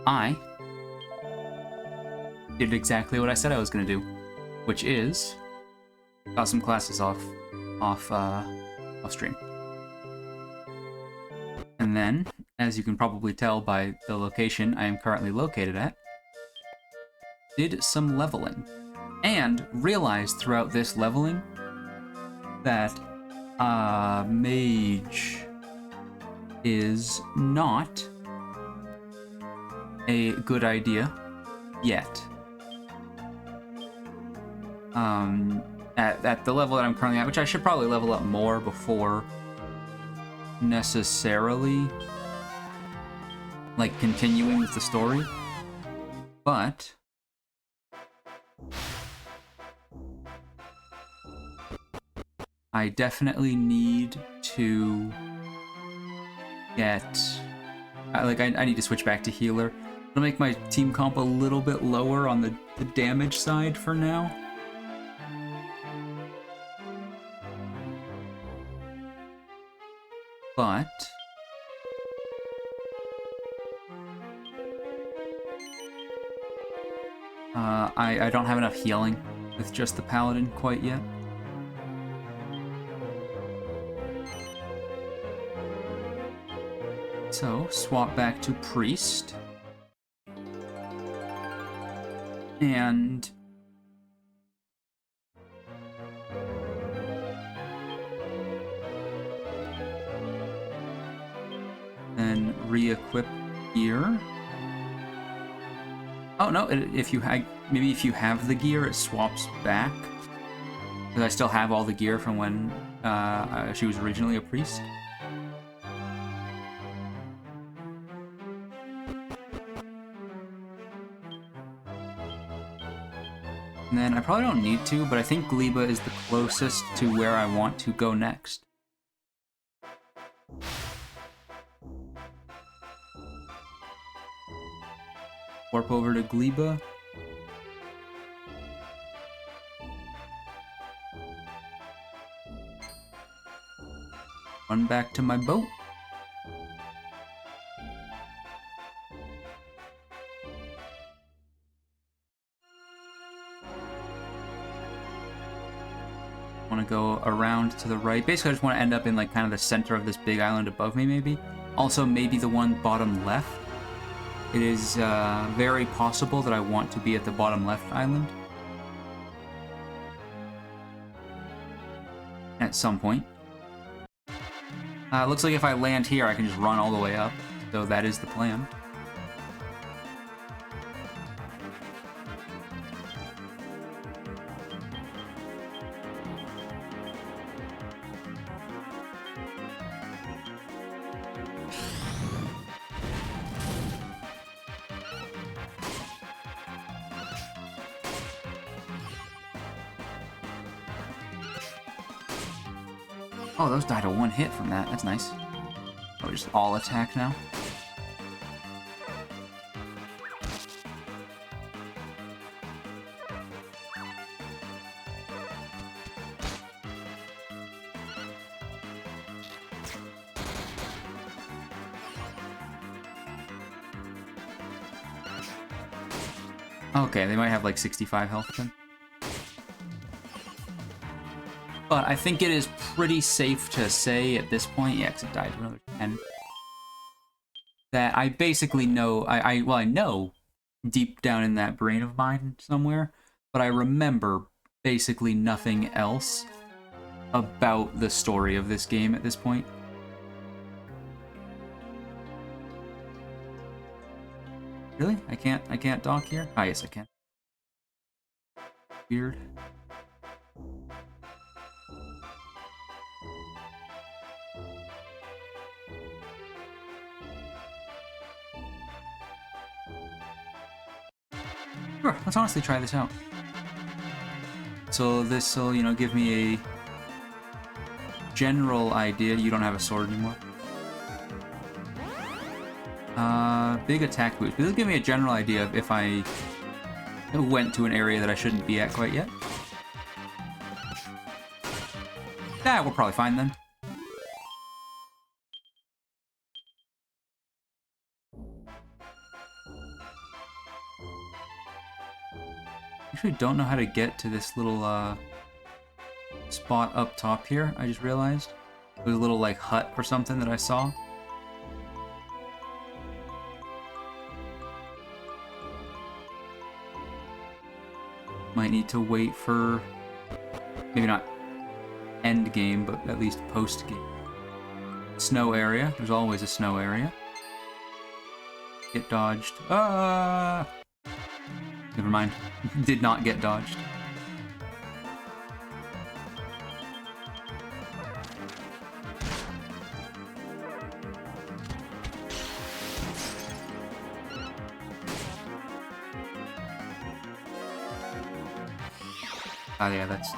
I did exactly what I said I was going to do, which is got some classes off stream. And then, as you can probably tell by the location I am currently located at, did some leveling. And realized throughout this leveling that mage is not a good idea yet. At the level that I'm currently at, which I should probably level up more before necessarily like continuing with the story, but I definitely need to get I need to switch back to healer. I'll make my team comp a little bit lower on the damage side for now. But I don't have enough healing with just the paladin quite yet. So, swap back to priest. And then re-equip gear. Oh no, maybe if you have the gear, it swaps back. Because I still have all the gear from when she was originally a priest. And then I probably don't need to, but I think Gleba is the closest to where I want to go next. Warp over to Gleba. Run back to my boat. Want to go around to the right. Basically, I just want to end up in like kind of the center of this big island above me, maybe. Also, maybe the one bottom left. It is very possible that I want to be at the bottom left island at some point. Looks like if I land here, I can just run all the way up. So that is the plan. Oh, those died a one hit from that. That's nice. Oh, just all attack now. Okay, they might have like 65 health then. But I think it is pretty safe to say at this point, yeah, because it died to another 10, that I basically know, I know deep down in that brain of mine somewhere, but I remember basically nothing else about the story of this game at this point. Really? I can't dock here? Ah, yes, I can. Weird. Sure, let's honestly try this out. So this will, you know, give me a general idea. You don't have a sword anymore. Big attack boost. This will give me a general idea of if I went to an area that I shouldn't be at quite yet. Yeah, we'll probably find them. Actually don't know how to get to this little spot up top here, I just realized. There's a little like hut or something that I saw. Might need to wait for, maybe not end game, but at least post game. Snow area, there's always a snow area. Get dodged. Ah! Never mind. Did not get dodged. Oh yeah, that's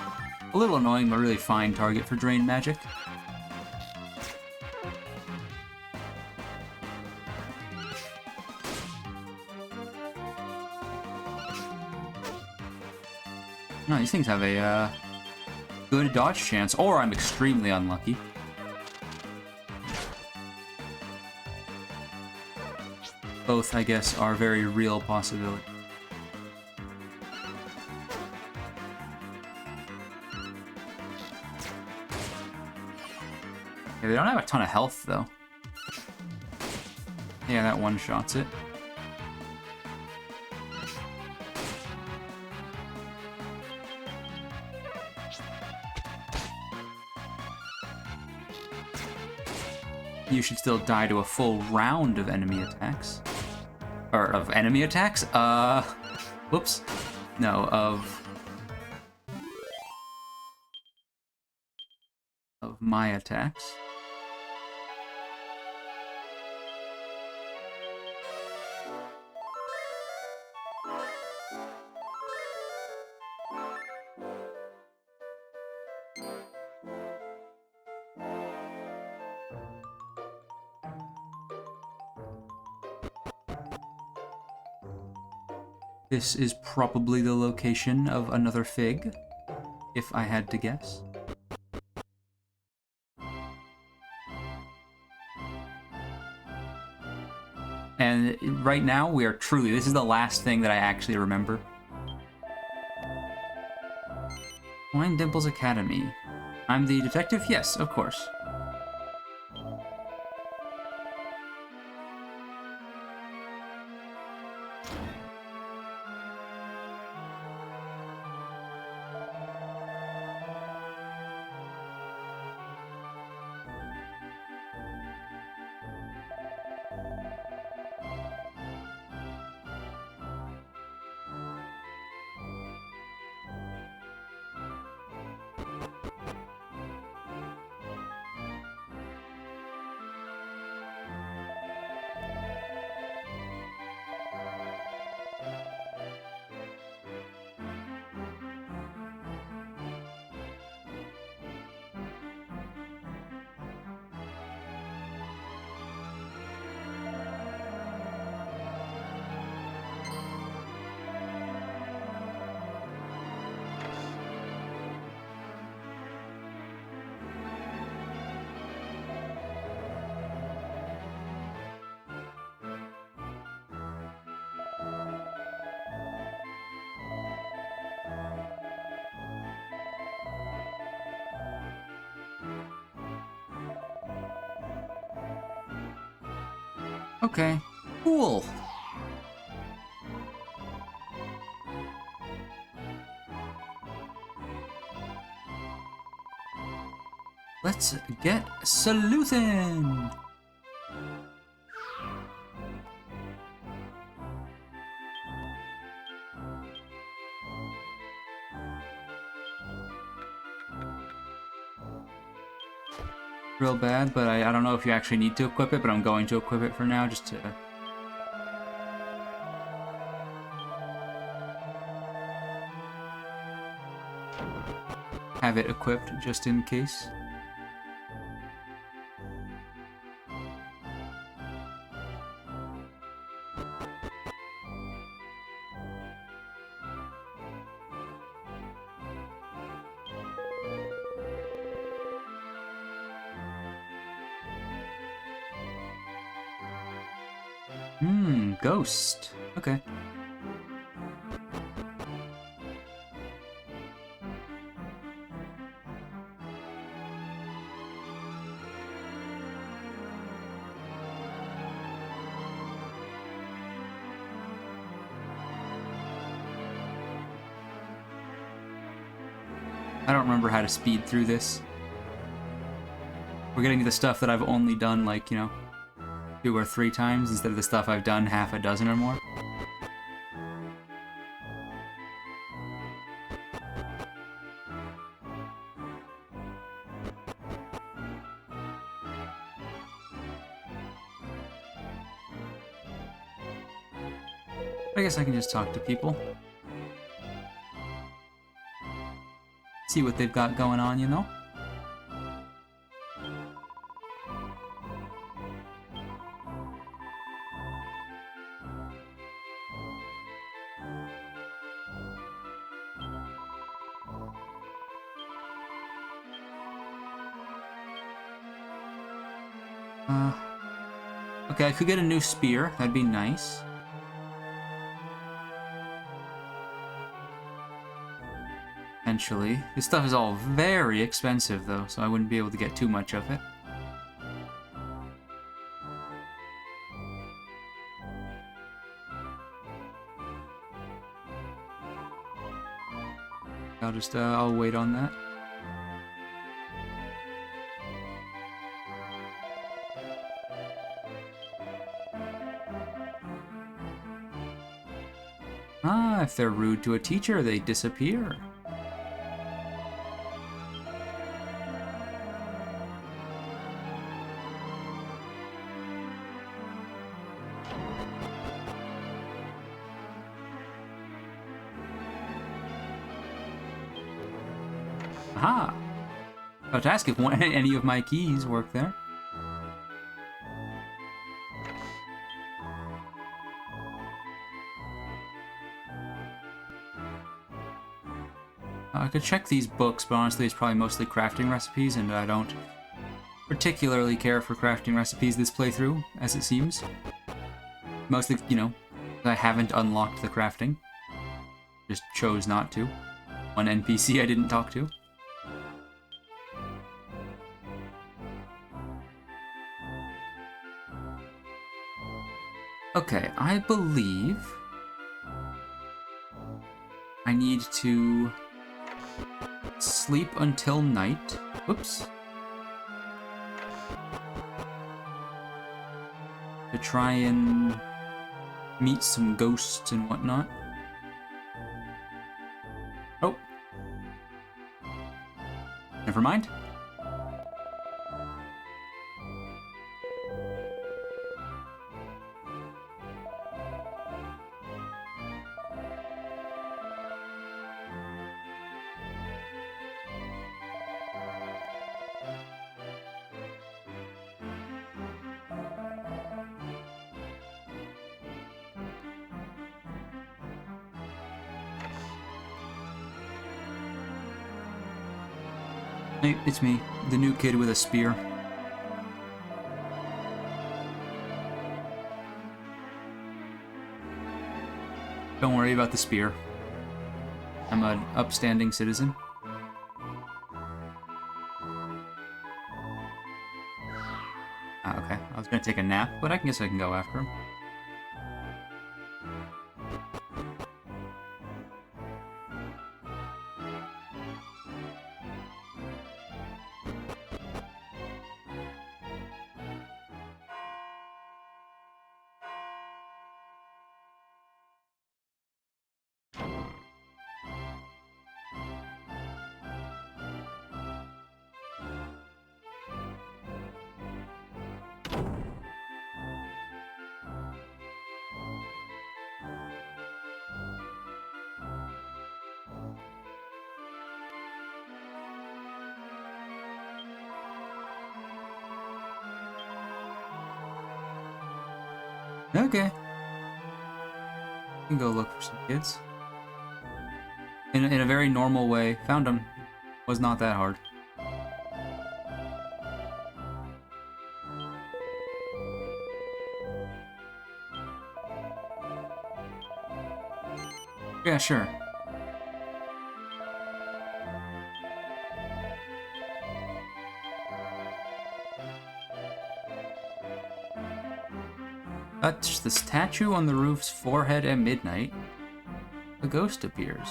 a little annoying, but really fine target for Drain Magic. No, these things have a good dodge chance, or I'm extremely unlucky. Both, I guess, are very real possibilities. Yeah, they don't have a ton of health, though. Yeah, that one-shots it. You should still die to a full round of enemy attacks. Or of enemy attacks? Whoops. No, of my attacks. This is probably the location of another fig, if I had to guess. And right now, we are truly, this is the last thing that I actually remember. Wine Dimples Academy. I'm the detective? Yes, of course. Okay, cool. Let's get Sleuthin'! Real bad, but I don't know if you actually need to equip it, but I'm going to equip it for now just to... have it equipped just in case. Ghost. Okay. I don't remember how to speed through this. We're getting to the stuff that I've only done, like, you know, 2 or 3 times instead of the stuff I've done half a dozen or more. I guess I can just talk to people. See what they've got going on, you know? Okay, I could get a new spear. That'd be nice. Eventually. This stuff is all very expensive, though, so I wouldn't be able to get too much of it. I'll wait on that. Ah, if they're rude to a teacher, they disappear. Aha! I was to ask if any of my keys work there. I could check these books, but honestly it's probably mostly crafting recipes, and I don't particularly care for crafting recipes this playthrough, as it seems. Mostly, you know, I haven't unlocked the crafting. Just chose not to. One NPC I didn't talk to. Okay, I believe I need to sleep until night. Whoops. To try and meet some ghosts and whatnot. Oh. Never mind. Hey, it's me, the new kid with a spear. Don't worry about the spear. I'm an upstanding citizen. Ah, okay. I was gonna take a nap, but I guess I can go after him. Okay. You can go look for some kids. In a very normal way. Found them. Was not that hard. Yeah, sure. Touch the statue on the roof's forehead at midnight. A ghost appears.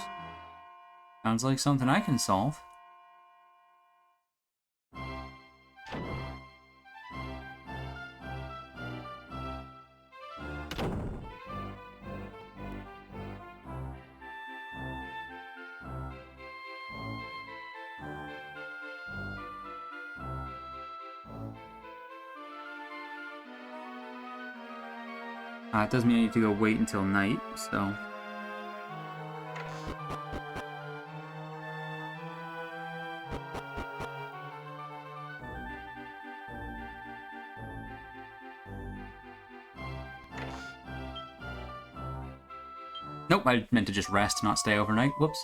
Sounds like something I can solve. It doesn't mean I need to go wait until night, so... Nope, I meant to just rest, not stay overnight. Whoops.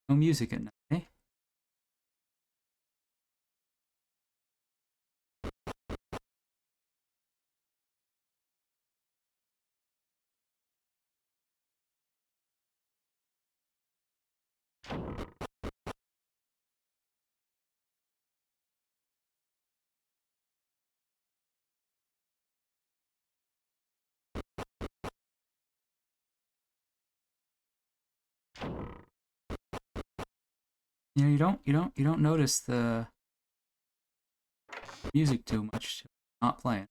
No music at night, eh? You know, you don't notice the music too much. Not playing.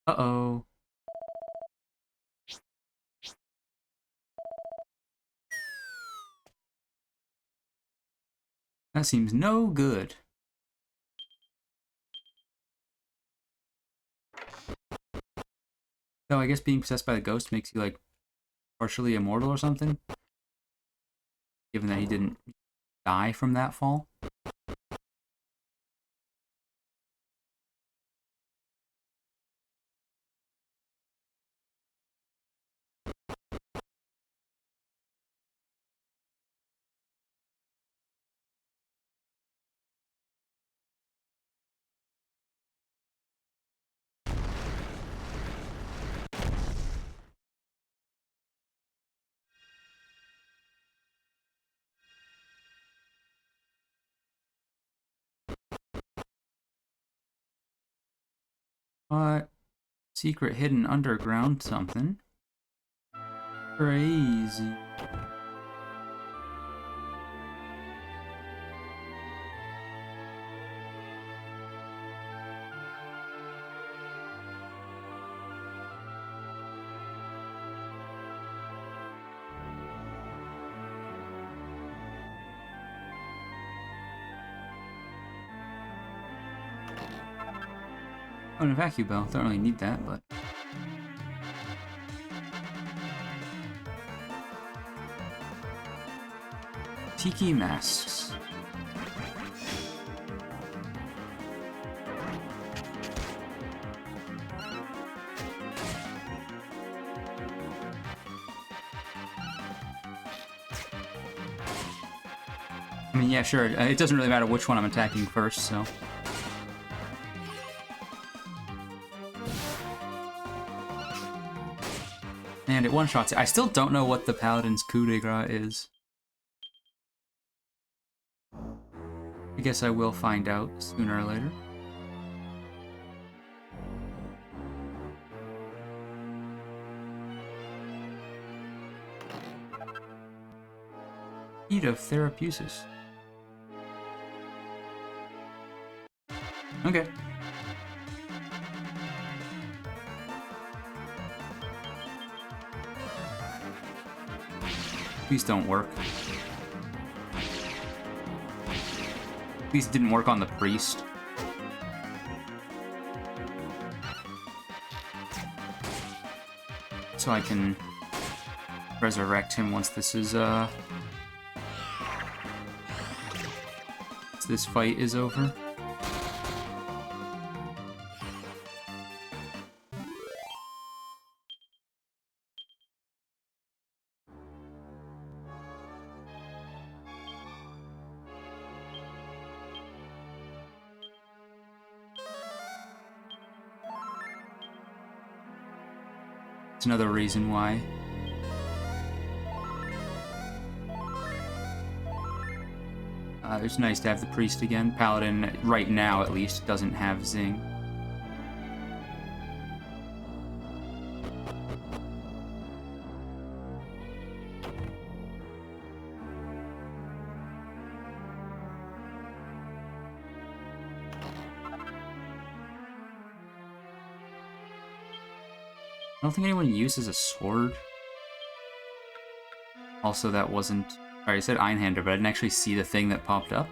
Uh-oh. That seems no good. So I guess being possessed by the ghost makes you, like, partially immortal or something? Given that he didn't die from that fall? What? Secret hidden underground something? Crazy. Oh, and a vacuum bell. Don't really need that, but... Tiki masks. I mean, yeah, sure. It doesn't really matter which one I'm attacking first, so... And it one-shots it. I still don't know what the Paladin's coup de grace is. I guess I will find out sooner or later. Eat of Therapusis. Okay. These don't work. These didn't work on the priest. So I can resurrect him once this is, once this fight is over. It's another reason why. It's nice to have the priest again. Paladin, right now at least, doesn't have Zing. I don't think anyone uses a sword. Also, that wasn't... Sorry, I said Einhander, but I didn't actually see the thing that popped up.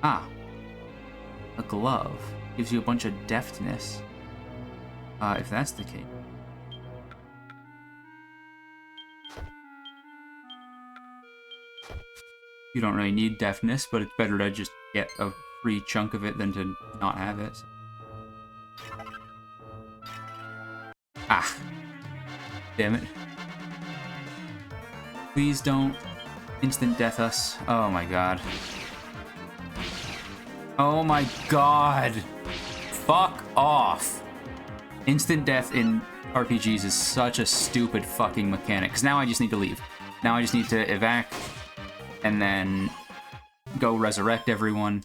Ah. A glove. Gives you a bunch of deftness. If that's the case. You don't really need deftness, but it's better to just get a free chunk of it than to not have it. So. Ah. Damn it. Please don't instant death us. Oh my god. Oh my god. Fuck off. Instant death in RPGs is such a stupid fucking mechanic. Because now I just need to leave. Now I just need to evac and then go resurrect everyone.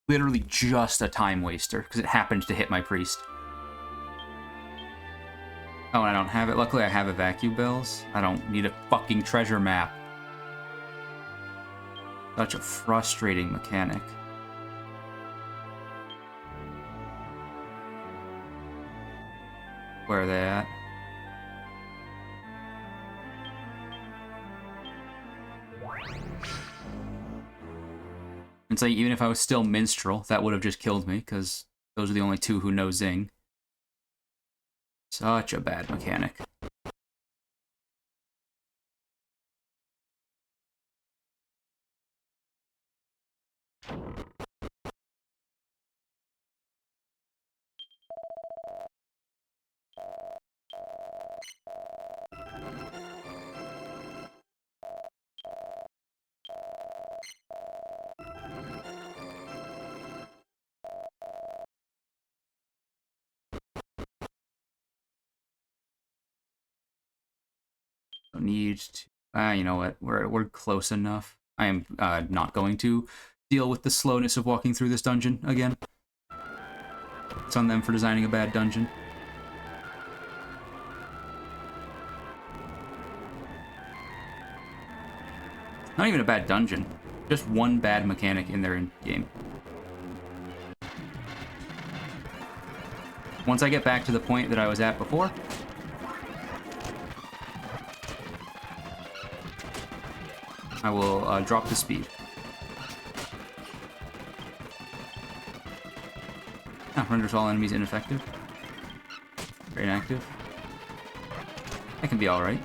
Literally just a time waster because it happened to hit my priest. Oh, and I don't have it. Luckily, I have a vacuum bells. I don't need a fucking treasure map. Such a frustrating mechanic. Where are they at? It's like, even if I was still Minstrel, that would have just killed me, because those are the only two who know Zing. Such a bad mechanic. Don't need to... you know what? We're close enough. I am not going to deal with the slowness of walking through this dungeon again. It's on them for designing a bad dungeon. Not even a bad dungeon. Just one bad mechanic in their game. Once I get back to the point that I was at before, I will drop the speed. Ah, renders all enemies ineffective. Very inactive. That can be alright.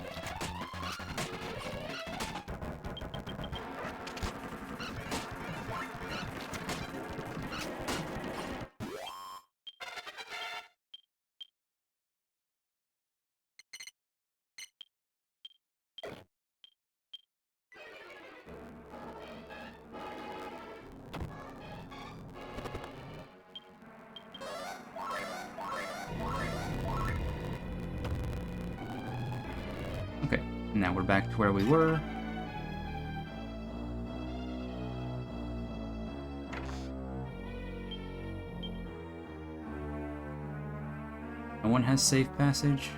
Okay, now we're back to where we were. No one has safe passage.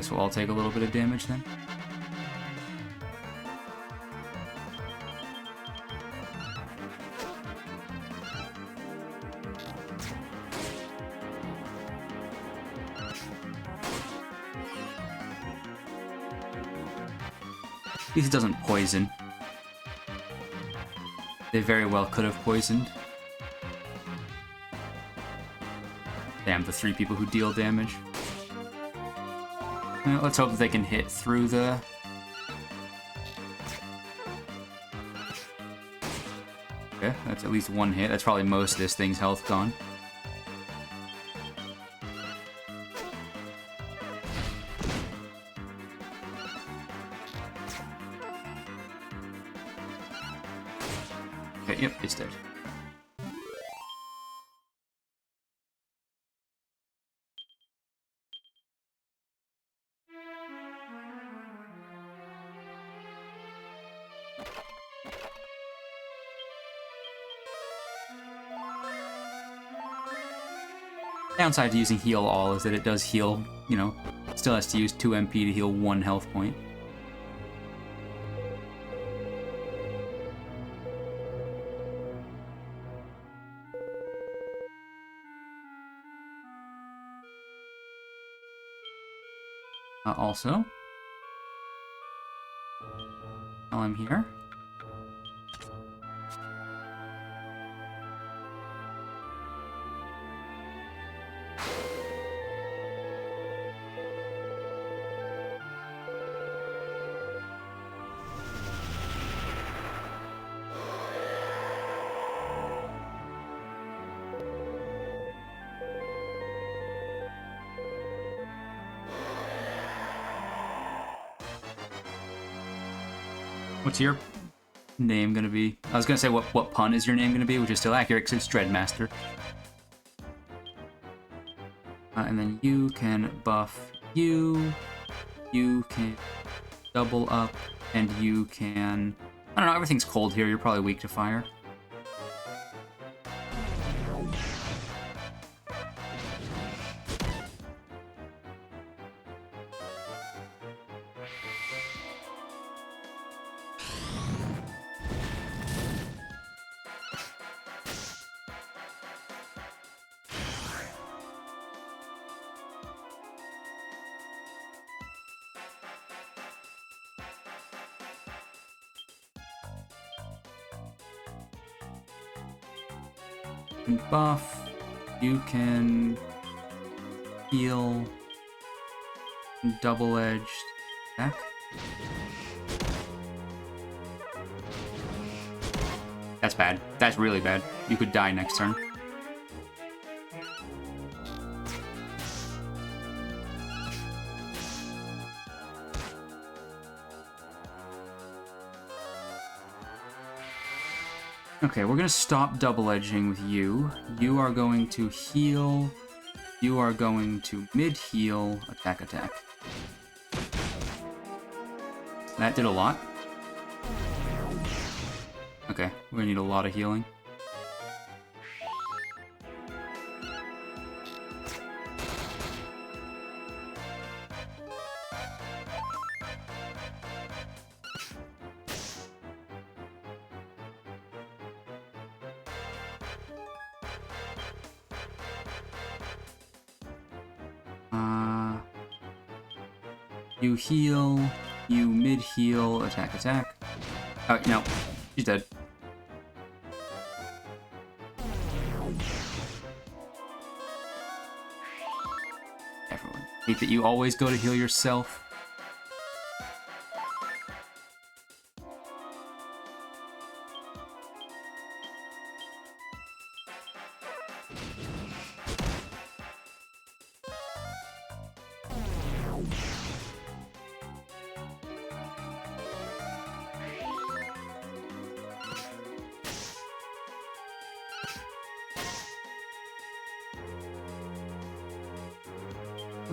Guess we'll all take a little bit of damage then. At least it doesn't poison. They very well could have poisoned. Damn, the 3 people who deal damage. Well, let's hope that they can hit through the... Okay, that's at least 1 hit. That's probably most of this thing's health gone. Okay, yep, it's dead. Downside to using heal all is that it does heal, you know, still has to use 2 MP to heal 1 health point. Also, while I'm here, what's your name gonna be? I was gonna say what pun is your name gonna be, which is still accurate because it's Dreadmaster. And then you can buff you can double up, and you can... I don't know, everything's cold here, you're probably weak to fire. Buff, you can heal, double-edged attack. That's bad. That's really bad. You could die next turn. Okay, we're gonna stop double-edging with you. You are going to heal. You are going to mid-heal, attack. That did a lot. Okay, we're gonna need a lot of healing. You heal, you mid-heal, attack. Oh, no. She's dead. Everyone. Hate that you always go to heal yourself.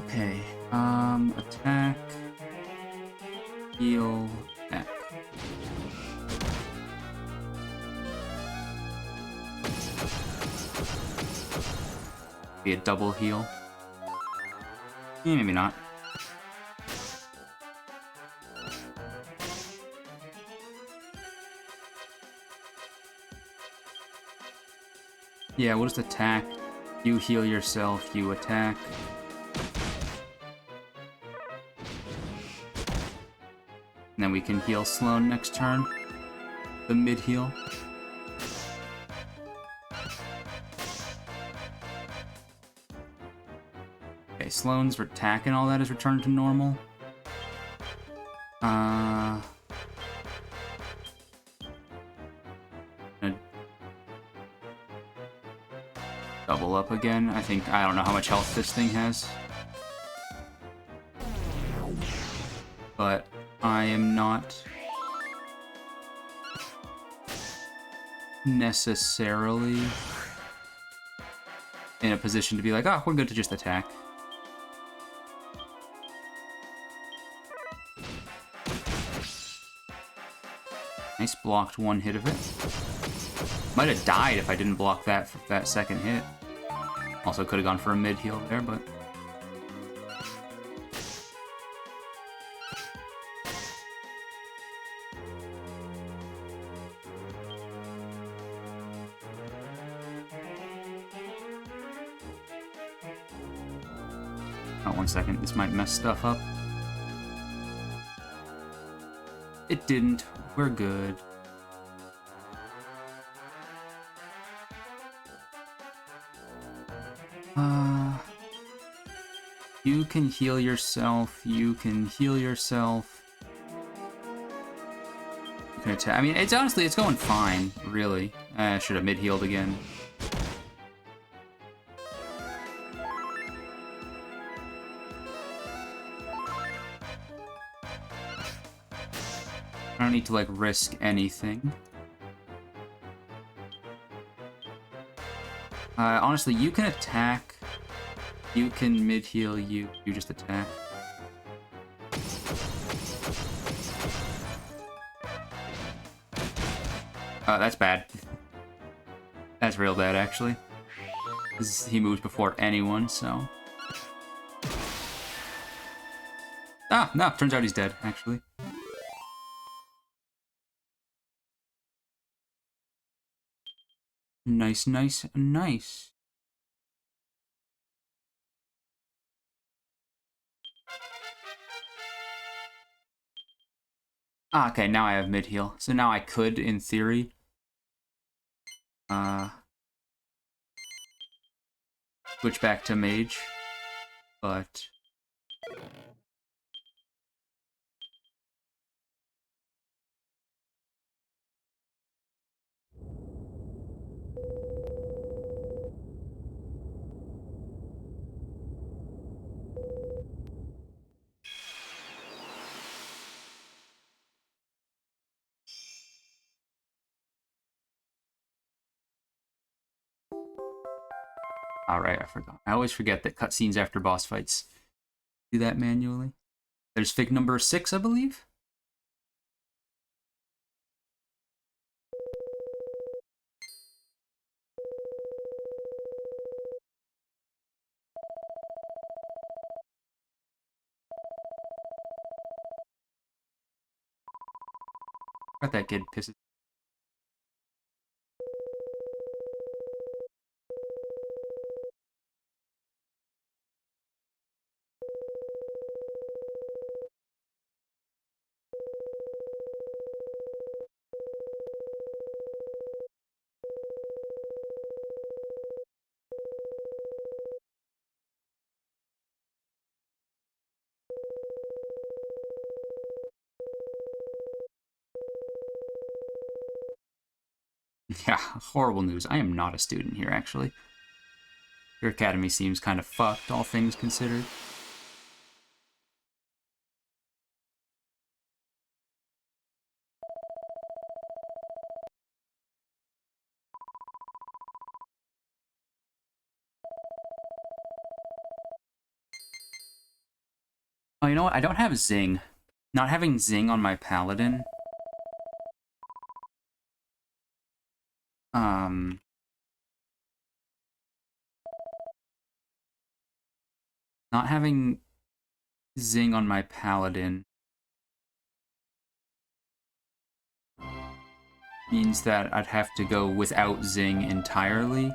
Okay, attack, heal, attack. Be a double heal. Maybe not. Yeah, we'll just attack. You heal yourself, you attack. And then we can heal Sloane next turn. The mid-heal. Okay, Sloane's attack and all that is returned to normal. Double up again. I don't know how much health this thing has. But I am not necessarily in a position to be like, oh, we're good to just attack. Nice blocked one hit of it. Might have died if I didn't block that second hit. Also could have gone for a mid heal there, but oh, 1 second. This might mess stuff up. It didn't. We're good. You can heal yourself. You can heal yourself. You can attack. I mean, it's honestly, it's going fine, really. I should have mid-healed again. I don't need to, like, risk anything. Honestly, you can attack. You can mid-heal, you just attack. That's bad. That's real bad, actually. He moves before anyone, so... Ah, no, turns out he's dead, actually. Nice, nice, nice. Ah, okay, now I have mid-heal. So now I could, in theory, switch back to mage, but... Alright, I forgot. I always forget that cutscenes after boss fights do that manually. There's fig number 6, I believe? Got that kid pisses. Yeah, horrible news. I am not a student here, actually. Your academy seems kind of fucked, all things considered. Oh, you know what? I don't have Zing. Not having Zing on my paladin... Not having Zing on my paladin means that I'd have to go without Zing entirely.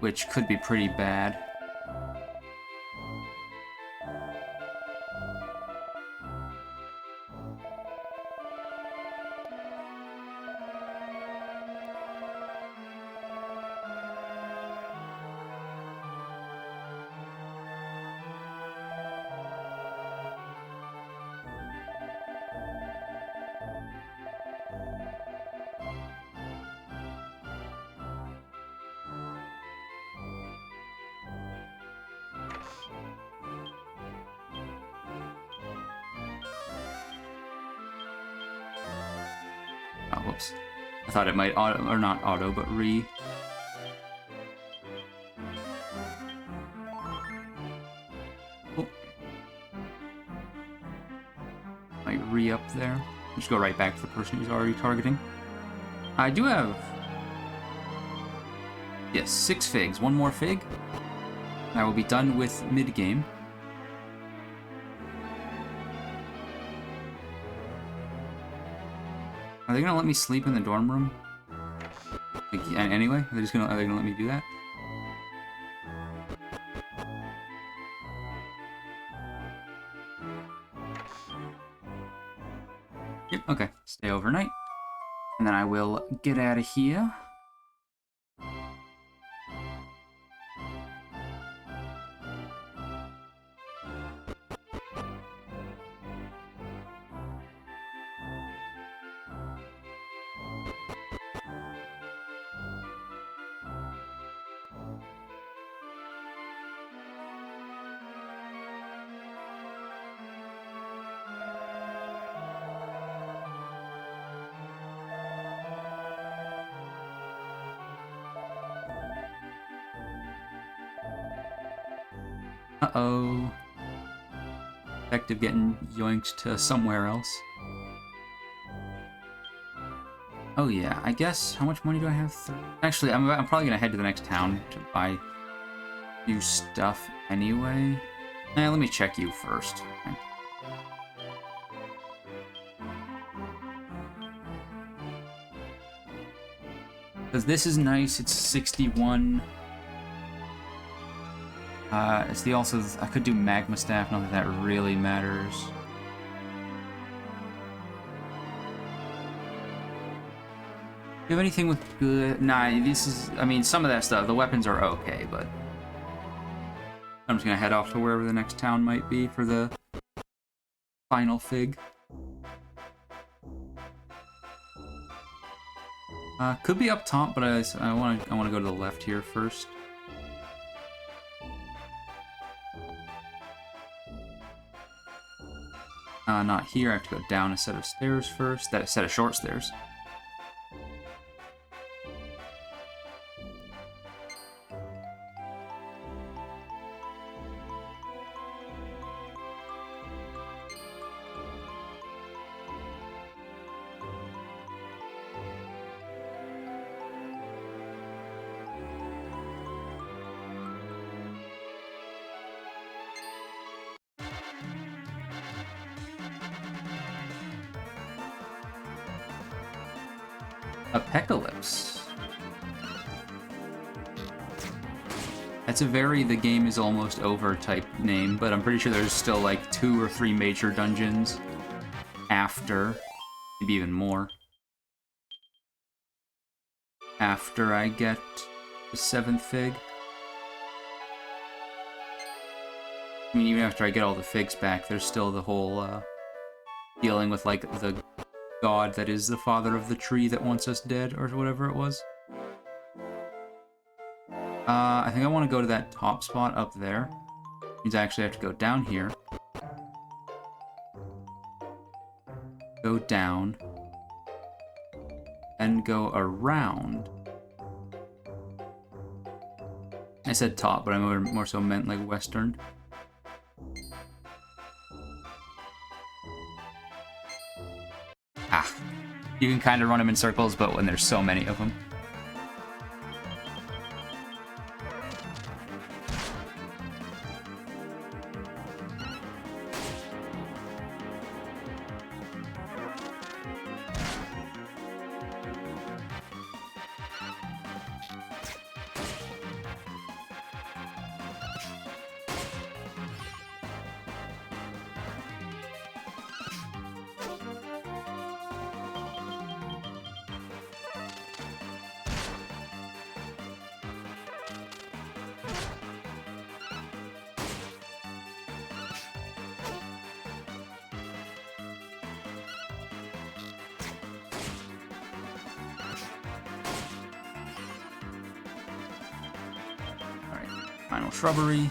which could be pretty bad. Oh, whoops. I thought it might auto, or not auto, but re. Oh. Might re up there. Just go right back to the person who's already targeting. I do have... Yes, 6 figs. 1 more fig. I will be done with mid-game. Are they gonna let me sleep in the dorm room? Like, anyway, are they gonna let me do that? Yep. Okay. Stay overnight, and then I will get out of here. Uh-oh. Detective getting yoinked to somewhere else. Oh yeah, I guess, how much money do I have? Actually, I'm probably gonna head to the next town to buy new stuff anyway. Let me check you first. Okay. Because this is nice, it's 61. It's the also, I could do Magma Staff, not that that really matters. Do you have anything with good? Nah, this is, I mean, some of that stuff, the weapons are okay, but I'm just gonna head off to wherever the next town might be for the final fig. Could be up top, but I want to go to the left here first. Not here. I have to go down a set of stairs first. That set of short stairs. Apocalypse. That's a very the game is almost over type name, but I'm pretty sure there's still like 2 or 3 major dungeons after, maybe even more, after I get the 7th fig. I mean, even after I get all the figs back, there's still the whole dealing with like the god that is the father of the tree that wants us dead, or whatever it was. I think I want to go to that top spot up there. Means I actually have to go down here. Go down. And go around. I said top, but I more so meant like western. Ah, you can kind of run them in circles, but when there's so many of them. Final shrubbery.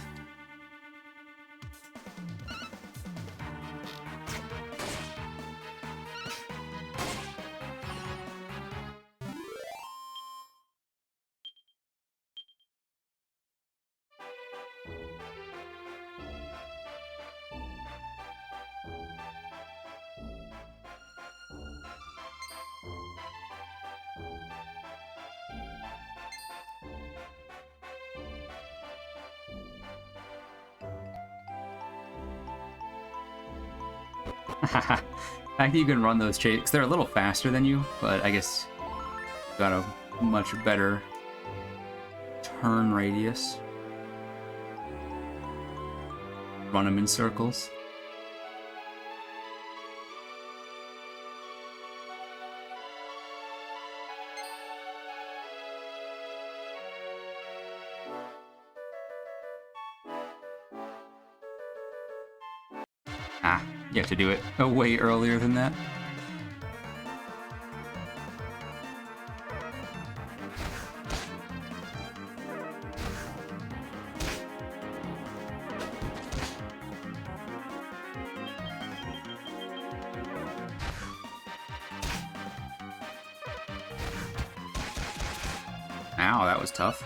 I think you can run those chases. They're a little faster than you, but I guess you got a much better turn radius. Run them in circles. Ah, you have to do it way earlier than that. Ow, that was tough.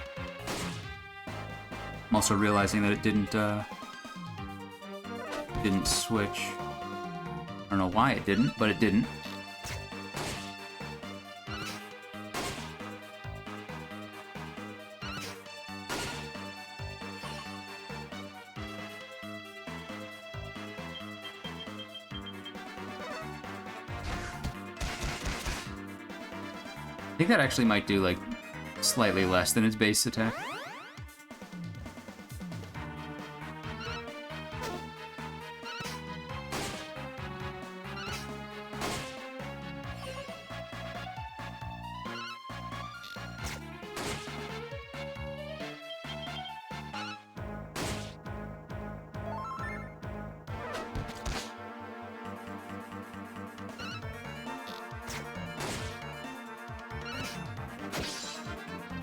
I'm also realizing that it didn't switch. I don't know why it didn't, but it didn't. I think that actually might do, like, slightly less than its base attack.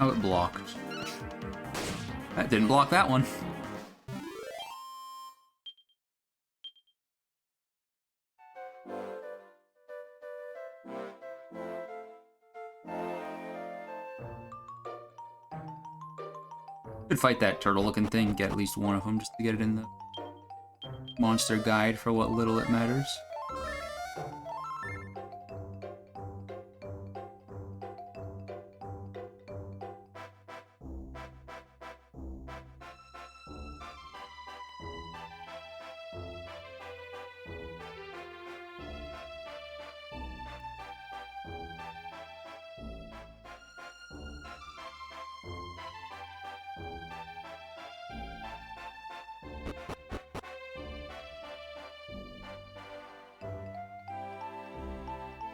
Oh, it blocked. That didn't block that one. Could fight that turtle-looking thing, get at least one of them just to get it in the monster guide for what little it matters.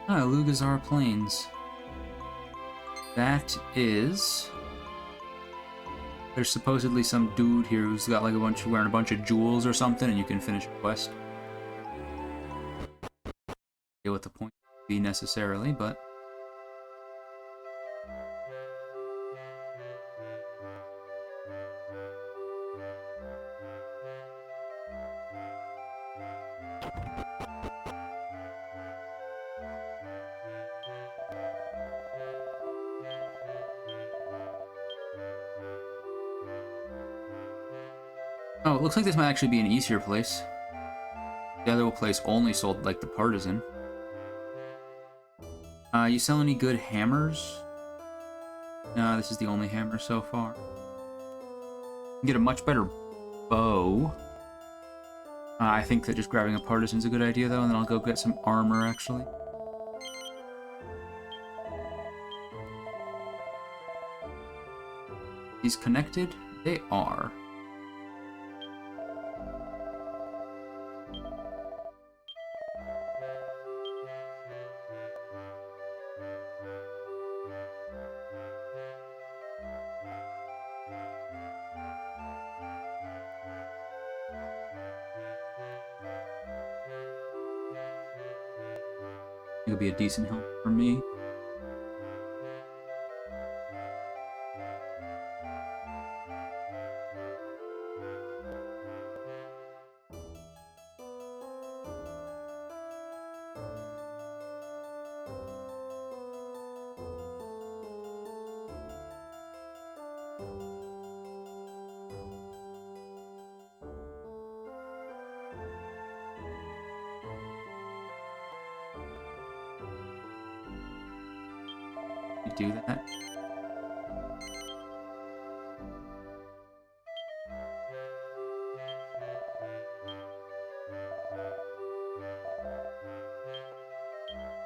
Ah, Lugazar Plains. That is... There's supposedly some dude here who's got like wearing a bunch of jewels or something, and you can finish a quest. I don't know what the point would be necessarily, but... Oh, it looks like this might actually be an easier place. The other place only sold, like, the Partisan. You sell any good hammers? No, this is the only hammer so far. You can get a much better bow. I think that just grabbing a Partisan's a good idea, though, and then I'll go get some armor, actually. These connected? They are. It could be a decent help for me. do that.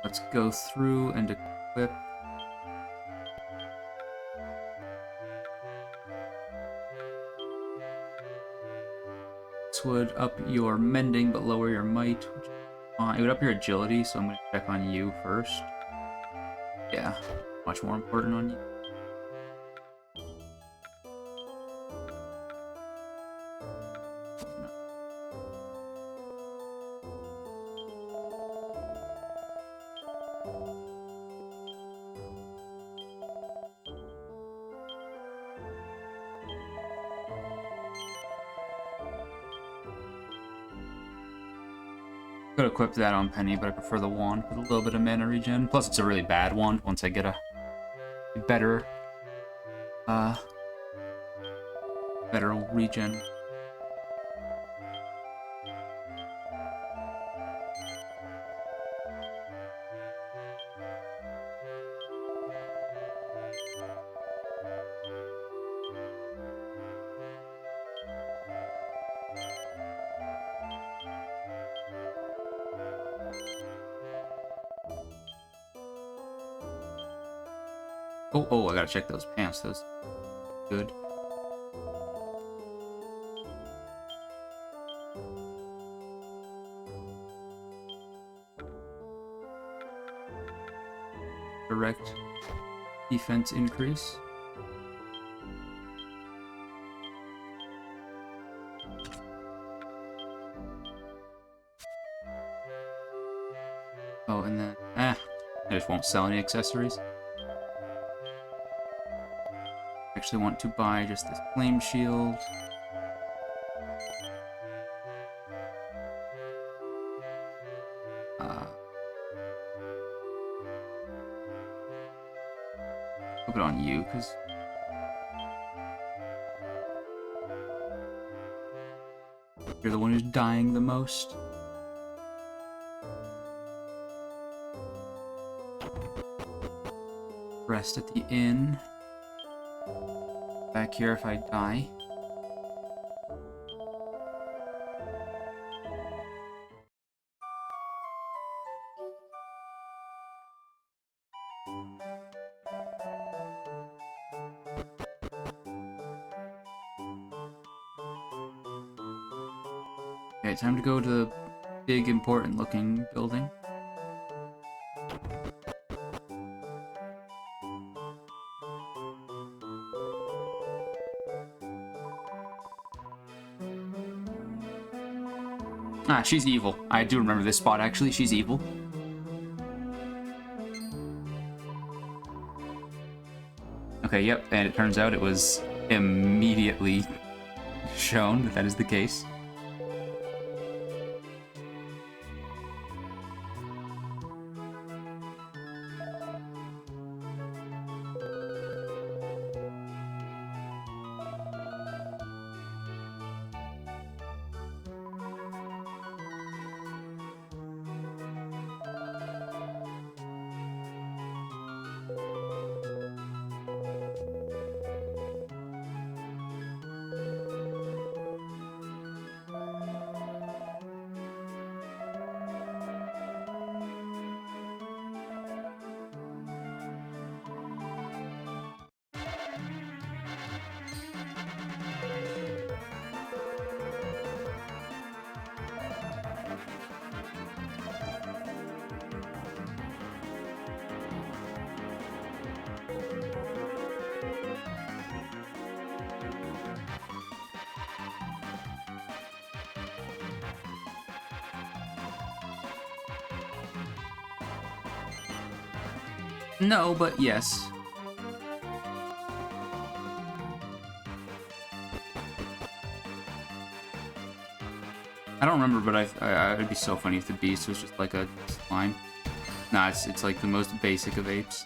Let's go through and equip. This would up your mending but lower your might. It would up your agility, so I'm going to check on you first. Yeah, much more important on you. Could equip that on Penny, but I prefer the wand with a little bit of mana regen. Plus, it's a really bad wand once I get a better, better regen. Oh, I gotta check those pants. Those good. Direct defense increase. Oh, and then I just won't sell any accessories. Actually want to buy just this flame shield. Put it on you, because you're the one who's dying the most. Rest at the inn. Back here if I die. Okay, time to go to the big important looking building. Ah, she's evil. I do remember this spot, actually. She's evil. Okay, yep, and it turns out it was immediately shown that that is the case. No, but yes. I don't remember, but it'd be so funny if the beast was just like a slime. Nah, it's like the most basic of apes.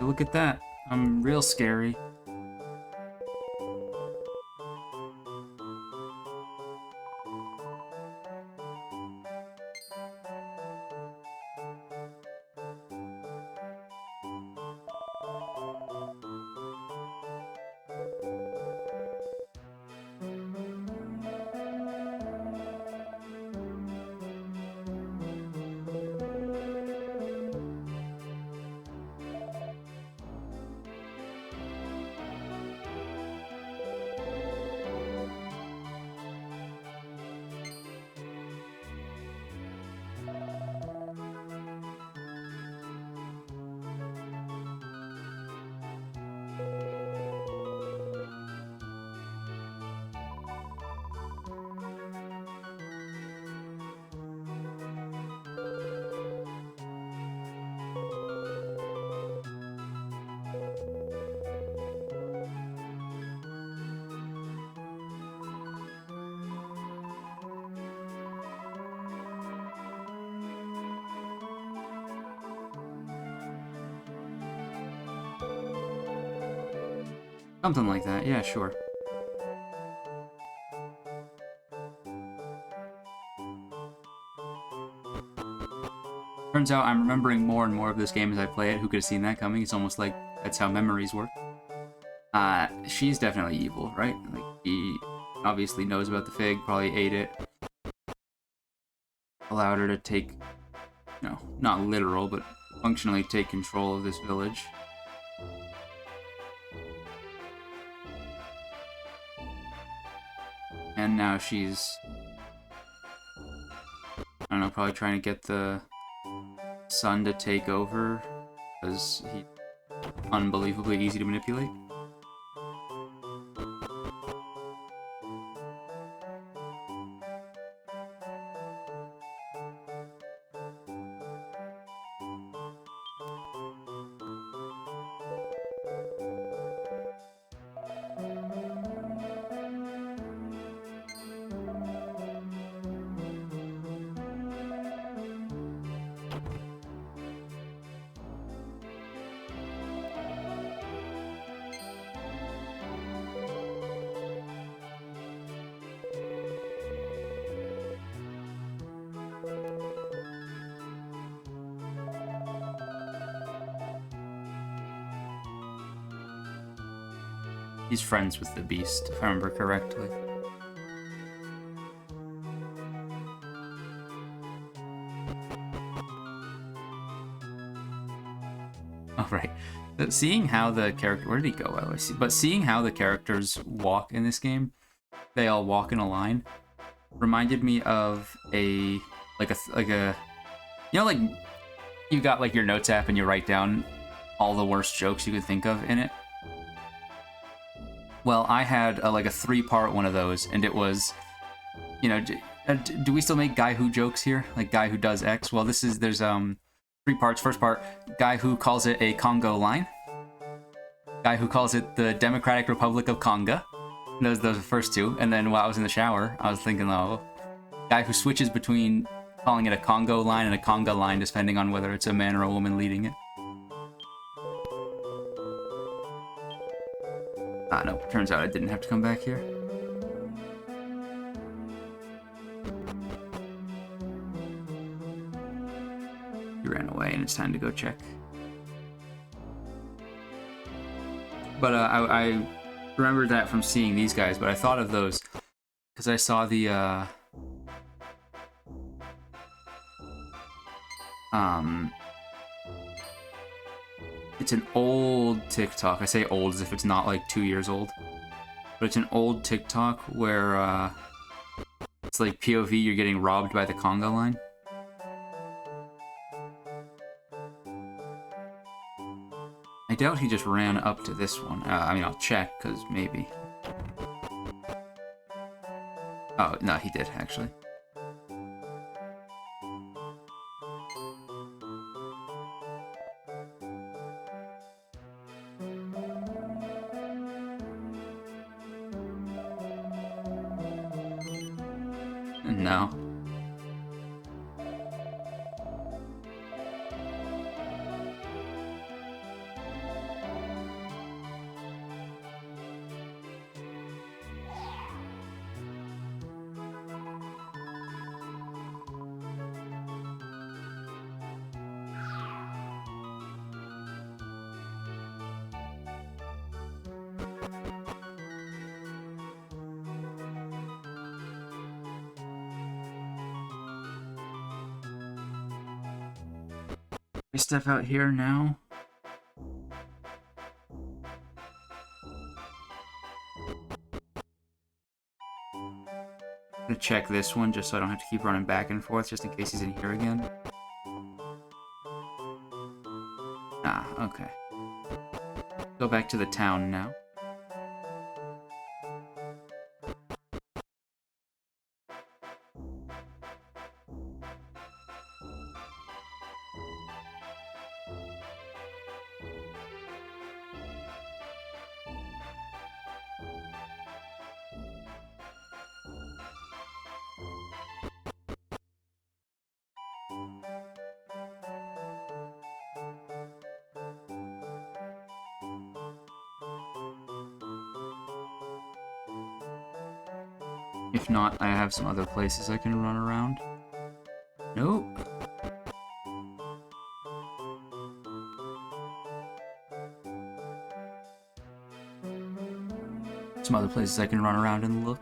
Look at that. I'm real scary. Something like that, yeah, sure. Turns out I'm remembering more and more of this game as I play it. Who could have seen that coming? It's almost like that's how memories work. She's definitely evil, right? Like, he obviously knows about the fig, probably ate it. Allowed her to take, you know, not literal, but functionally take control of this village. And now she's, I don't know, probably trying to get the son to take over, because he's unbelievably easy to manipulate. He's friends with the beast, if I remember correctly. Oh, right. Seeing how the character... Where did he go, by the way? But seeing how the characters walk in this game, they all walk in a line, reminded me of a... Like a... You know, like, you got, like, your notes app and you write down all the worst jokes you could think of in it? Well, I had like a 3-part one of those, and it was, you know, do we still make guy who jokes here? Like guy who does X? Well, there's 3 parts. First part, guy who calls it a Congo line. Guy who calls it the Democratic Republic of Congo. Those are the first 2. And then while I was in the shower, I was thinking, oh, guy who switches between calling it a Congo line and a Conga line, depending on whether it's a man or a woman leading it. Ah, no, turns out I didn't have to come back here. He ran away and it's time to go check. But I remembered that from seeing these guys, but I thought of those because I saw the, it's an old TikTok. I say old as if it's not like 2 years old. But it's an old TikTok where it's like POV, you're getting robbed by the Congo line. I doubt he just ran up to this one. I mean, I'll check, because maybe. Oh, no, he did, actually. No. I step out here now. I'm gonna check this one just so I don't have to keep running back and forth just in case he's in here again. Ah, okay. Go back to the town now. If not, I have some other places I can run around. Nope. Some other places I can run around and look.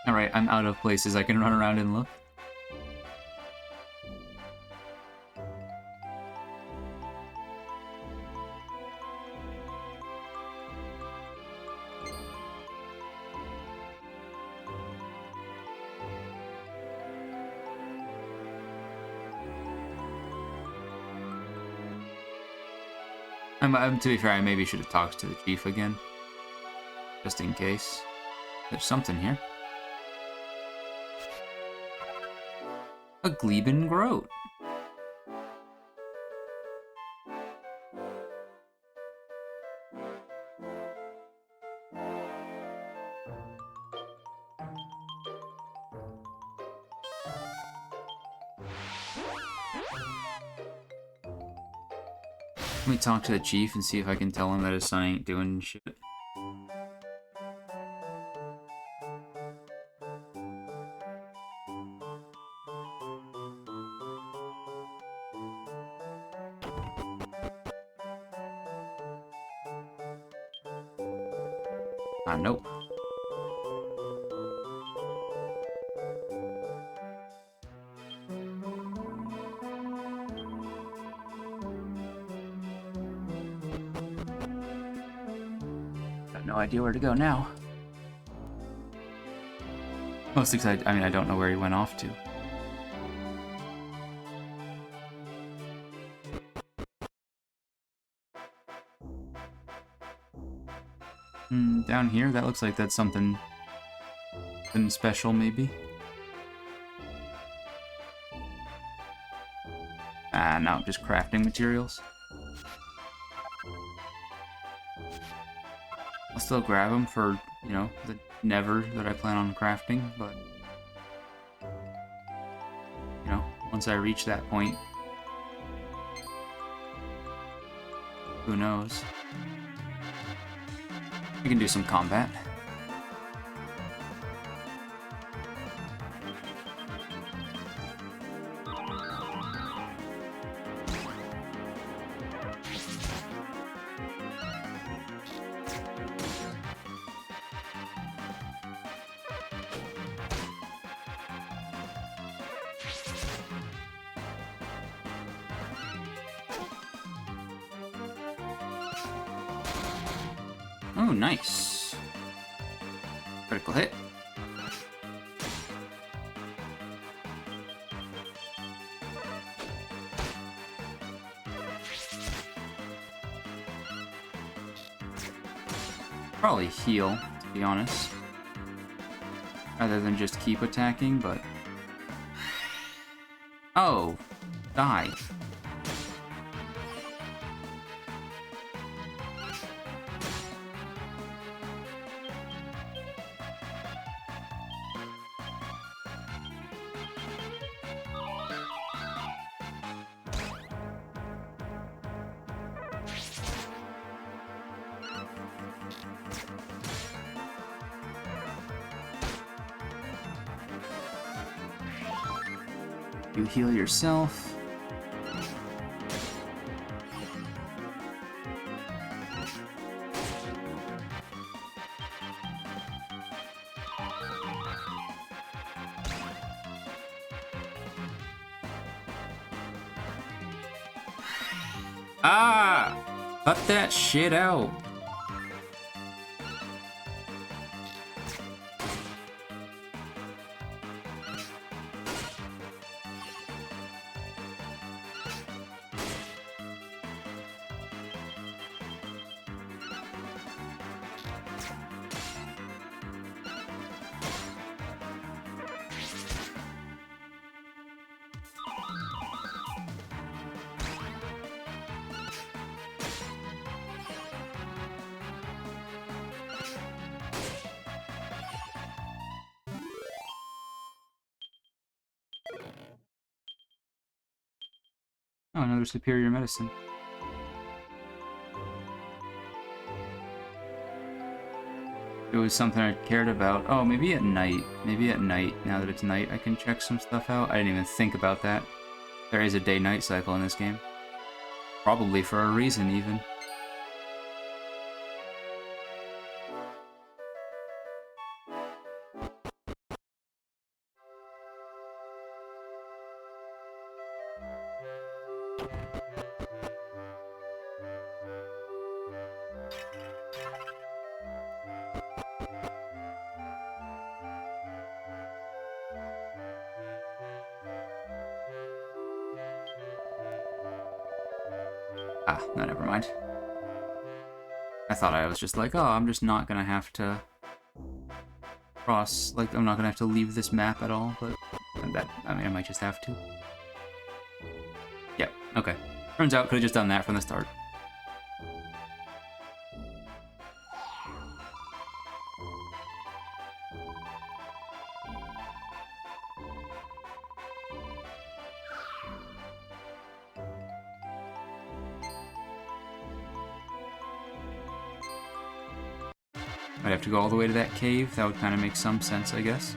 Alright, I'm out of places I can run around and look. To be fair, I maybe should have talked to the chief again. Just in case. There's something here. A Gleben Groat. Let me talk to the chief and see if I can tell him that his son ain't doing shit. Nope. Got no idea where to go now. Mostly because I don't know where he went off to. Down here, that looks like that's something special, maybe. Ah, no, just crafting materials. I'll still grab them for, you know, the never that I plan on crafting, but, you know, once I reach that point, who knows? We can do some combat. Oh, nice. Critical hit. Probably heal, to be honest. Rather than just keep attacking, but... Oh! Die. You heal yourself. Ah! Cut that shit out. Oh, another superior medicine. It was something I cared about. Oh, maybe at night. Maybe at night. Now that it's night, I can check some stuff out. I didn't even think about that. There is a day-night cycle in this game. Probably for a reason, even. Ah, no, never mind. I thought I was just like, oh, I'm just not gonna have to cross, like, I'm not gonna have to leave this map at all, but that, I mean, I might just have to. Yep, okay. Turns out, could've just done that from the start. I'd have to go all the way to that cave. That would kind of make some sense, I guess.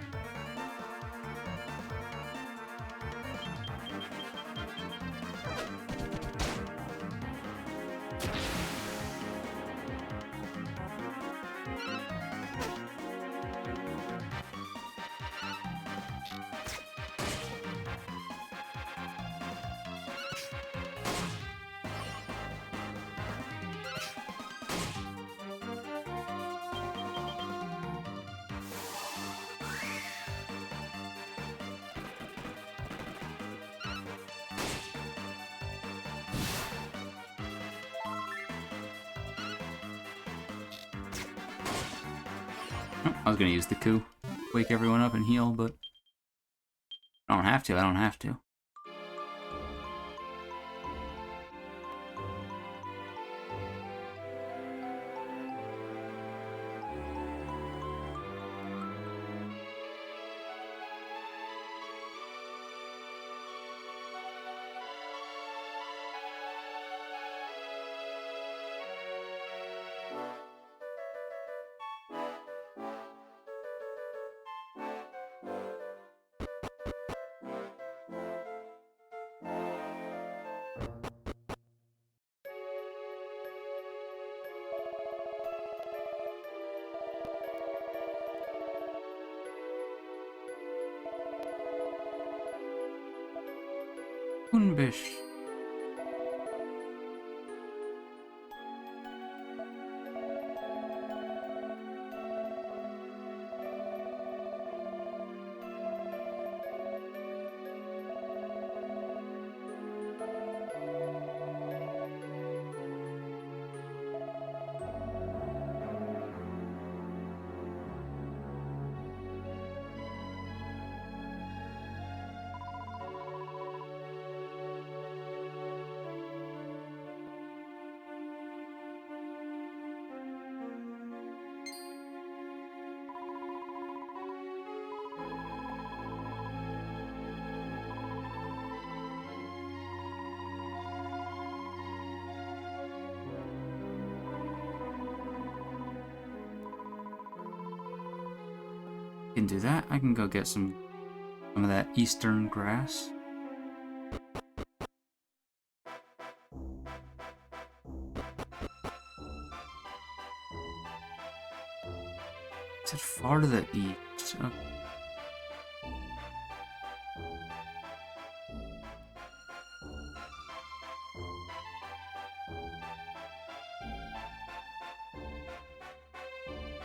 I was gonna use the coup, wake everyone up and heal, but I don't have to, I don't have to. Unbish. Can do that. I can go get some of that eastern grass. far to the east. Okay.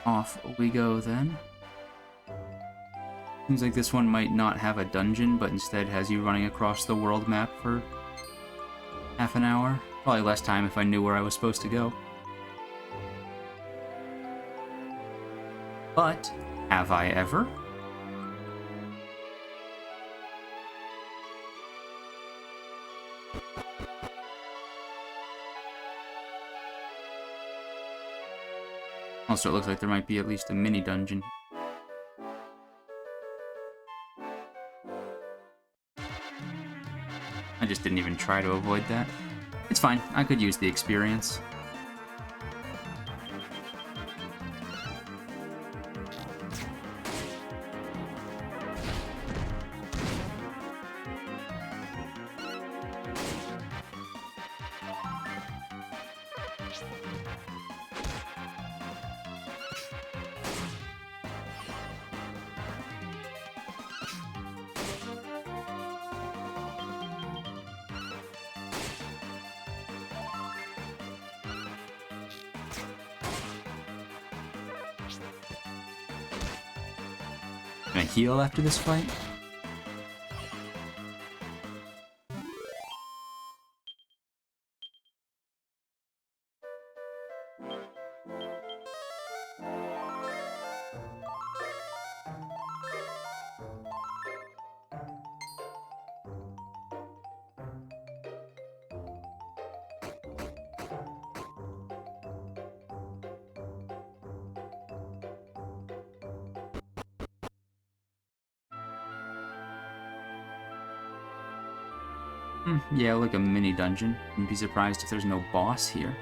Off we go then. Seems like this one might not have a dungeon, but instead has you running across the world map for half an hour. Probably less time if I knew where I was supposed to go. But, have I ever? Also, it looks like there might be at least a mini dungeon. I just didn't even try to avoid that. It's fine, I could use the experience. Can I heal after this fight? Yeah, like a mini dungeon. Wouldn't be surprised if there's no boss here.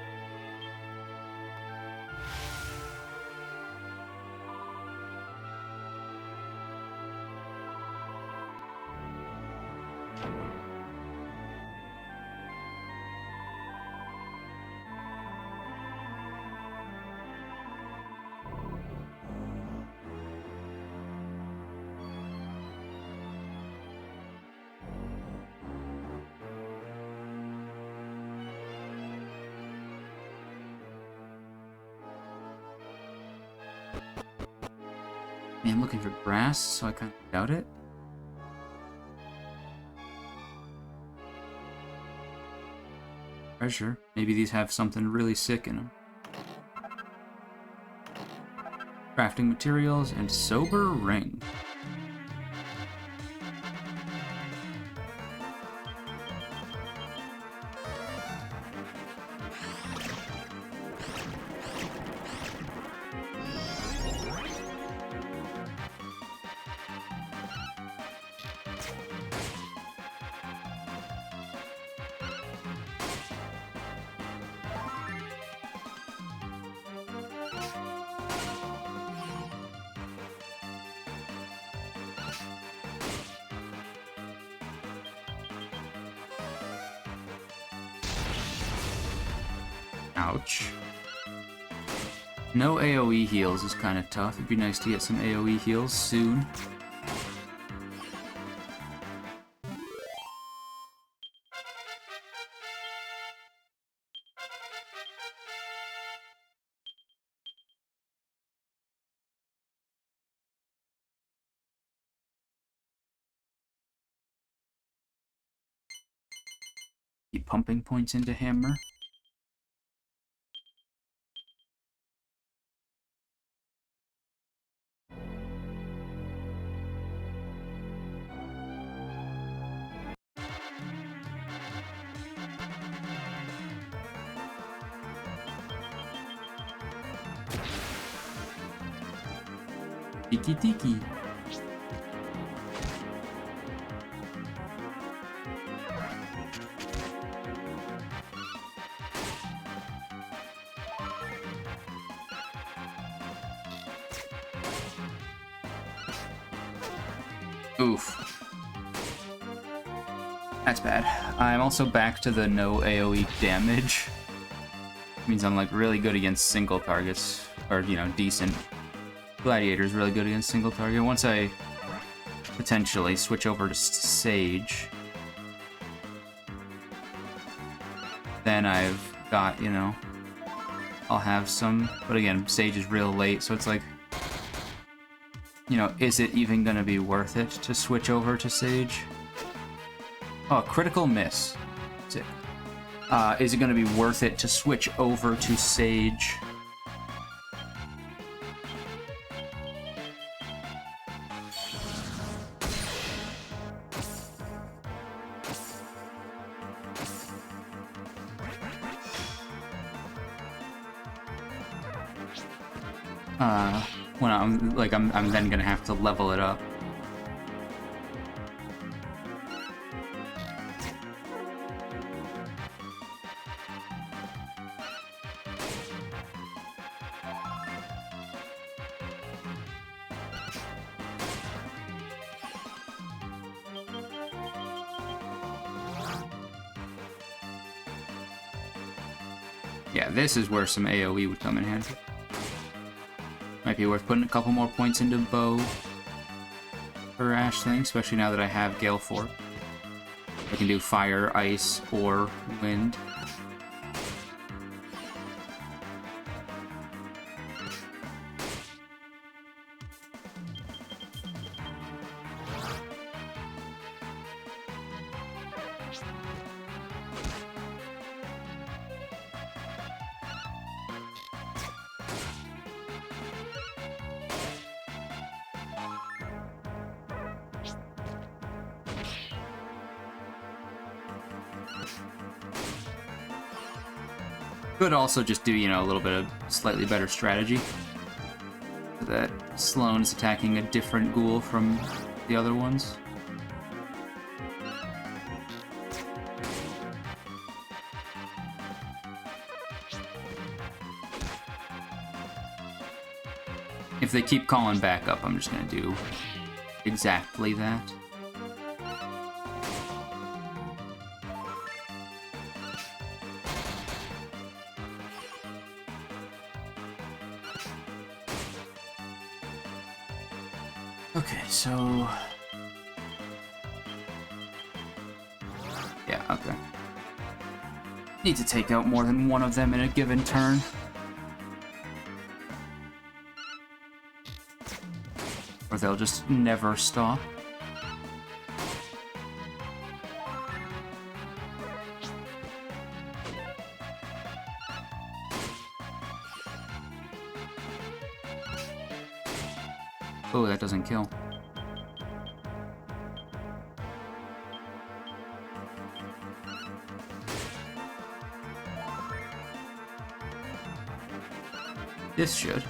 Man, I'm looking for grass, so I kind of doubt it. Treasure. Maybe these have something really sick in them. Crafting materials and sober ring. Ouch. No AoE heals is kind of tough. It'd be nice to get some AoE heals soon. Keep pumping points into hammer. Tiki tiki. Oof. That's bad. I'm also back to the no AoE damage. Means I'm like really good against single targets, or you know, decent. Gladiator is really good against single target. Once I potentially switch over to Sage, then I've got, you know, I'll have some, but again, Sage is real late, so it's like, you know, is it even gonna be worth it to switch over to Sage? Oh, critical miss. Sick. Is it gonna be worth it to switch over to Sage? When I'm then gonna have to level it up. Yeah, this is where some AoE would come in handy. Might be worth putting a couple more points into bow for Aisling, especially now that I have Gale Force. I can do fire, ice, or wind. Could also just do, you know, a little bit of slightly better strategy. So that Sloane is attacking a different ghoul from the other ones. If they keep calling back up, I'm just gonna do exactly that. Okay, so... yeah, okay. Need to take out more than one of them in a given turn. Or they'll just never stop. Oh, that doesn't kill. This should.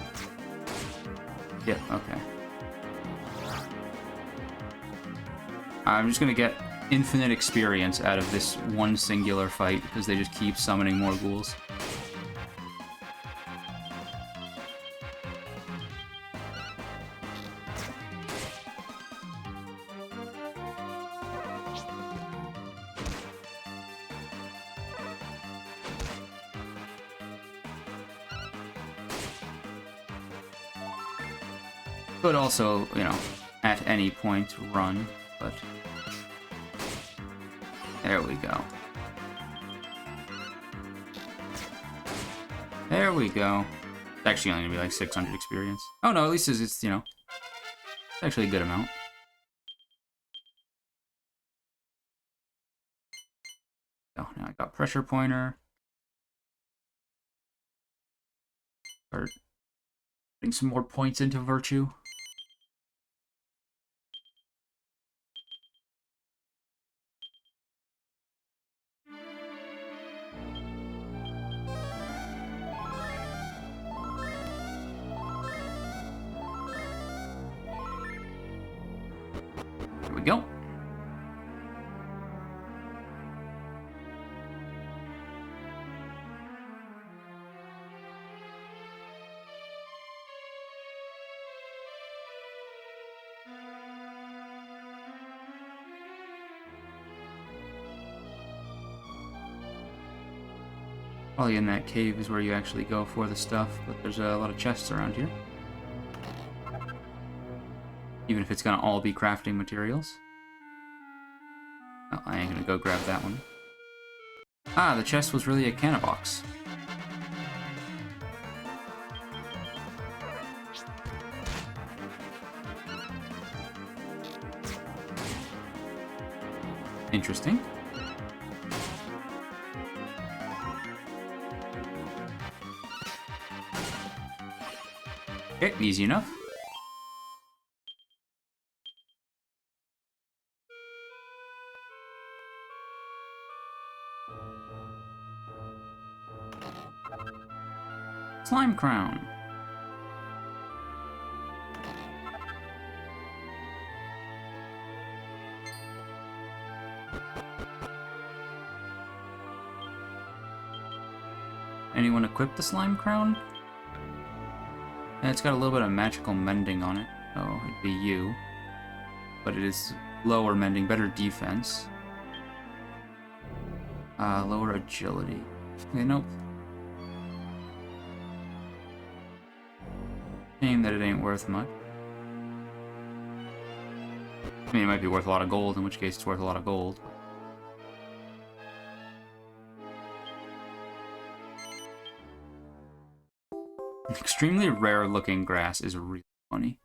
Yeah, okay. I'm just gonna get infinite experience out of this one singular fight, because they just keep summoning more ghouls. Could also, you know, at any point run, but there we go. There we go. It's actually only gonna be like 600 experience. Oh no, at least it's, you know, it's actually a good amount. Oh, now I got pressure pointer. Start putting some more points into virtue. There we go. Probably in that cave is where you actually go for the stuff, but there's a lot of chests around here. Even if it's gonna all be crafting materials. Oh, I ain't gonna go grab that one. Ah, the chest was really a canna box. Interesting. Okay, easy enough. Slime crown. Anyone equip the slime crown? And it's got a little bit of magical mending on it. Oh, it'd be you. But it is lower mending, better defense. Lower agility. Okay, nope. Shame that it ain't worth much. I mean, it might be worth a lot of gold, in which case it's worth a lot of gold. Extremely rare looking grass is really funny.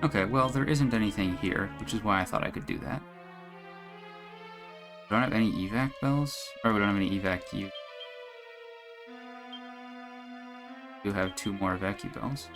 Okay, well, there isn't anything here, which is why I thought I could do that. We don't have any evac bells? Or we don't have any evac keys. We do have 2 more vacuum bells.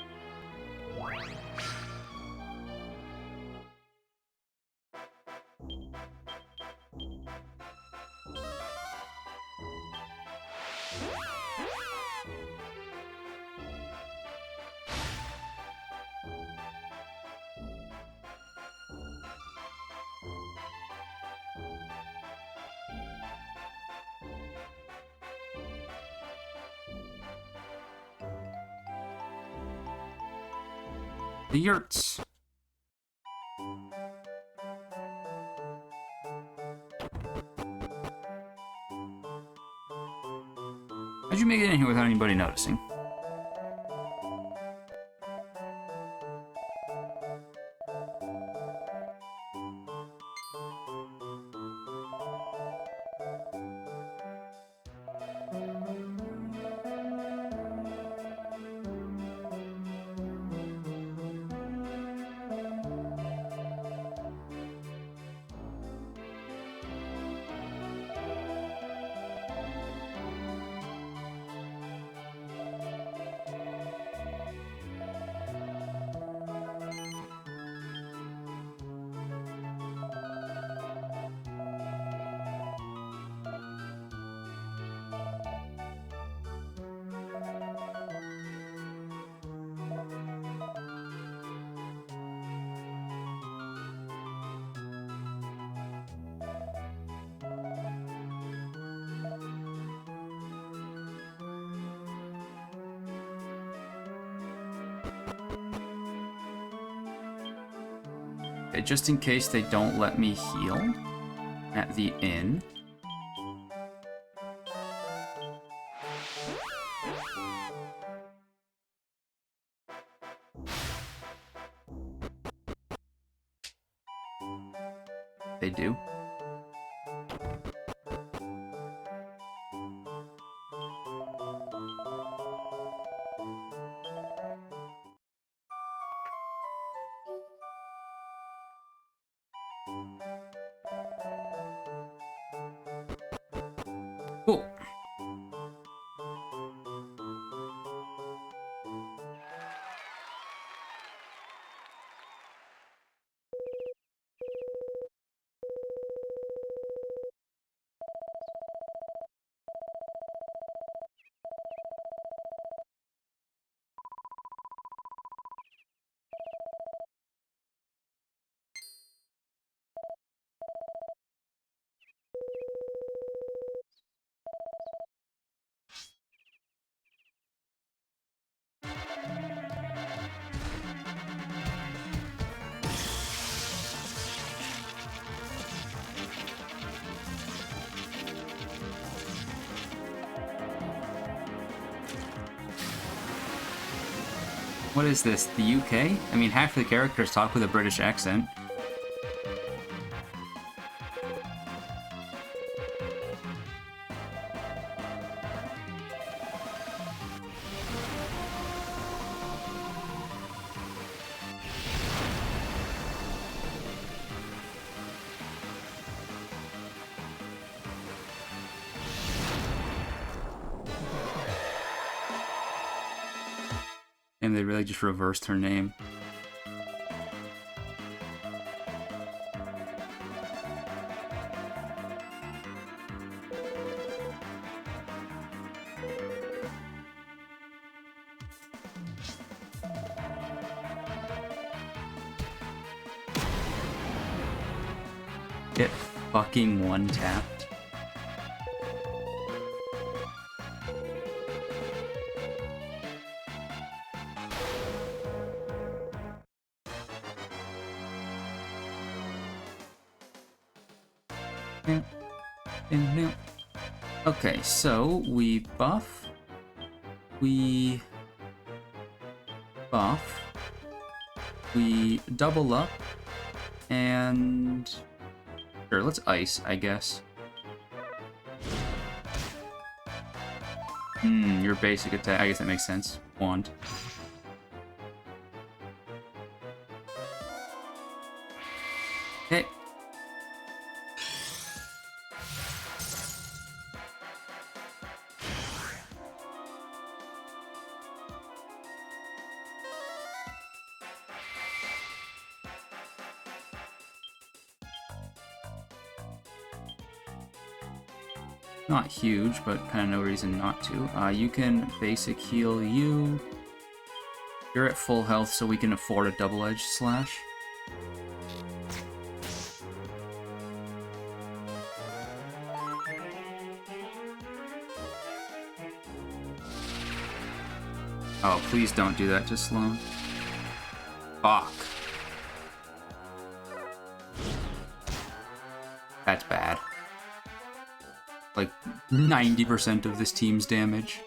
The yurts. How'd you make it in here without anybody noticing? Okay, just in case they don't let me heal at the inn. They do. Cool. What is this, the UK? I mean, half the characters talk with a British accent. And they really just reversed her name. Get fucking one-tapped. Okay, so we buff, we buff, we double up, and sure, let's ice, I guess. Your basic attack, I guess that makes sense. Wand. Okay. Not huge, but kind of no reason not to. You can basic heal you. You're at full health, so we can afford a double-edged slash. Oh, please don't do that to Sloan. Fuck. That's bad. Like 90% of this team's damage.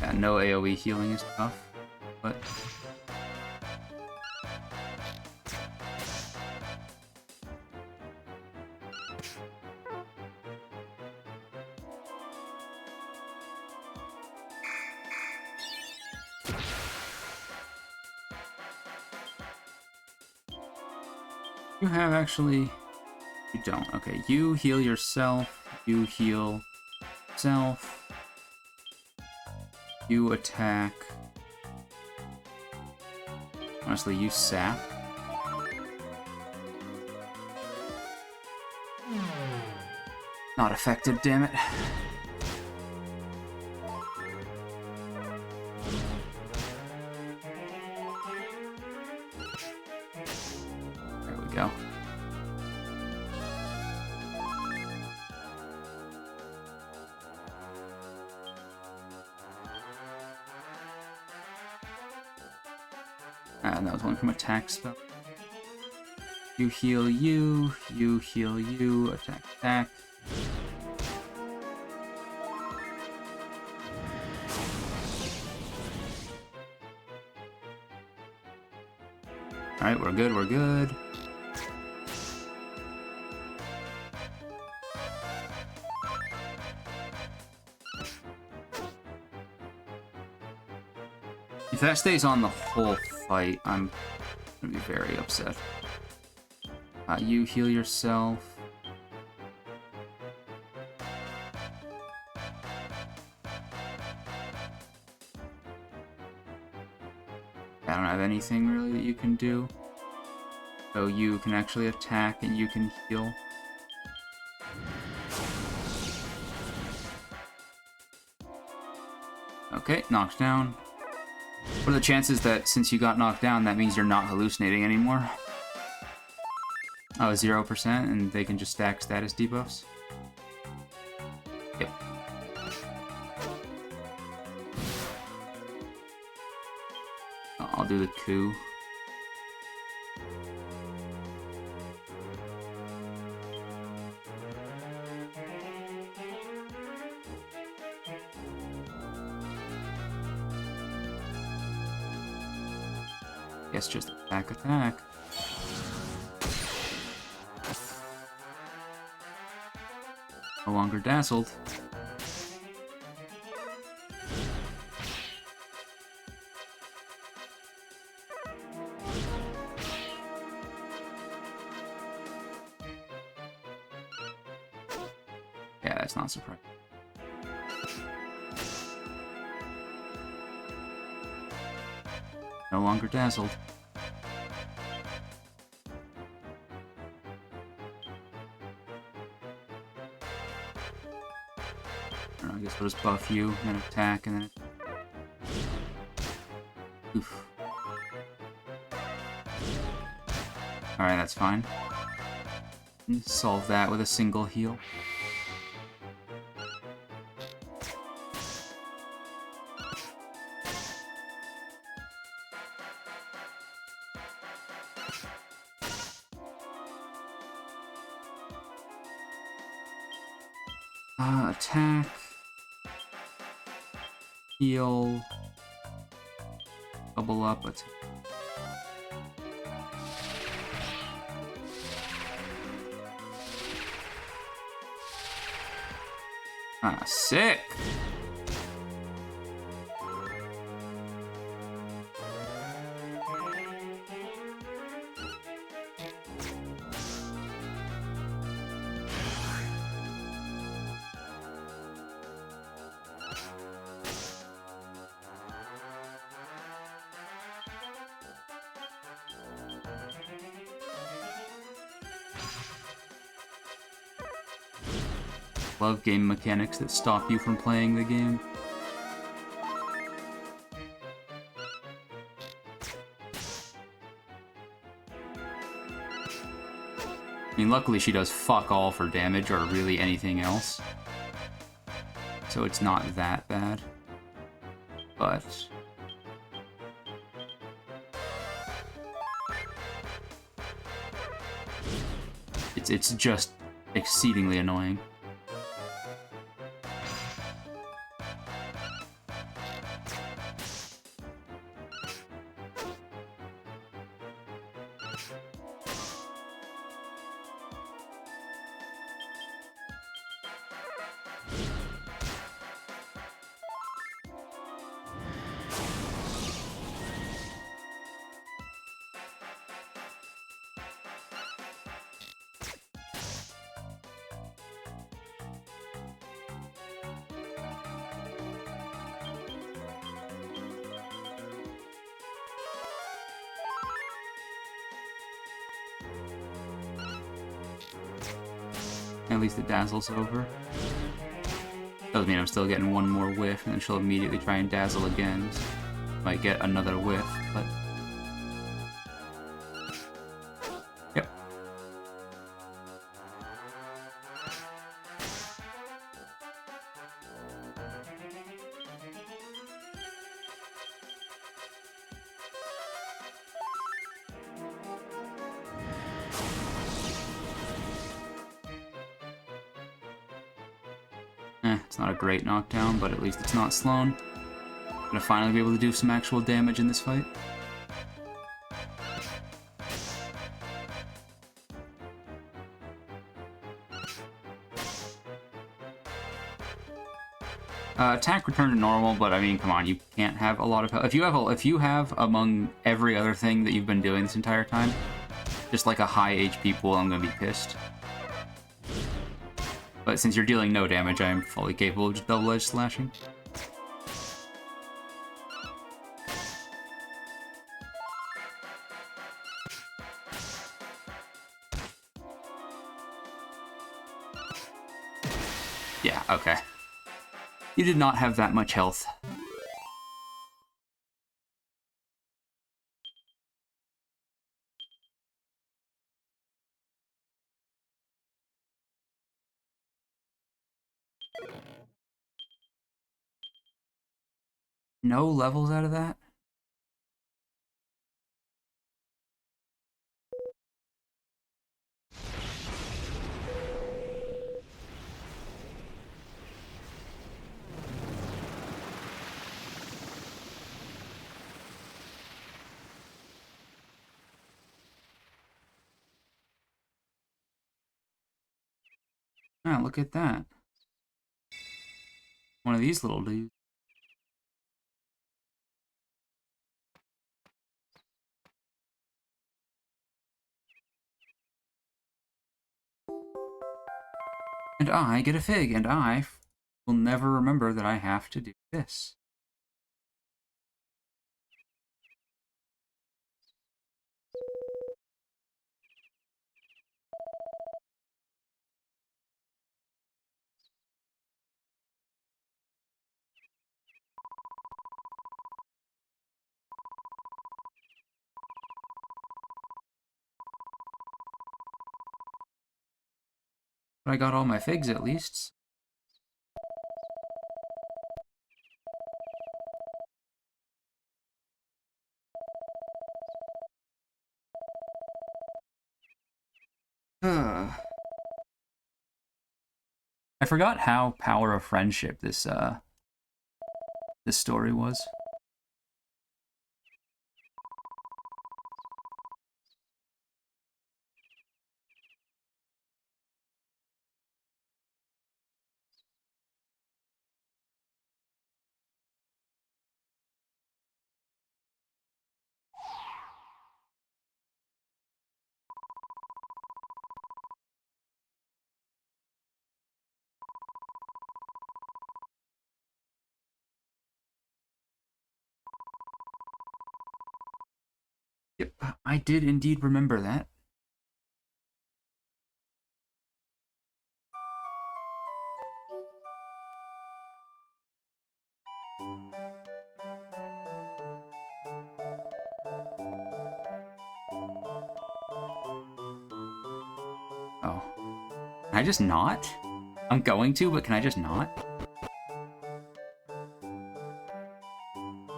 Yeah, no AoE healing is tough, but... You have actually... You don't. Okay, you heal yourself, you heal self. You attack. Honestly, you sap. Not effective, damn it. There we go. And that was one from attack spell. You heal you, you heal you, attack, attack. Alright, we're good, we're good. If that stays on the whole fight, I'm gonna be very upset. You heal yourself. I don't have anything really that you can do. So you can actually attack and you can heal. Okay, knocked down. What are the chances that since you got knocked down, that means you're not hallucinating anymore? Oh, 0%, and they can just stack status debuffs? Yep. I'll do the coup. Guess just attack. No longer dazzled. Yeah, that's not surprising. No longer dazzled. I guess we'll just buff you, and then attack, and then... Oof. Alright, that's fine. Solve that with a single heal. Attack. Heal. Double up. Attack. Ah, sick! Love game mechanics that stop you from playing the game. I mean, luckily she does fuck all for damage or really anything else. So it's not that bad. But... It's just exceedingly annoying. At least the dazzle's over. Doesn't mean I'm still getting one more whiff, and then she'll immediately try and dazzle again. So might get another whiff, but... Yep. It's not a great knockdown, but at least it's not Sloan. Gonna finally be able to do some actual damage in this fight. Attack return to normal, but I mean, come on, you can't have a lot of health. If you have among every other thing that you've been doing this entire time, just like a high HP pool, I'm gonna be pissed. But since you're dealing no damage, I am fully capable of just double-edged slashing. Yeah, okay. You did not have that much health. No levels out of that? Oh, look at that. One of these little dudes. And I get a fig, and I will never remember that I have to do this. But I got all my figs at least. I forgot how power of friendship this story was. Yep, I did indeed remember that. Oh. Can I just not? I'm going to, but can I just not?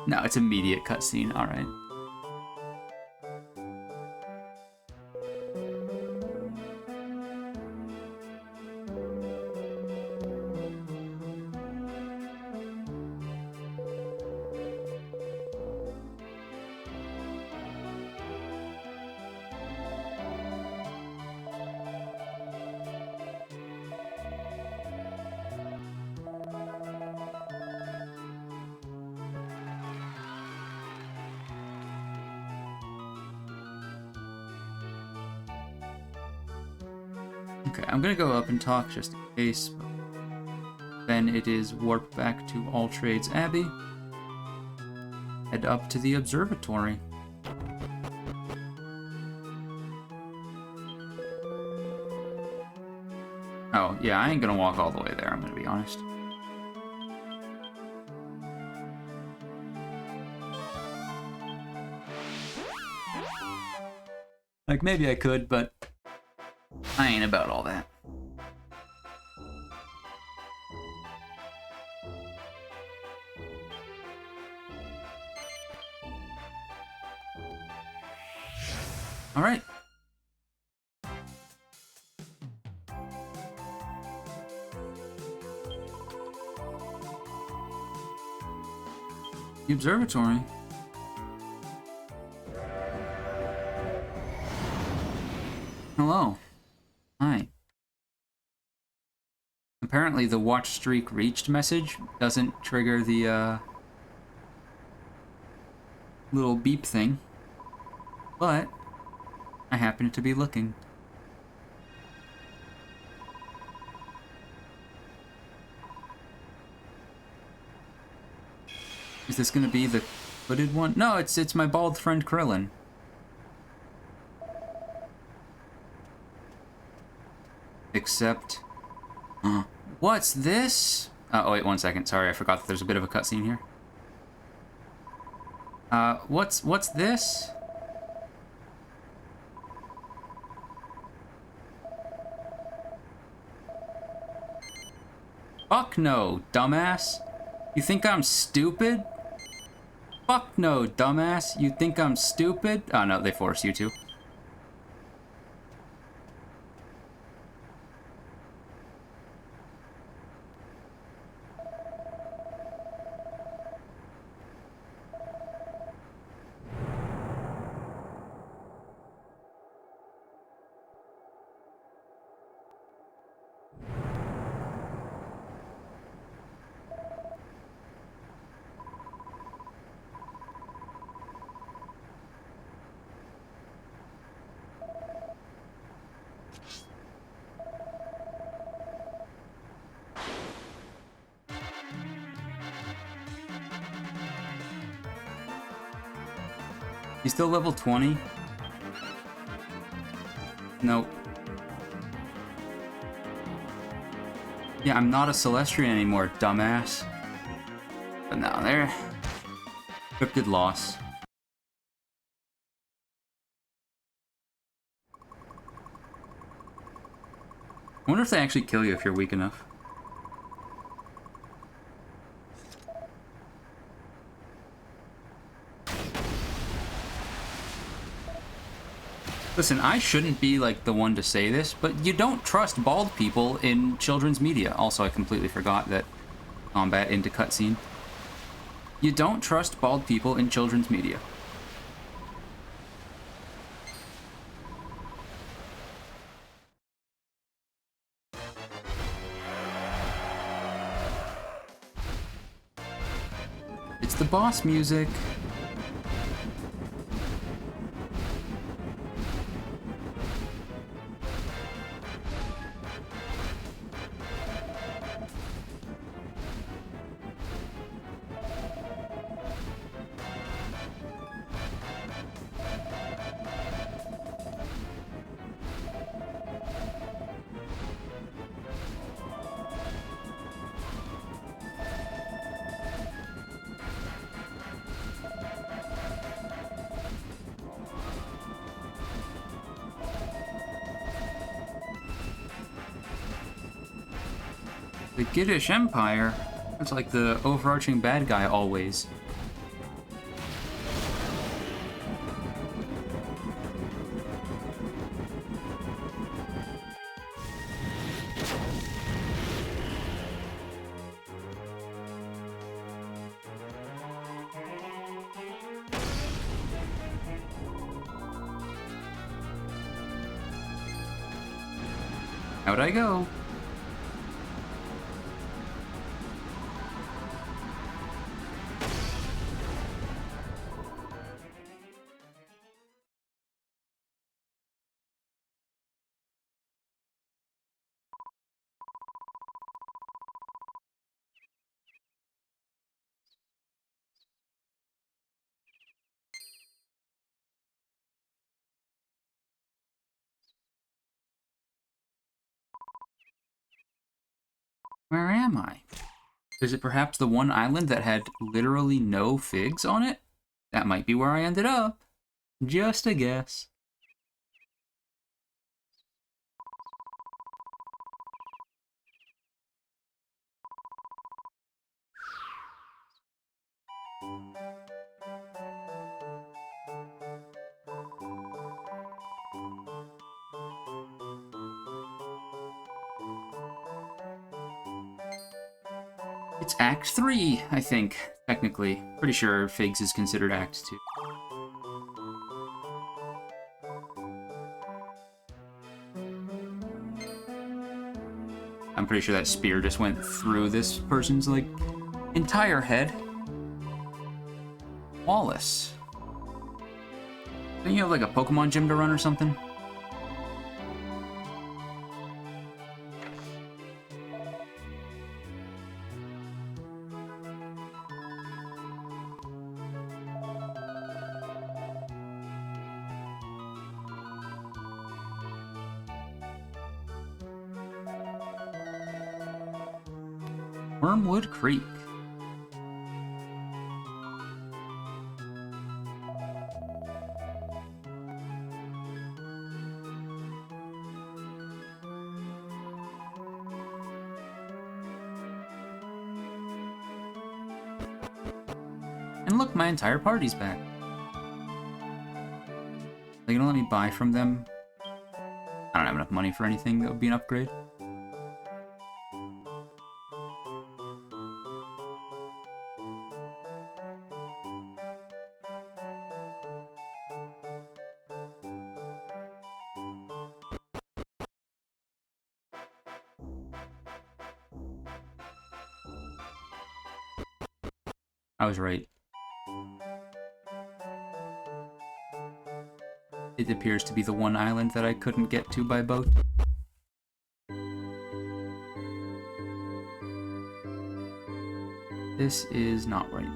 No, it's immediate cutscene. Alright. Okay, I'm gonna go up and talk just in case. Then it is warp back to All Trades Abbey. Head up to the observatory. Oh, yeah, I ain't gonna walk all the way there, I'm gonna be honest. Like, maybe I could, but I ain't about all that. Alright. The observatory. Hello. Hi. Apparently the watch streak reached message doesn't trigger the little beep thing, but I happen to be looking. Is this gonna be the hooded one? No, it's my bald friend Krillin. Except, what's this? Oh wait, 1 second. Sorry, I forgot that there's a bit of a cutscene here. What's this? Fuck no, dumbass. You think I'm stupid? Fuck no, dumbass. You think I'm stupid? Oh no, they force you to. He's still level 20? Nope. Yeah, I'm not a Celestrian anymore, dumbass. But no, they're... Scripted loss. I wonder if they actually kill you if you're weak enough. Listen, I shouldn't be like the one to say this, but you don't trust bald people in children's media. Also, I completely forgot that combat into cutscene. You don't trust bald people in children's media. It's the boss music. The Giddish Empire? It's like the overarching bad guy always. How'd I go? Where am I? Is it perhaps the one island that had literally no figs on it? That might be where I ended up. Just a guess. It's Act 3, I think, technically. Pretty sure Figs is considered Act 2. I'm pretty sure that spear just went through this person's, like, entire head. Wallace. Don't you have, like, a Pokemon gym to run or something? Wormwood Creek. And look, my entire party's back. Are they gonna let me buy from them? I don't have enough money for anything that would be an upgrade. I was right. It appears to be the one island that I couldn't get to by boat. This is not right.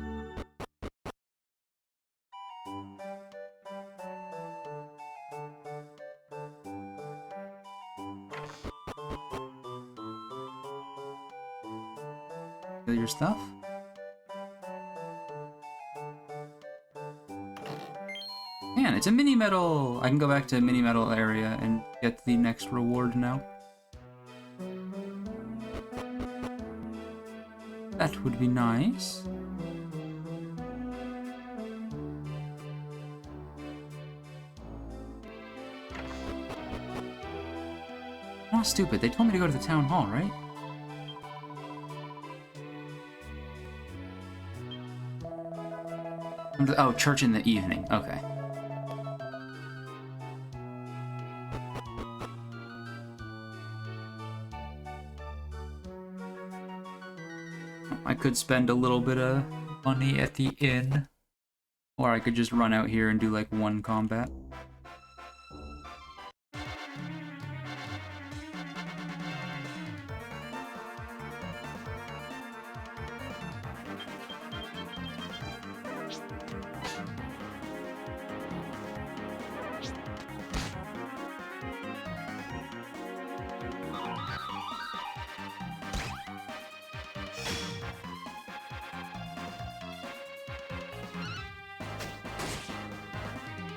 Kill your stuff? Man, it's a mini medal! I can go back to mini medal area and get the next reward now. That would be nice. I'm not stupid. They told me to go to the town hall, right? Oh, church in the evening. Okay. I could spend a little bit of money at the inn, or I could just run out here and do like one combat.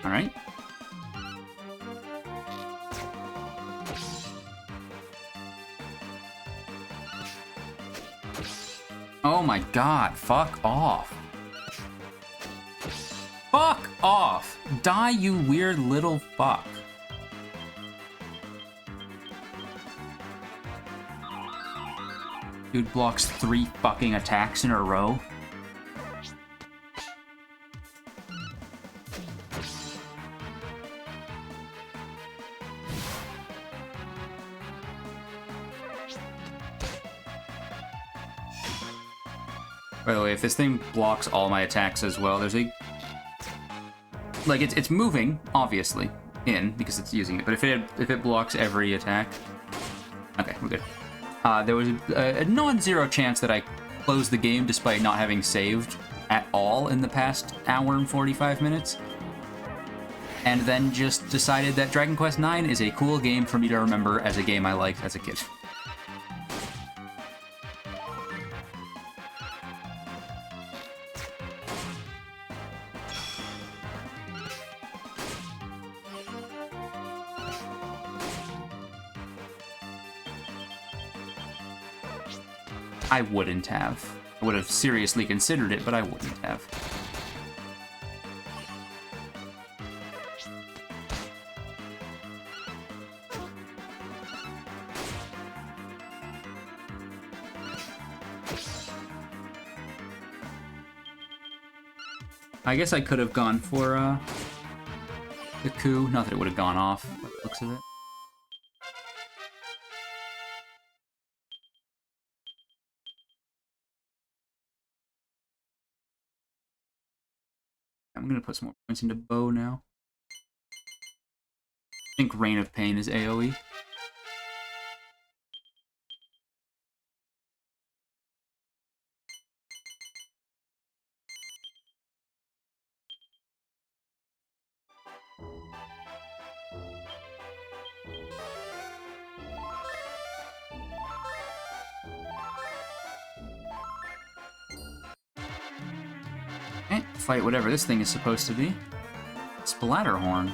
Alright. Oh my god, fuck off. Fuck off! Die, you weird little fuck. Dude blocks 3 fucking attacks in a row. By the way, if this thing blocks all my attacks as well, there's a... Like, it's moving, obviously, in, because it's using it, but if it blocks every attack... Okay, we're good. There was a non-zero chance that I closed the game despite not having saved at all in the past hour and 45 minutes. And then just decided that Dragon Quest IX is a cool game for me to remember as a game I liked as a kid. I wouldn't have. I would have seriously considered it, but I wouldn't have. I guess I could have gone for the coup. Not that it would have gone off, by the looks of it. I'm gonna put some more points into bow now. I think Reign of Pain is AoE. Okay, fight whatever this thing is supposed to be. Splatterhorn.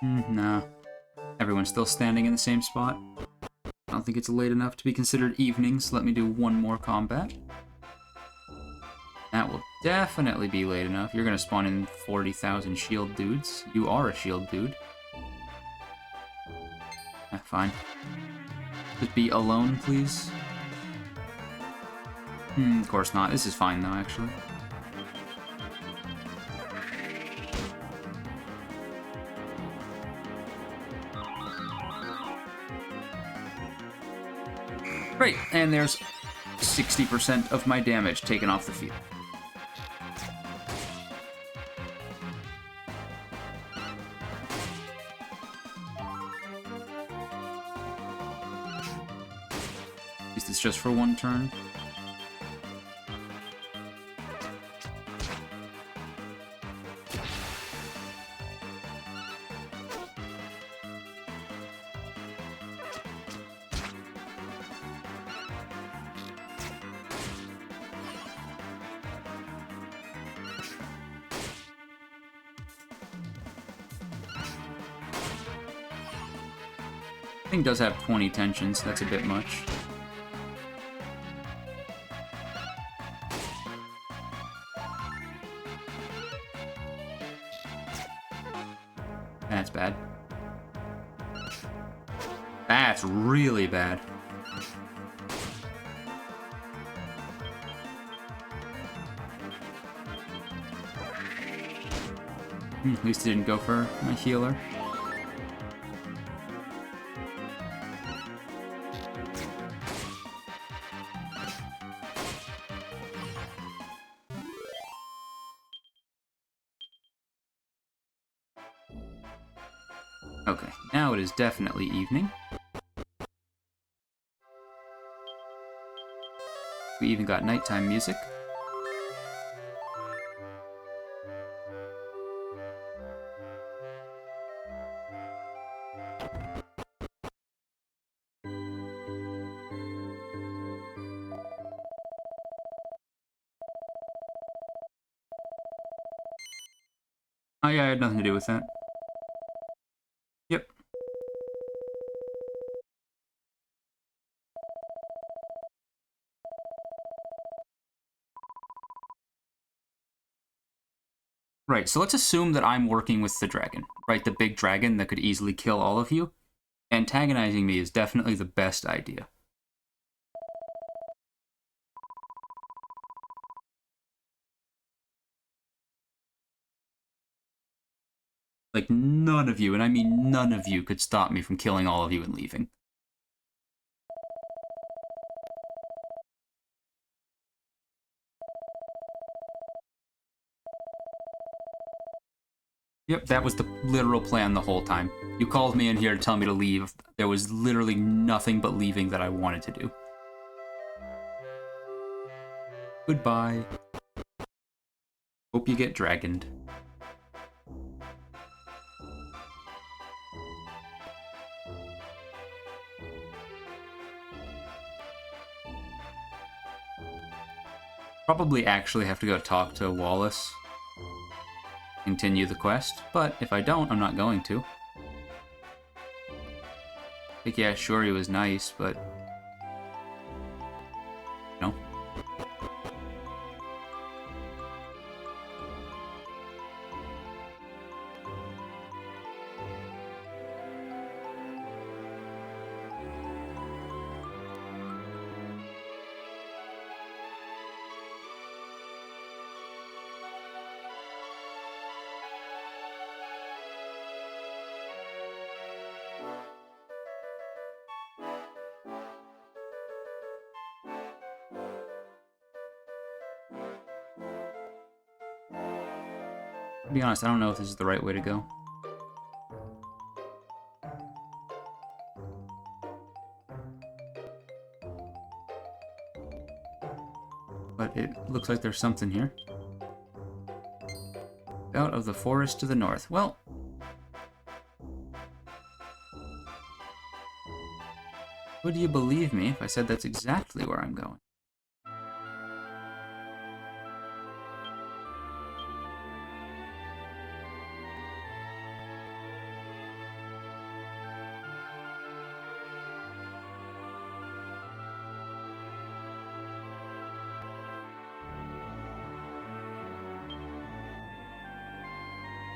Nah. Everyone's still standing in the same spot. I don't think it's late enough to be considered evening, so let me do one more combat. That will definitely be late enough. You're gonna spawn in 40,000 shield dudes. You are a shield dude. Fine. Just be alone, please. Of course not. This is fine, though, actually. Great, and there's 60% of my damage taken off the field. At least it's just for one turn. Thing does have 20 tensions, so that's a bit much. That's bad. That's really bad. At least it didn't go for my healer. Okay, now it is definitely evening. We even got nighttime music. Oh yeah, I had nothing to do with that. Yep. Right, so let's assume that I'm working with the dragon, right? The big dragon that could easily kill all of you. Antagonizing me is definitely the best idea. Like, none of you, and I mean none of you, could stop me from killing all of you and leaving. Yep, that was the literal plan the whole time. You called me in here to tell me to leave. There was literally nothing but leaving that I wanted to do. Goodbye. Hope you get dragoned. Probably actually have to go talk to Wallace. Continue the quest, but if I don't, I'm not going to. Like, yeah, sure, he was nice, but... No. To be honest, I don't know if this is the right way to go. But it looks like there's something here. Out of the forest to the north. Well... would you believe me if I said that's exactly where I'm going?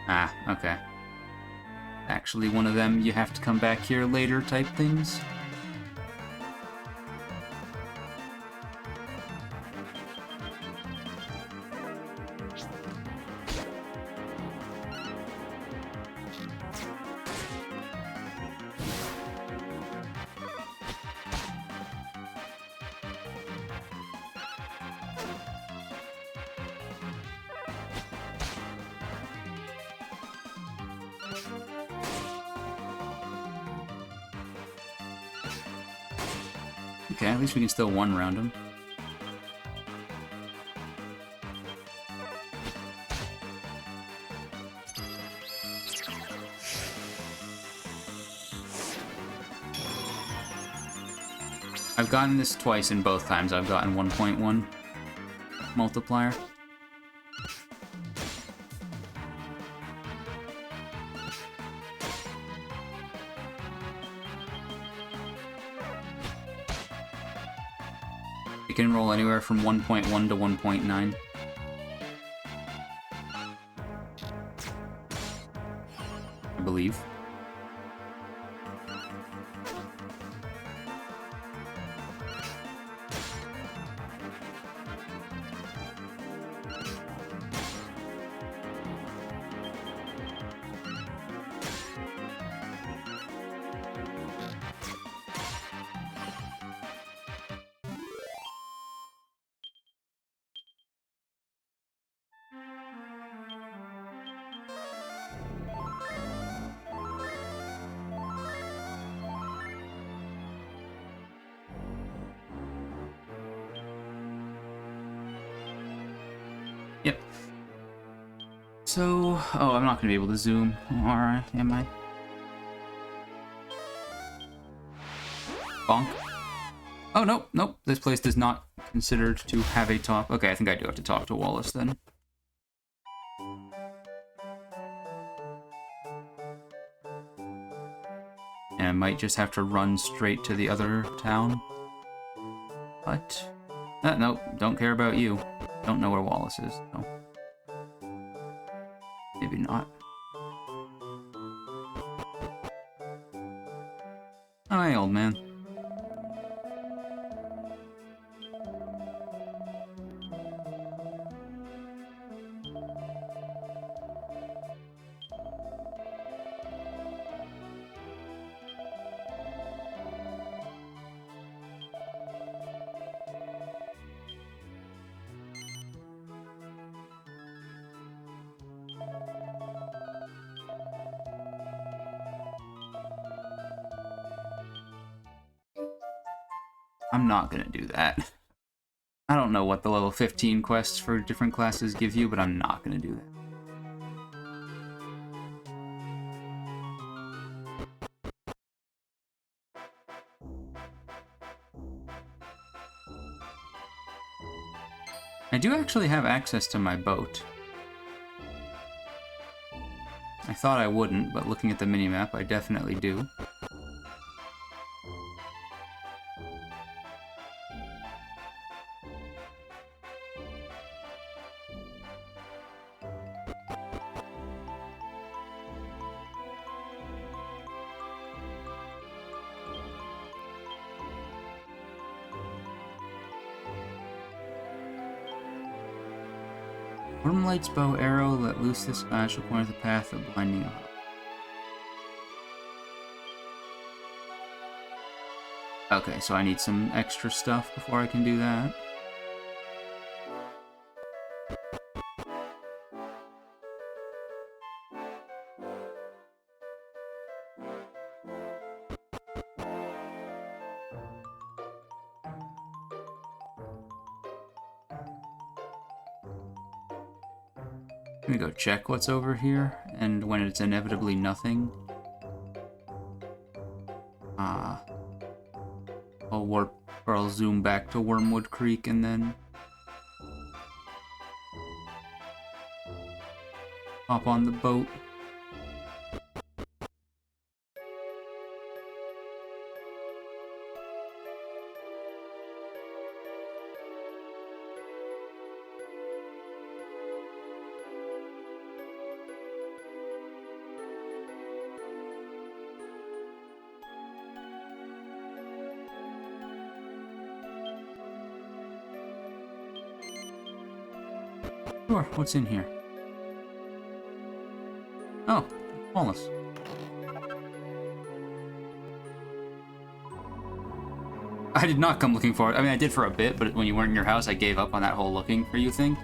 Ah, okay. Actually, one of them you have to come back here later type things. Okay, at least we can still one round him. I've gotten this twice, and both times I've gotten 1.1 multiplier. You can roll anywhere from 1.1 to 1.9. I believe. Yep. So, oh, I'm not gonna be able to zoom. Alright, am I? Bonk. Oh, nope, nope. This place does not considered to have a top. Okay, I think I do have to talk to Wallace then. And I might just have to run straight to the other town. But, nope, don't care about you. Don't know where Wallace is, so. Maybe not. Hi, old man. I'm not gonna do that. I don't know what the level 15 quests for different classes give you, but I'm not gonna do that. I do actually have access to my boat. I thought I wouldn't, but looking at the minimap, I definitely do. Wormlight's bow arrow let loose this smash will point the path of blinding up. Okay, so I need some extra stuff before I can do that. Let me go check what's over here, and when it's inevitably nothing, I'll warp, or I'll zoom back to Wormwood Creek and then hop on the boat. Sure, what's in here? Oh, Wallace. I did not come looking for it. I mean, I did for a bit, but when you weren't in your house, I gave up on that whole looking for you thing.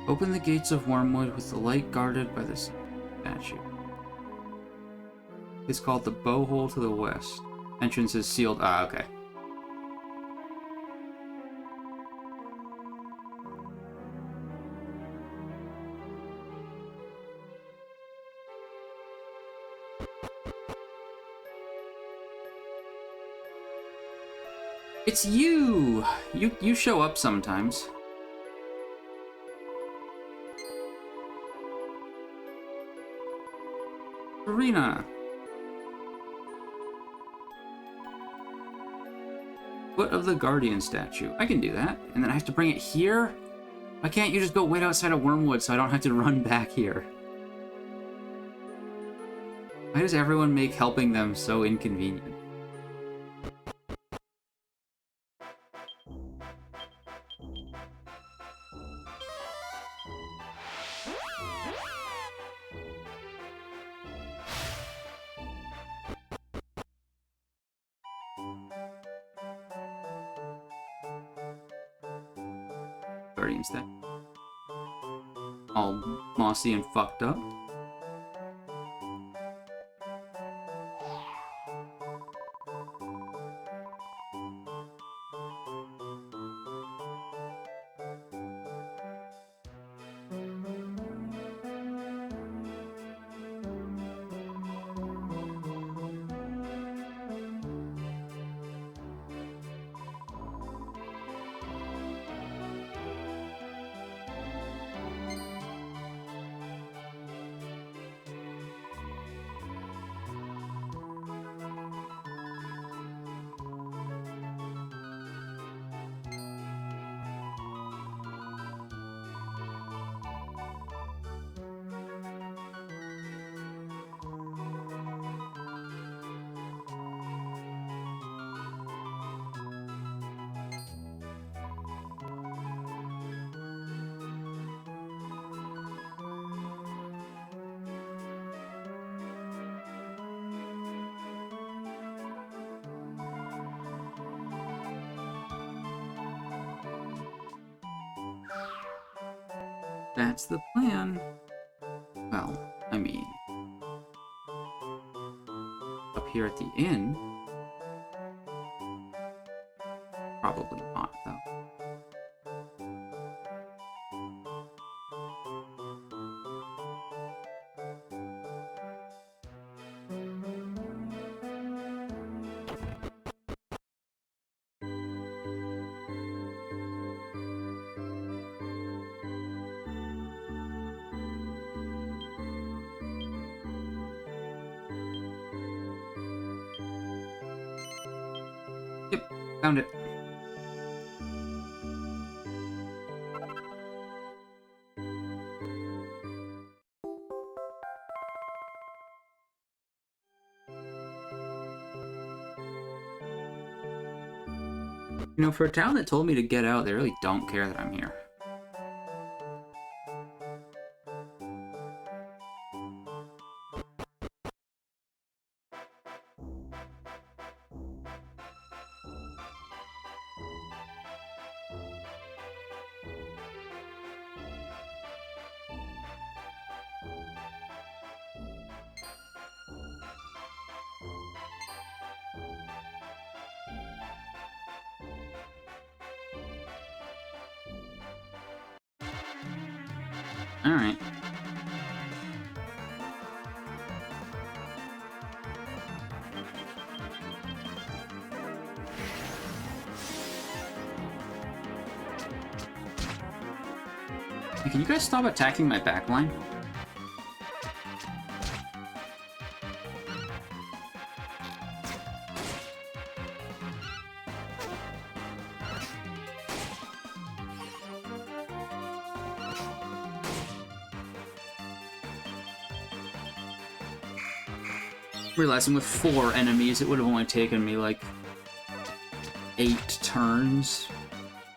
Open the gates of Wormwood with the light guarded by the statue. It's called the Bowhole to the west. Entrance is sealed. Ah, okay. It's you! You show up sometimes. Arena. Foot of the Guardian statue. I can do that. And then I have to bring it here? Why can't you just go wait outside of Wormwood so I don't have to run back here? Why does everyone make helping them so inconvenient? Guardians that all mossy and fucked up. That's the plan. Well, I mean, up here at the inn, probably not, though. Yep, found it. You know, for a town that told me to get out, they really don't care that I'm here. Alright. Hey, can you guys stop attacking my backline? realizing with 4 enemies, it would have only taken me like 8 turns,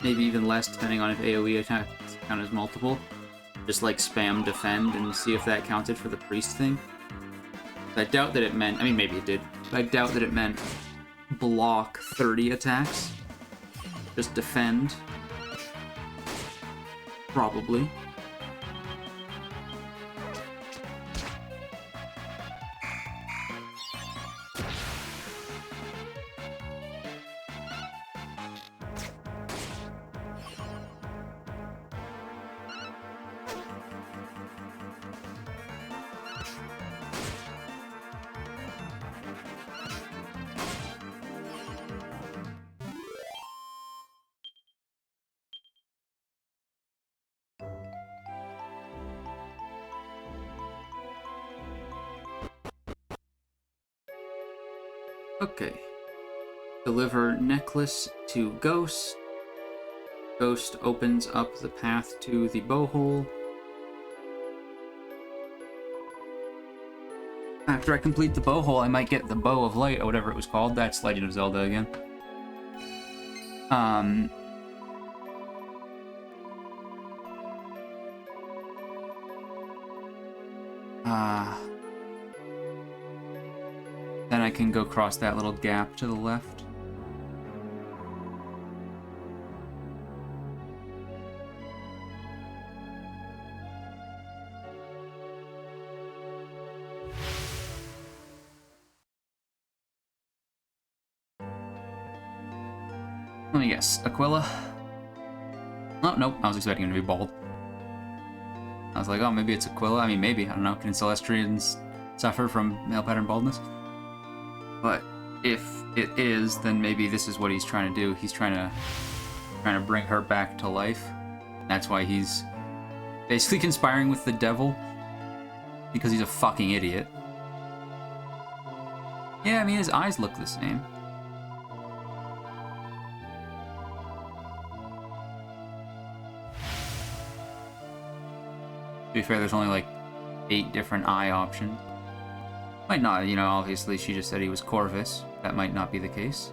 maybe even less, depending on if AoE attack count as multiple. Just like spam defend and see if that counted for the priest thing. I doubt that it meant, I mean maybe it did, but I doubt that it meant block 30 attacks. Just defend. Probably. Okay. Deliver necklace to Ghost. Ghost opens up the path to the bow hole. After I complete the bow hole, I might get the Bow of Light, or whatever it was called. That's Legend of Zelda again. Then I can go cross that little gap to the left. Let me guess, Aquila? Oh, nope, I was expecting him to be bald. I was like, oh, maybe it's Aquila. I mean, maybe, I don't know. Can Celestrians suffer from male pattern baldness? But if it is, then maybe this is what he's trying to do. He's trying to bring her back to life. That's why he's basically conspiring with the devil, because he's a fucking idiot. Yeah, I mean, his eyes look the same. To be fair, there's only like 8 different eye options. Might not, you know, obviously she just said he was Corvus. That might not be the case.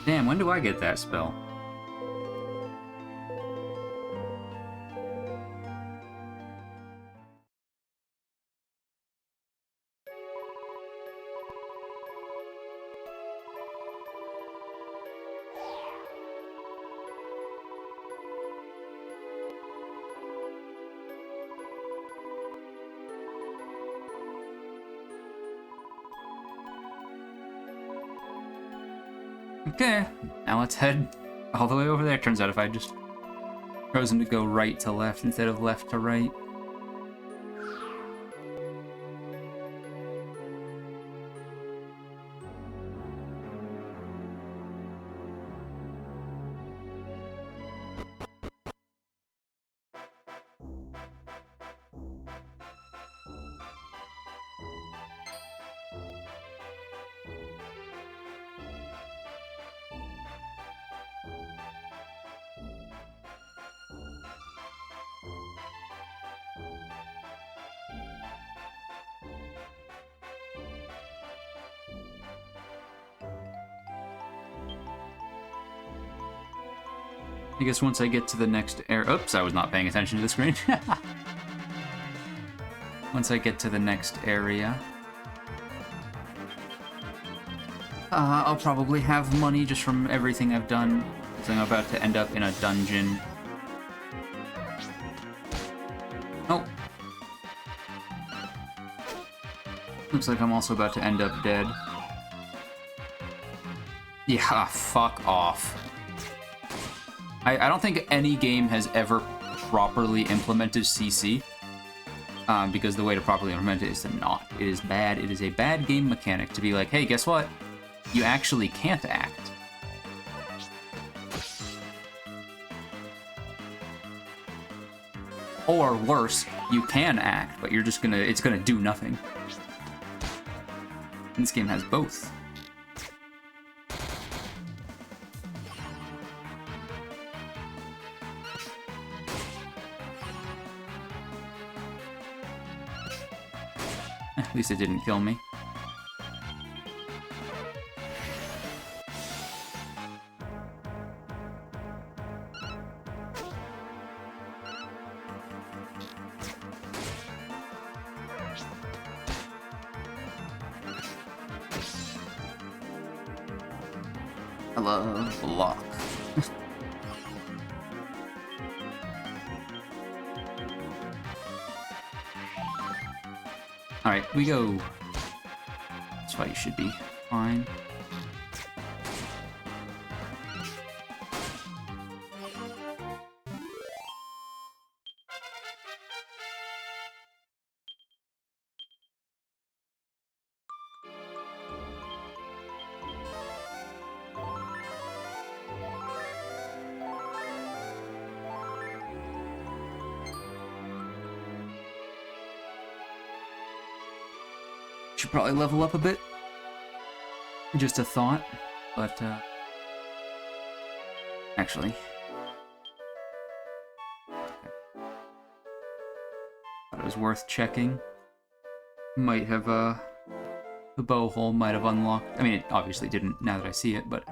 Damn, when do I get that spell? Okay, now let's head all the way over there. Turns out if I just chosen to go right to left instead of left to right. I guess once I get to the next area... Oops, I was not paying attention to the screen. Once I get to the next area... I'll probably have money just from everything I've done Looks like I'm about to end up in a dungeon. Oh. Looks like I'm also about to end up dead. Yeah, fuck off. I don't think any game has ever properly implemented CC. Because the way to properly implement it is to not. It is bad. It is a bad game mechanic to be like, hey, guess what? You actually can't act. Or worse, you can act, but you're just gonna, it's gonna do nothing. And this game has both. At least it didn't kill me. I love luck. Alright, we go. That's why you should be fine. Should probably level up a bit. Just a thought, but actually, thought it was worth checking. Might have the bow hole might have unlocked. I mean, it obviously didn't now that I see it, but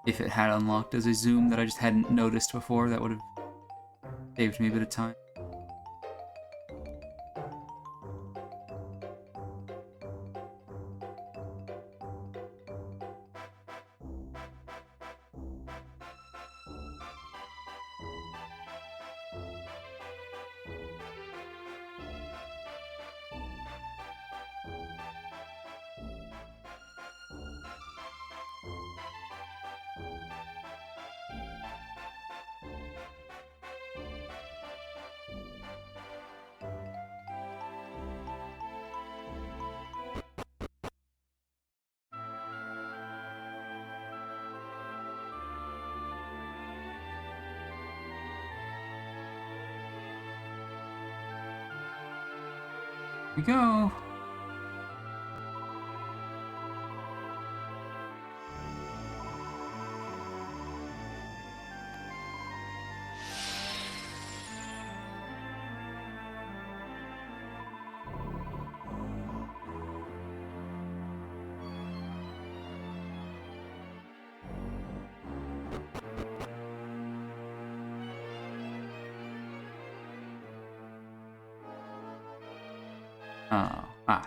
if it had unlocked as a zoom that I just hadn't noticed before, that would have saved me a bit of time. Here we go.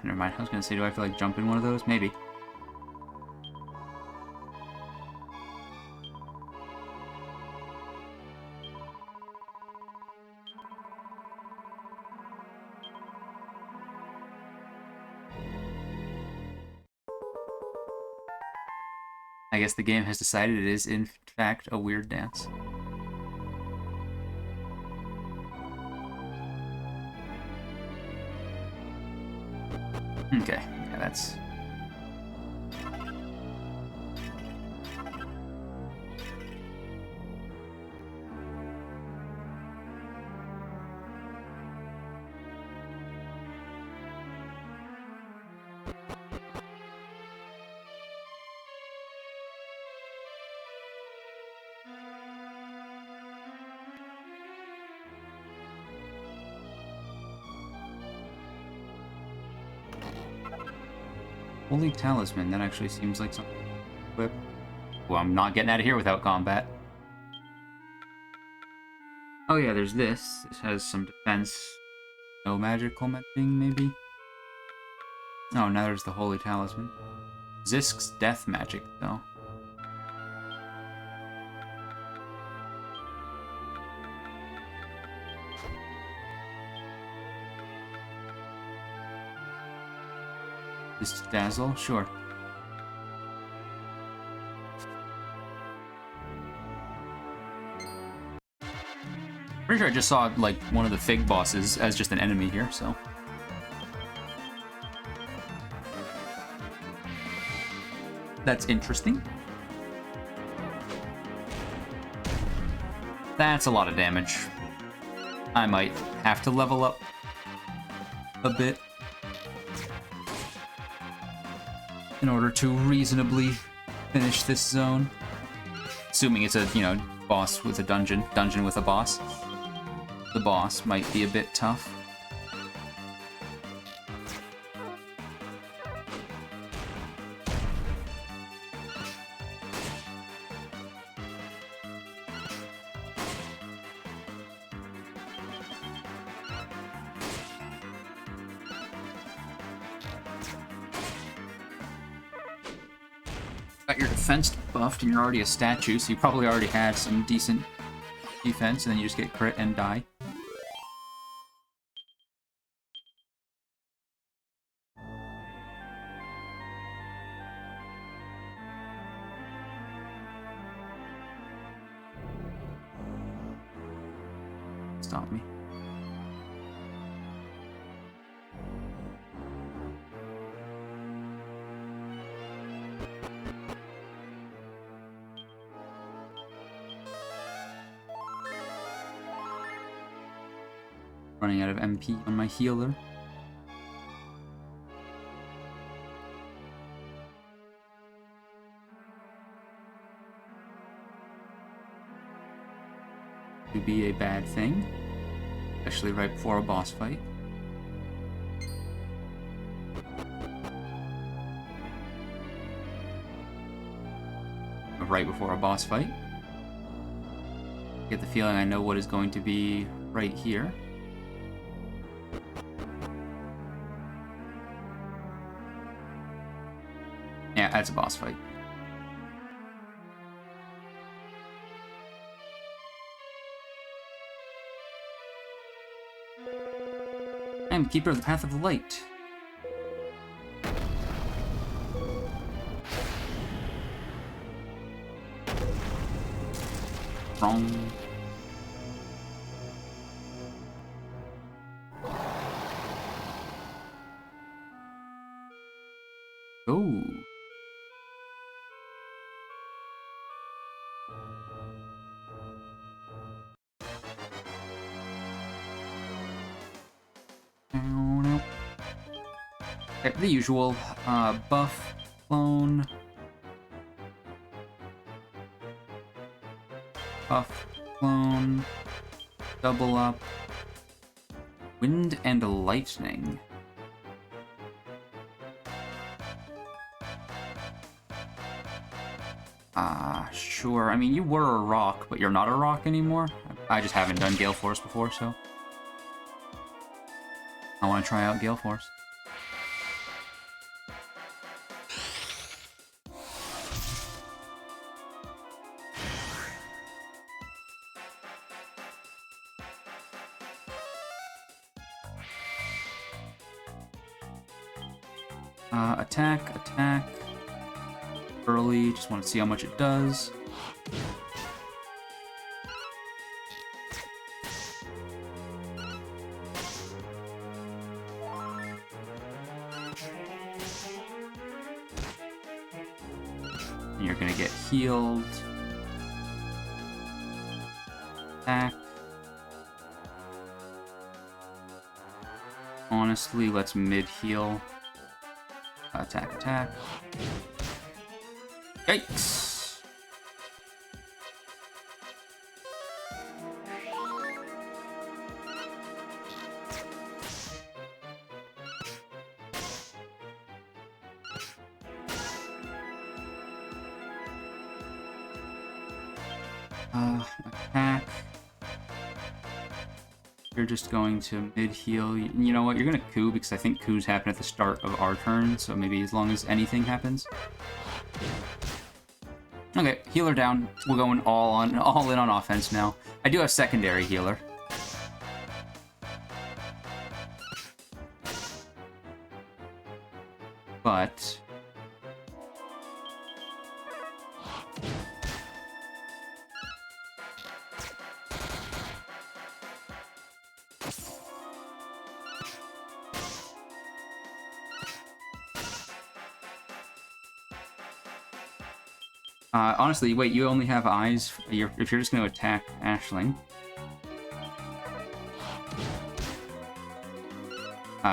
Never mind. I was gonna say, do I feel like jumping one of those? Maybe. I guess the game has decided it is, in fact, a weird dance. Okay, yeah, that's... Holy Talisman, that actually seems like something to equip. Well, I'm not getting out of here without combat. Oh yeah, there's this. This has some defense. No magical thing, maybe? Oh, now there's the Holy Talisman. Zisk's death magic, though. Just dazzle, sure. Pretty sure I just saw like one of the Fig bosses as just an enemy here, so. That's interesting. That's a lot of damage. I might have to level up a bit in order to reasonably finish this zone. Assuming it's a, you know, boss with a dungeon with a boss. The boss might be a bit tough. Got your defense buffed and you're already a statue, so you probably already had some decent defense, and then you just get crit and die. Stop me. Running out of MP on my healer. Could be a bad thing, especially right before a boss fight. Right before a boss fight. Get the feeling I know what is going to be right here. Yeah, that's a boss fight. I'm Keeper of the Path of the Light. Wrong. Oh. Okay, the usual buff, clone, buff, clone, double up, wind and lightning. Sure. I mean, you were a rock, but you're not a rock anymore. I just haven't done Gale Force before, so I want to try out Gale Force. Attack. Early, just want to see how much it does. And you're gonna get healed. Attack. Honestly, let's mid-heal. Attack. Yikes! Attack. You're just going to mid-heal. You know what? You're gonna coup because I think coups happen at the start of our turn, so maybe as long as anything happens. Okay, healer down. We're going all in on offense now. I do have secondary healer. But but... honestly, wait, you only have eyes? If you're just going to attack Aisling.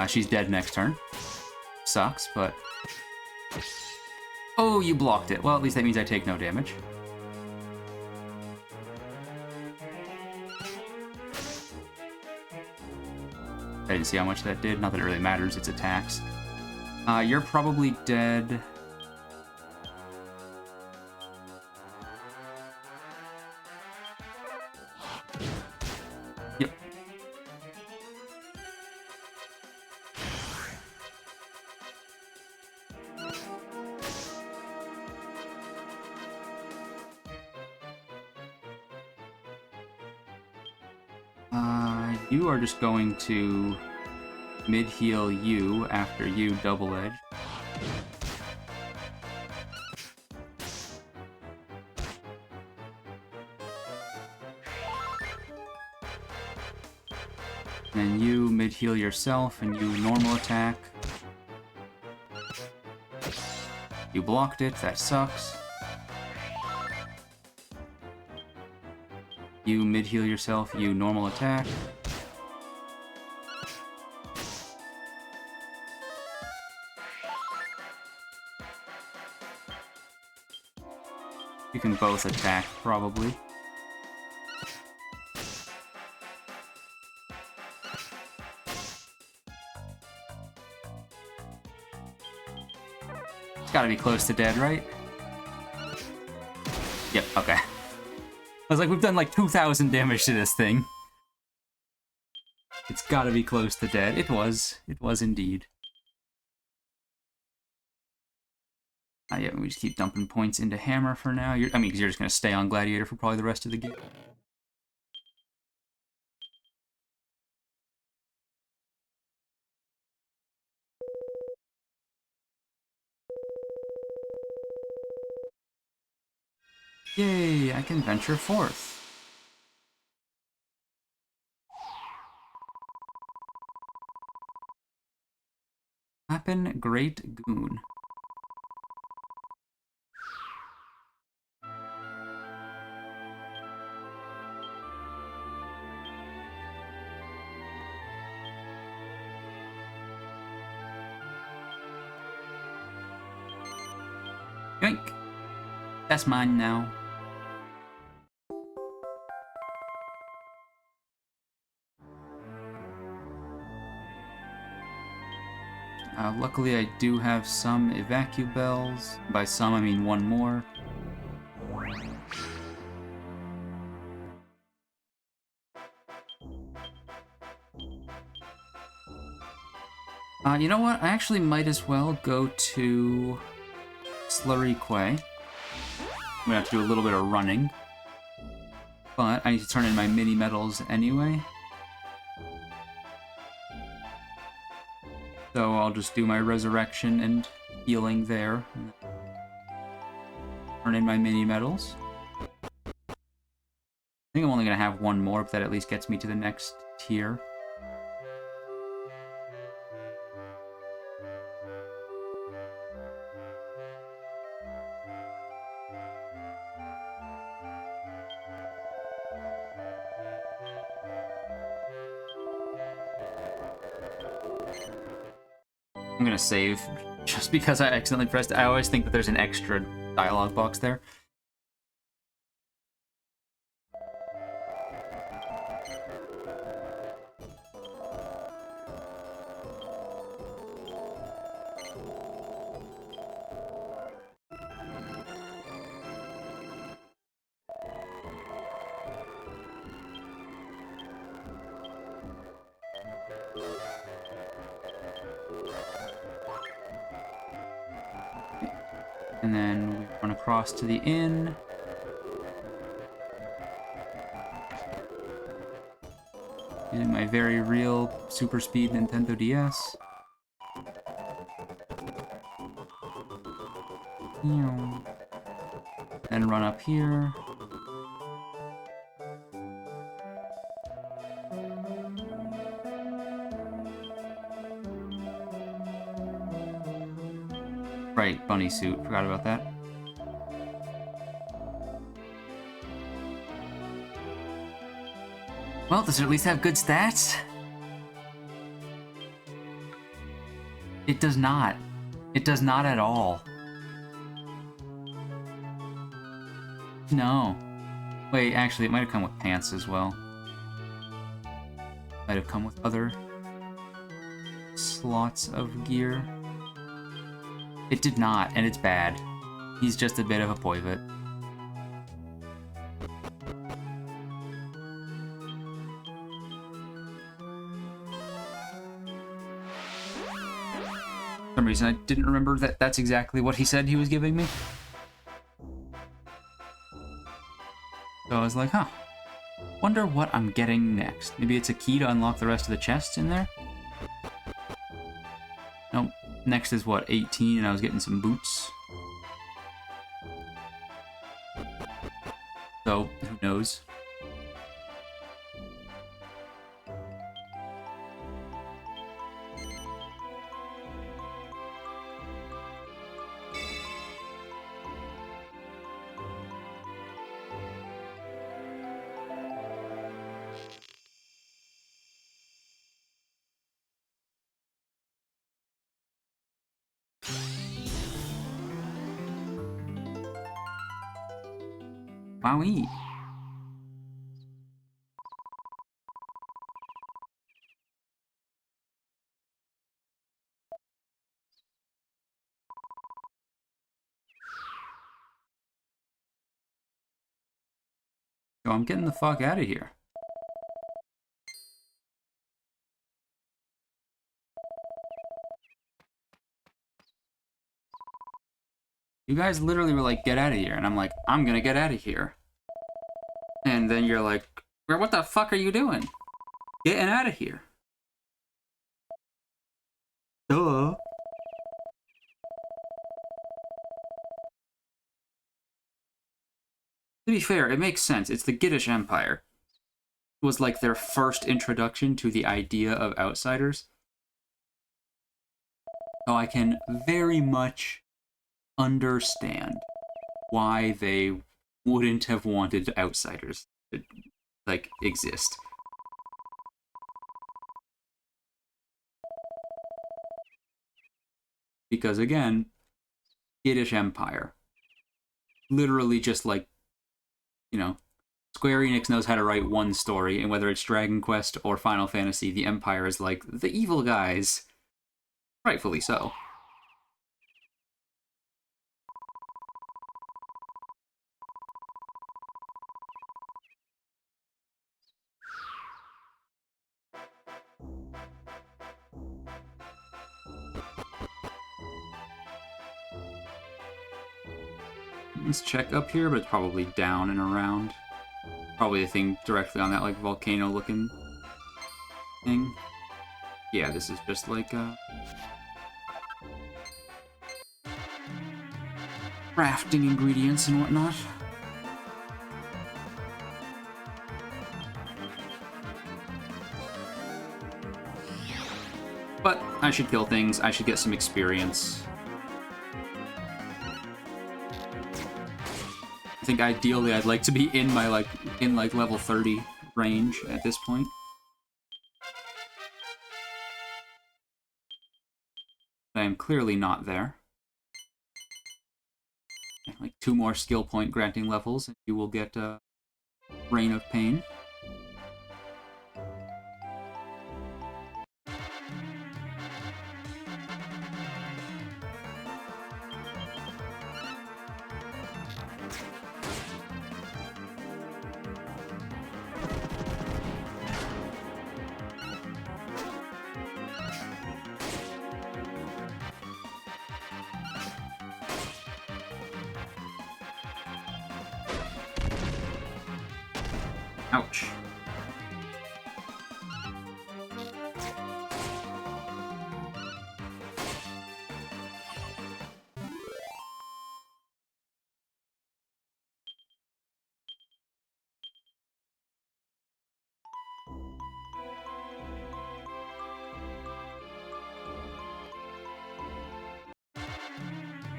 She's dead next turn. Sucks, but... Oh, you blocked it. Well, at least that means I take no damage. I didn't see how much that did. Not that it really matters, it's attacks. You're probably dead... Yep. You are just going to mid-heal you after you double edge. And you mid-heal yourself and you normal attack. You blocked it, that sucks. You mid-heal yourself, you normal attack. You can both attack, probably. It's gotta be close to dead, right? Yep, okay. I was like, we've done like 2,000 damage to this thing. It's gotta be close to dead. It was. It was indeed. Yeah, we just keep dumping points into Hammer for now. I mean, because you're just going to stay on Gladiator for probably the rest of the game. Yay, I can venture forth. Happen Great Goon. Yoink! That's mine now. Luckily, I do have some evacu bells. By some, I mean one more. You know what? I actually might as well go to Slurry Quay. I'm gonna have to do a little bit of running. But I need to turn in my mini medals anyway. So I'll just do my resurrection and healing there. Turn in my mini medals. I think I'm only gonna have one more, but that at least gets me to the next tier. I'm gonna save, just because I accidentally pressed it. I always think that there's an extra dialogue box there. And then we run across to the inn. Using my very real super speed Nintendo DS. Then run up here. Right, bunny suit. Forgot about that. Well, does it at least have good stats? It does not. It does not at all. No. Wait, actually, it might have come with pants as well. Might have come with other slots of gear. It did not, and it's bad. He's just a bit of a poivot. For some reason, I didn't remember that that's exactly what he said he was giving me. So I was like, huh. Wonder what I'm getting next. Maybe it's a key to unlock the rest of the chests in there? Nope. Next is what, 18, and I was getting some boots. So, who knows? Wowee. So I'm getting the fuck out of here. You guys literally were like, get out of here. And I'm like, I'm gonna get out of here. And then you're like, what the fuck are you doing? Getting out of here. Duh. To be fair, it makes sense. It's the Giddish Empire. It was like their first introduction to the idea of outsiders. So I can very much understand why they wouldn't have wanted outsiders to, like, exist. Because again, Giddish Empire. Literally just like, you know, Square Enix knows how to write one story, and whether it's Dragon Quest or Final Fantasy, the Empire is like the evil guys. Rightfully so. Let's check up here, but it's probably down and around. Probably a thing directly on that, like, volcano-looking thing. Yeah, this is just like, crafting ingredients and whatnot. But I should kill things, I should get some experience. I think ideally I'd like to be in my, like level 30 range at this point. I am clearly not there. Like 2 more skill point granting levels, and you will get Reign of Pain. Ouch.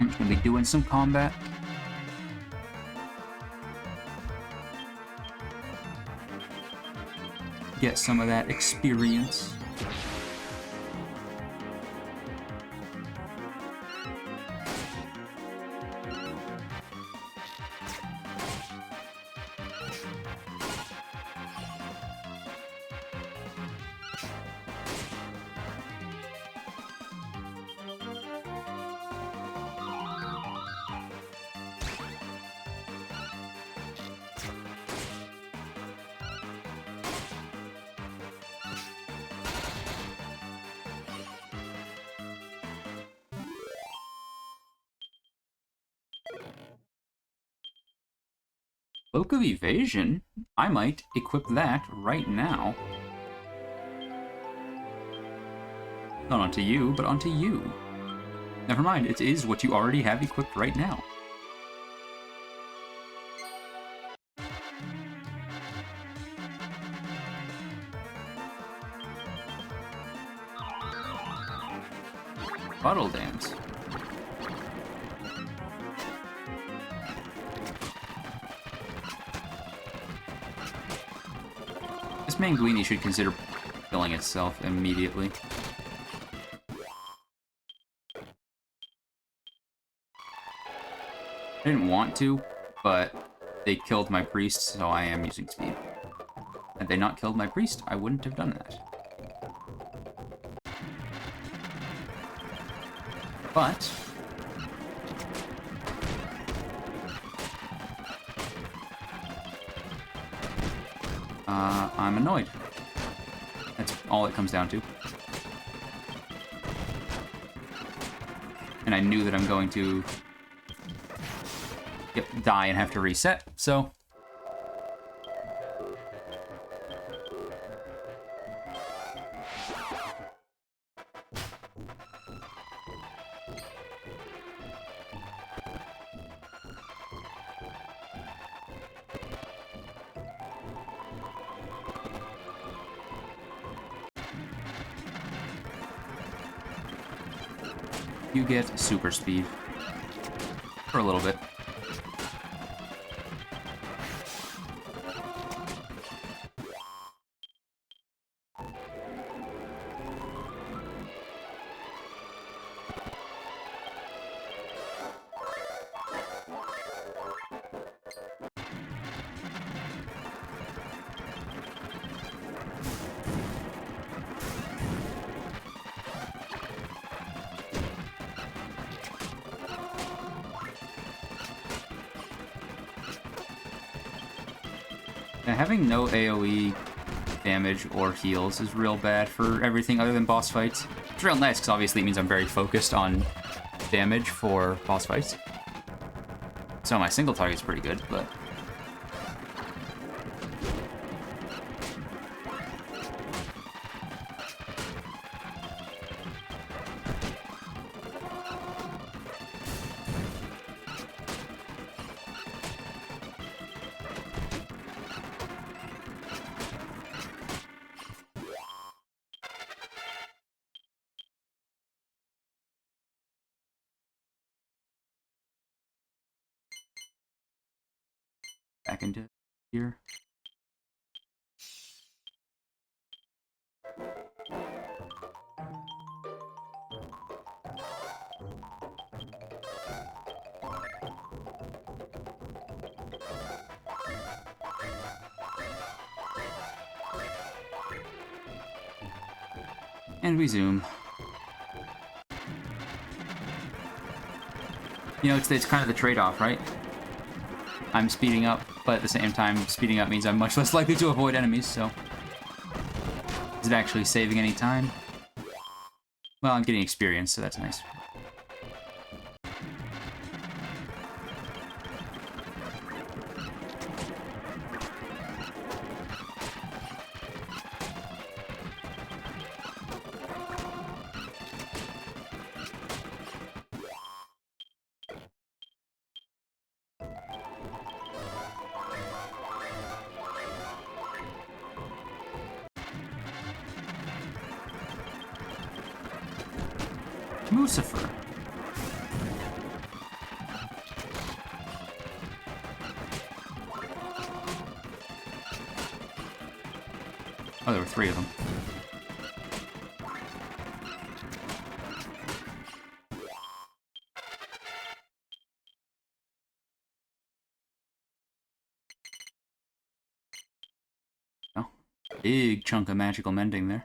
I'm just gonna be doing some combat. Get some of that experience. Cloak of Evasion? I might equip that right now. Not onto you, but onto you. Never mind, it is what you already have equipped right now. Bottle Dance. This Manguini should consider killing itself immediately. I didn't want to, but they killed my priest, so I am using speed. Had they not killed my priest, I wouldn't have done that. But I'm annoyed. That's all it comes down to. And I knew that I'm going to die and have to reset, so... You get super speed. For a little bit. And having no AoE damage or heals is real bad for everything other than boss fights. It's real nice, because obviously it means I'm very focused on damage for boss fights. So my single target's pretty good, but... back into here. And we zoom. You know, it's kind of the trade-off, right? I'm speeding up, but at the same time, speeding up means I'm much less likely to avoid enemies, so... Is it actually saving any time? Well, I'm getting experience, so that's nice. Lucifer. Oh, there were 3 of them. Oh, big chunk of magical mending there.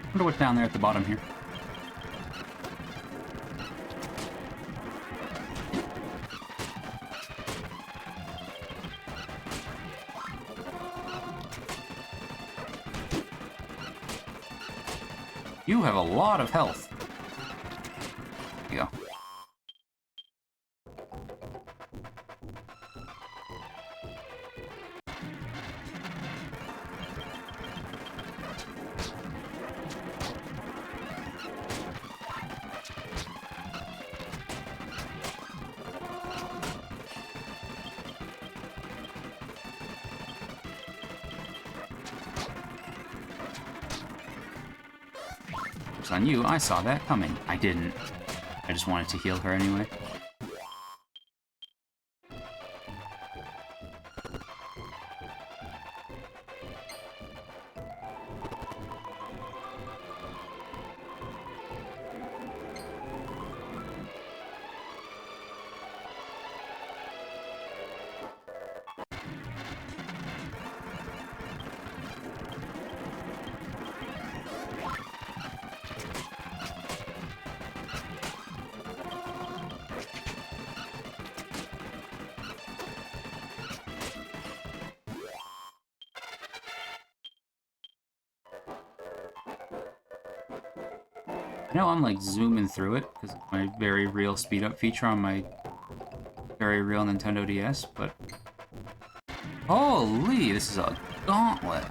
I wonder what's down there at the bottom here. You have a lot of health. There you go. On you, I saw that coming. I didn't. I just wanted to heal her anyway. I know I'm like zooming through it because of my very real speed up feature on my very real Nintendo DS, but holy, this is a gauntlet.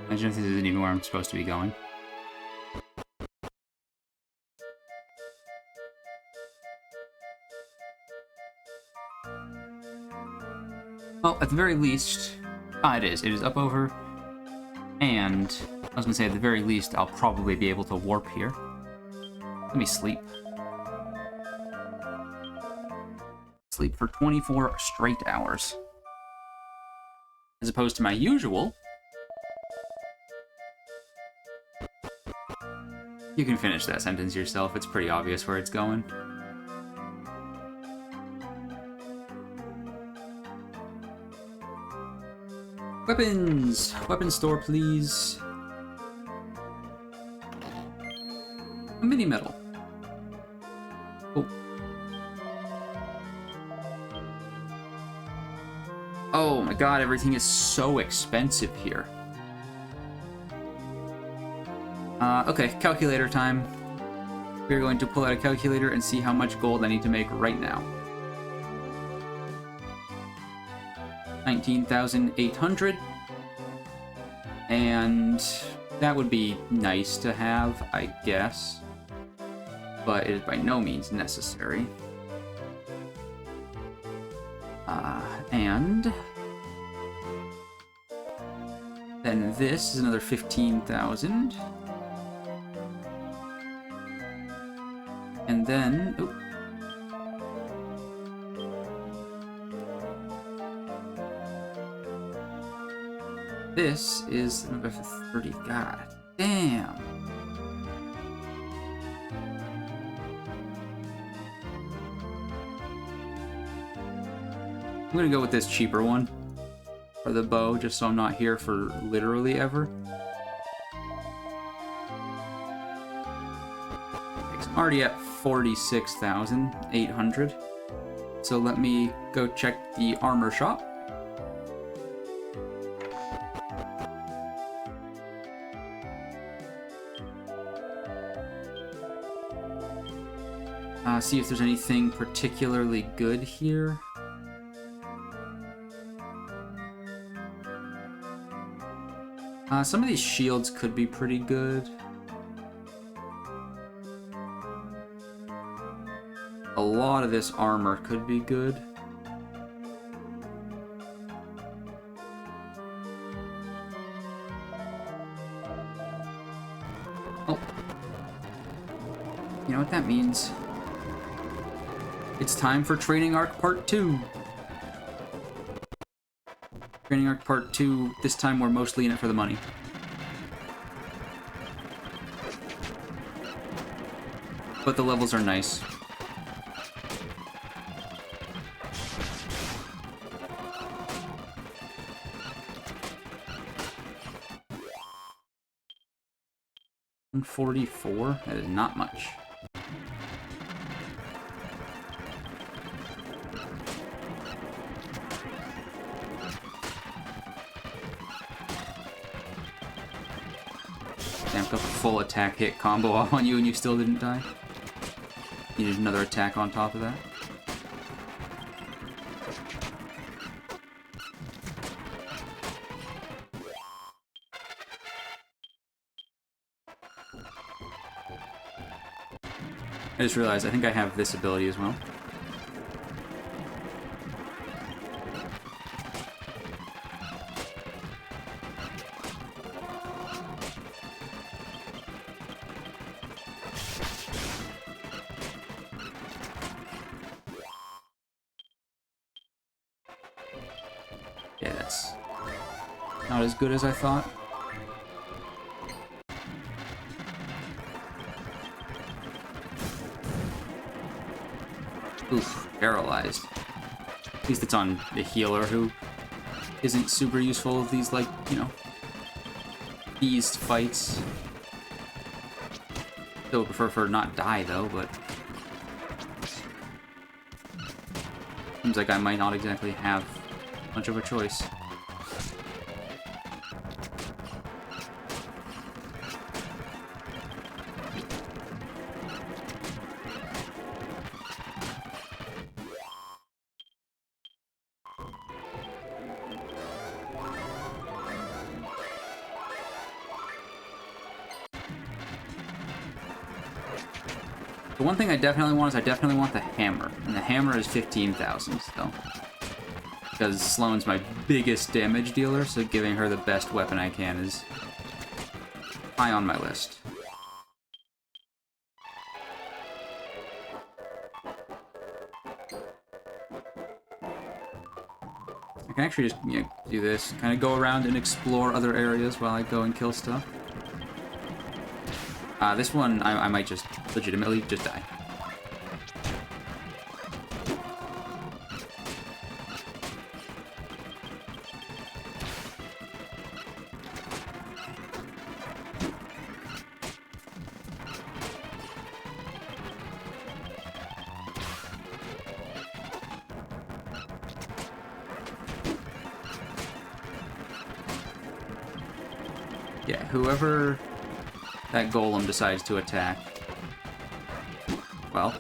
Imagine if this isn't even where I'm supposed to be going. Well, at the very least... Ah, it is. It is up over. And I was gonna say, at the very least, I'll probably be able to warp here. Let me sleep. Sleep for 24 straight hours. As opposed to my usual... You can finish that sentence yourself, it's pretty obvious where it's going. Weapons! Weapon store, please. A mini medal. Oh. Oh my god, everything is so expensive here. Okay, calculator time. We're going to pull out a calculator and see how much gold I need to make right now. 19,800. And that would be nice to have, I guess. but it is by no means necessary. And then this is another 15,000. And then, oh. This is another 30. God damn. I'm gonna go with this cheaper one for the bow, just so I'm not here for literally ever. I'm already at 46,800. So let me go check the armor shop. See if there's anything particularly good here. Some of these shields could be pretty good. A lot of this armor could be good. Oh. You know what that means? It's time for Training Arc Part 2. Training Arc Part 2, this time we're mostly in it for the money. But the levels are nice. $144? That is not much. Damn, got a full attack hit combo off on you and you still didn't die. Needed another attack on top of that. I just realized I think I have this ability as well. Yeah, that's not as good as I thought. Oof, paralyzed. At least it's on the healer, who isn't super useful of these, like, you know, eased fights. Still would prefer for not die, though, but seems like I might not exactly have much of a choice. The one thing I definitely want is I definitely want the hammer, and the hammer is 15,000 still. Because Sloane's my biggest damage dealer, so giving her the best weapon I can is high on my list. I can actually just, you know, do this, kind of go around and explore other areas while I go and kill stuff. This one, I might just legitimately just die. Yeah, whoever that golem decides to attack, well,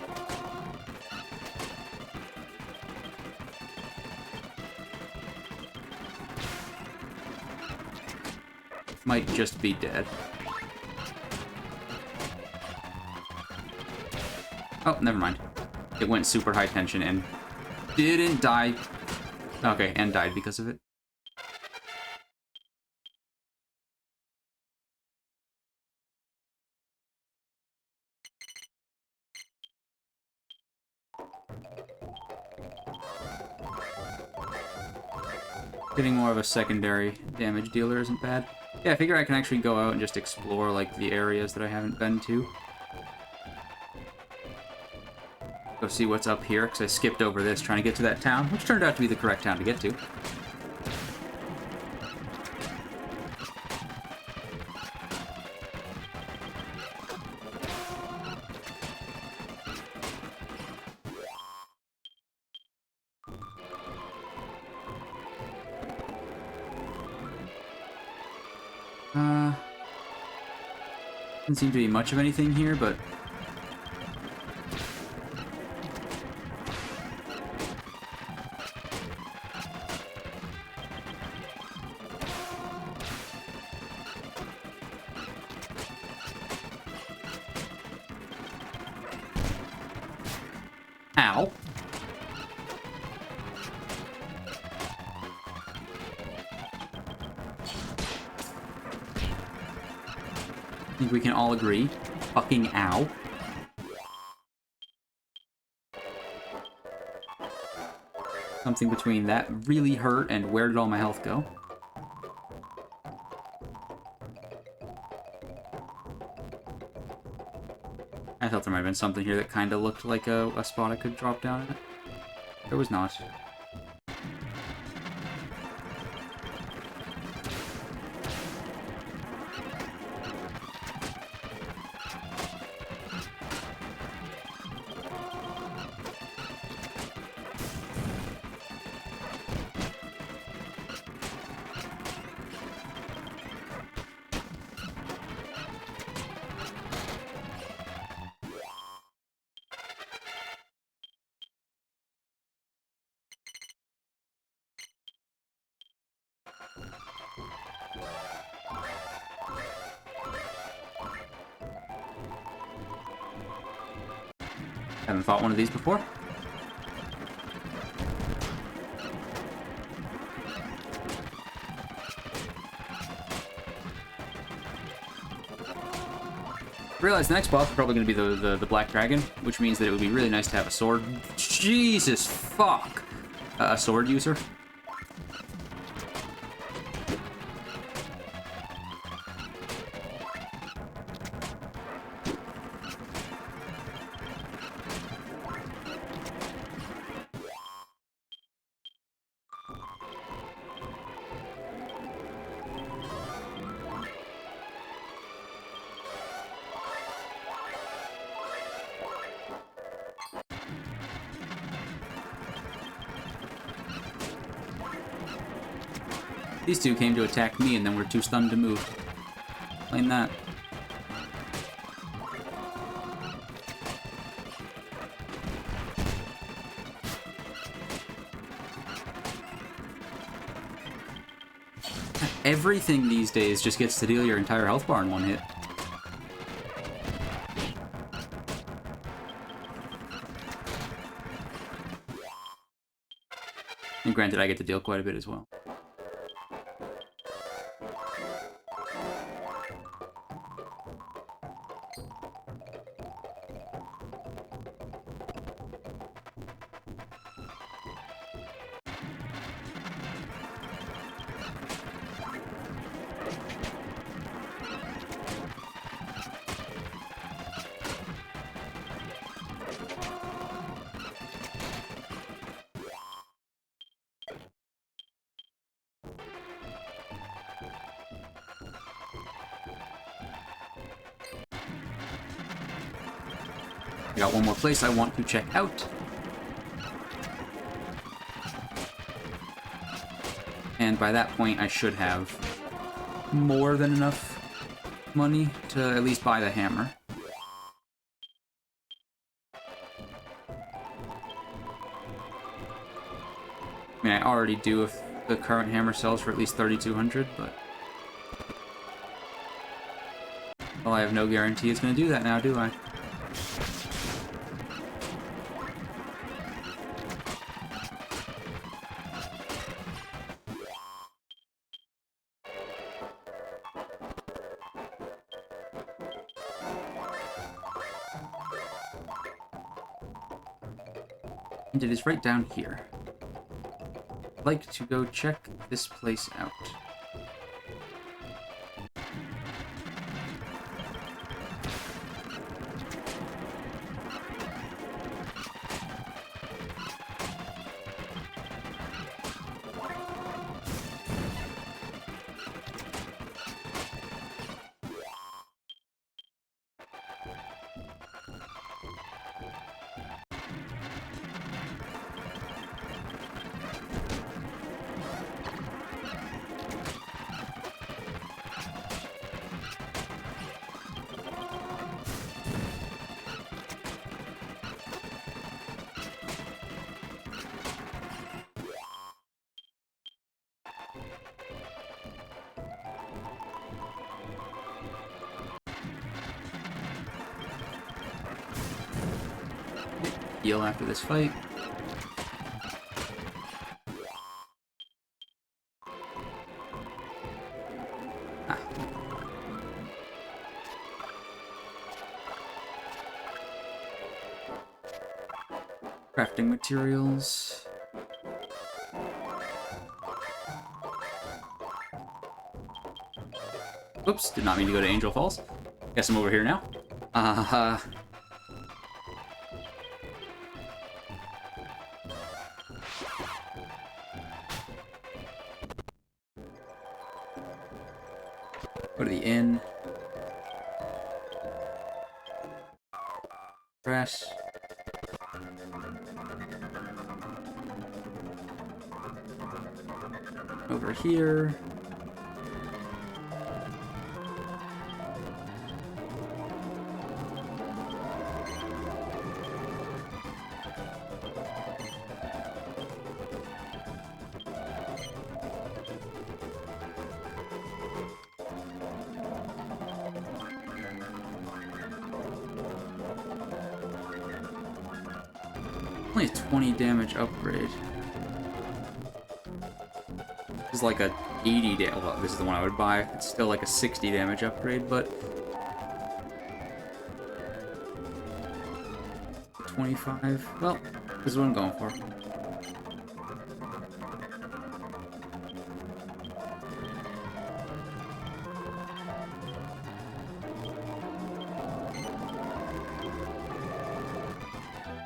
might just be dead. Oh, never mind. It went super high tension and didn't die. Okay, and died because of it. Getting more of a secondary damage dealer isn't bad. Yeah, I figure I can actually go out and just explore, like, the areas that I haven't been to. Go see what's up here, because I skipped over this trying to get to that town, which turned out to be the correct town to get to. Doesn't seem to be much of anything here, but... Ow. I think we can all agree. Fucking ow. Something between that really hurt and where did all my health go? I thought there might have been something here that kind of looked like a spot I could drop down at. There was not. Haven't fought one of these before. I realize the next boss is probably going to be the Black Dragon, which means that it would be really nice to have a sword. Jesus fuck! A sword user. These two came to attack me and then were too stunned to move. Explain that. Everything these days just gets to deal your entire health bar in one hit. And granted, I get to deal quite a bit as well. I got one more place I want to check out. And by that point, I should have more than enough money to at least buy the hammer. I mean, I already do if the current hammer sells for at least 3,200, but... Well, I have no guarantee it's going to do that now, do I? And it is right down here. I'd like to go check this place out. Heal after this fight. Ah. Crafting materials. Oops, did not mean to go to Angel Falls. Guess I'm over here now. Go to the inn. Press. Over here. Only a 20 damage upgrade. This is like a 80 damage. Well, this is the one I would buy. It's still like a 60 damage upgrade, but 25. Well, this is what I'm going for.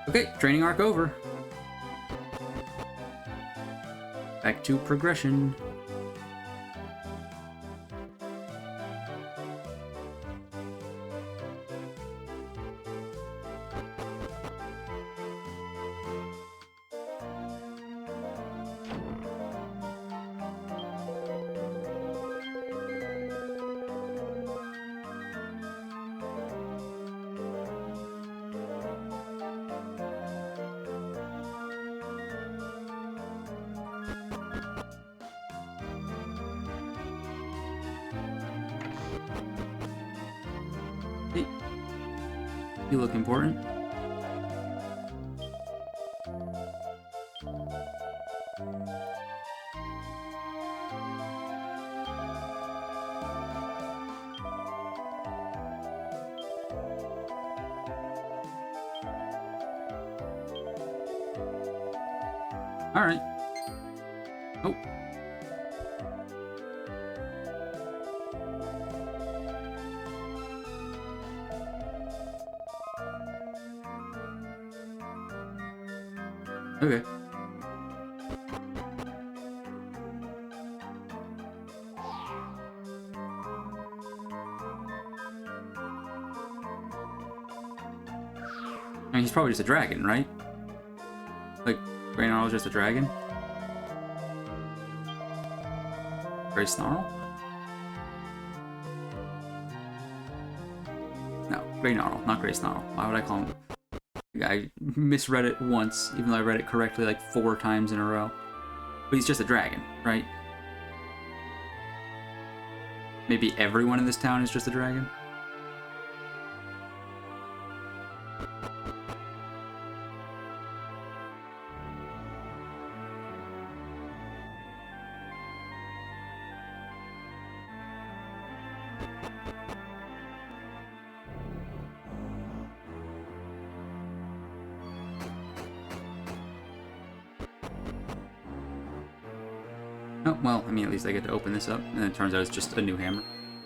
Okay, training arc over. Back to progression. Hey, you look important. All right. Oh. Okay. I mean, he's probably just a dragon, right? Like, Grey Gnarl's just a dragon? Grey Snarl? No, Grey Gnarl, not Grey Snarl. Why would I call him? I misread it once, even though I read it correctly like 4 times in a row. But he's just a dragon, right? Maybe everyone in this town is just a dragon? well, I mean, at least I get to open this up, and it turns out it's just a new hammer.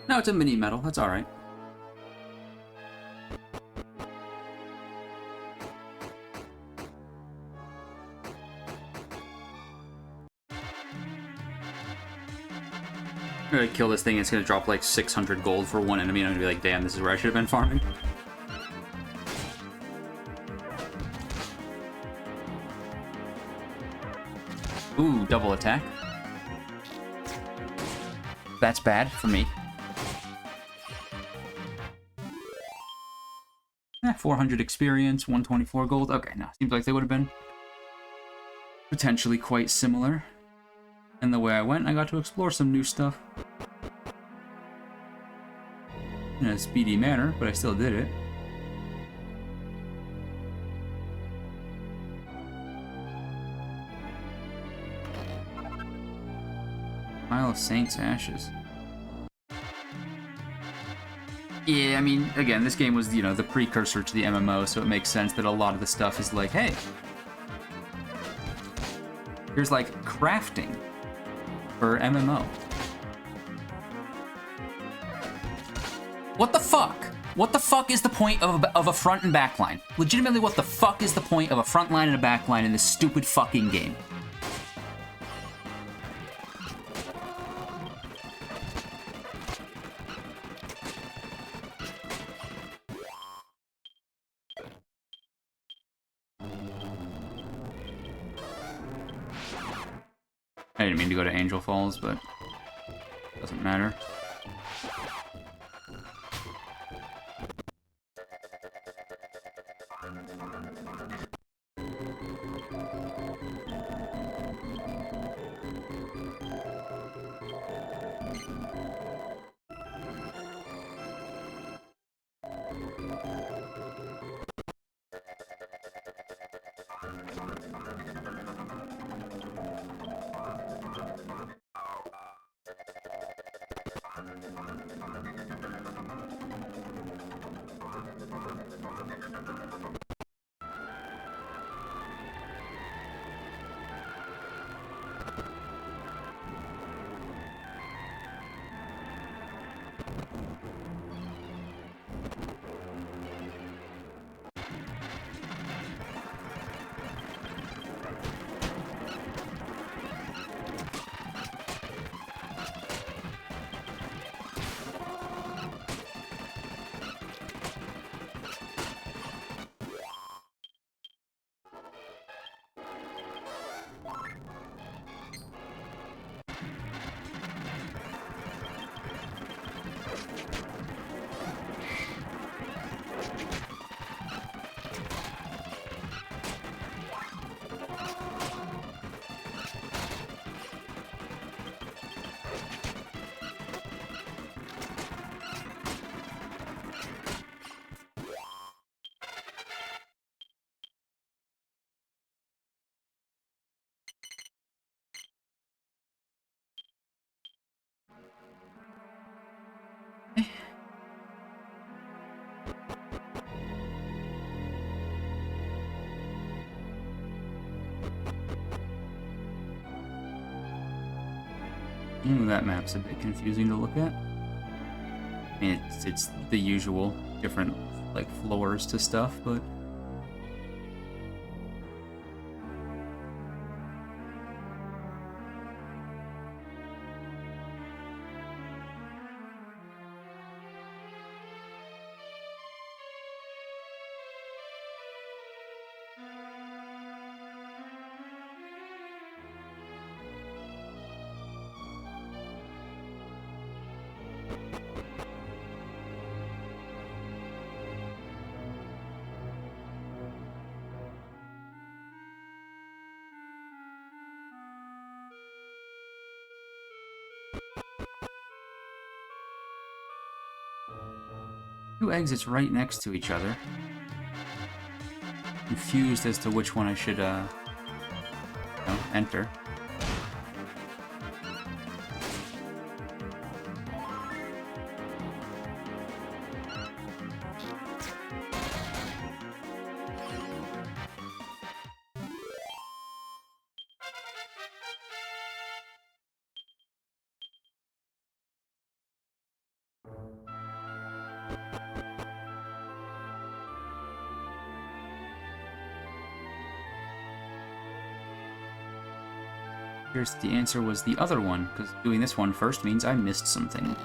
No, it's a mini metal. That's alright. I'm gonna kill this thing, it's gonna drop like 600 gold for one enemy, and I'm gonna be like, damn, this is where I should have been farming. Ooh, double attack. That's bad for me. 400 experience, 124 gold. Okay, no, seems like they would have been potentially quite similar. And the way I went, I got to explore some new stuff. In a speedy manner, but I still did it. Isle of Saints' Ashes. Yeah, I mean, again, this game was, you know, the precursor to the MMO, so it makes sense that a lot of the stuff is like, hey, here's like crafting for MMO. What the fuck? What the fuck is the point of a front and back line? Legitimately, what the fuck is the point of a front line and a back line in this stupid fucking game? I didn't mean to go to Angel Falls, but doesn't matter. Ooh, that map's a bit confusing to look at. I mean, it's the usual different like floors to stuff, but two exits right next to each other. Confused as to which one I should enter. Here's the answer was the other one, because doing this one first means I missed something.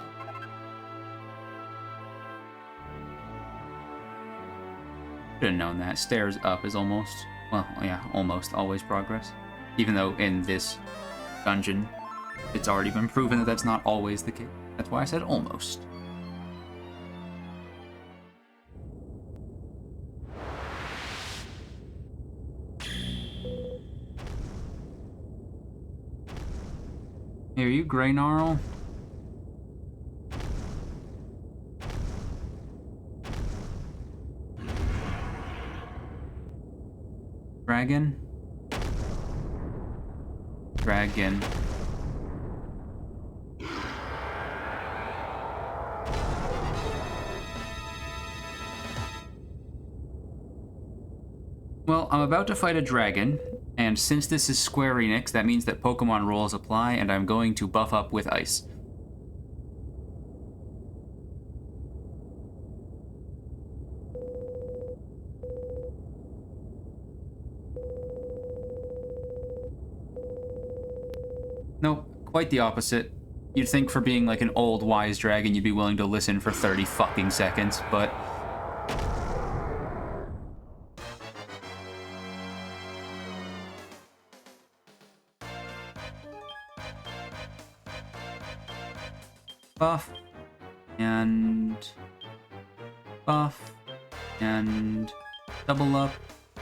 Should have known that. Stairs up is almost, well, yeah, almost always progress. Even though in this dungeon, it's already been proven that that's not always the case. That's why I said almost. Hey, are you Grey Gnarl? Dragon? Dragon. Well, I'm about to fight a dragon, and since this is Square Enix, that means that Pokemon rules apply, and I'm going to buff up with Ice. Nope, quite the opposite. You'd think for being like an old, wise dragon, you'd be willing to listen for 30 fucking seconds, but... buff, and buff, and double up,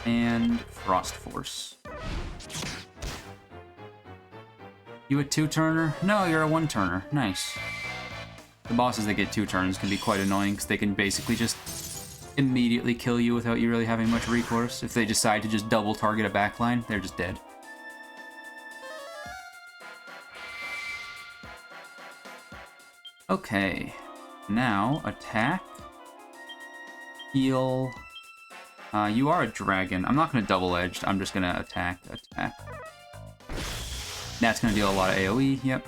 and Frost Force. You a two-turner? No, you're a one-turner. Nice. The bosses that get two turns can be quite annoying because they can basically just immediately kill you without you really having much recourse. If they decide to just double target a backline, they're just dead. Okay, now attack, heal. You are a dragon. I'm not going to double-edged. I'm just going to attack. That's going to deal a lot of AoE. Yep.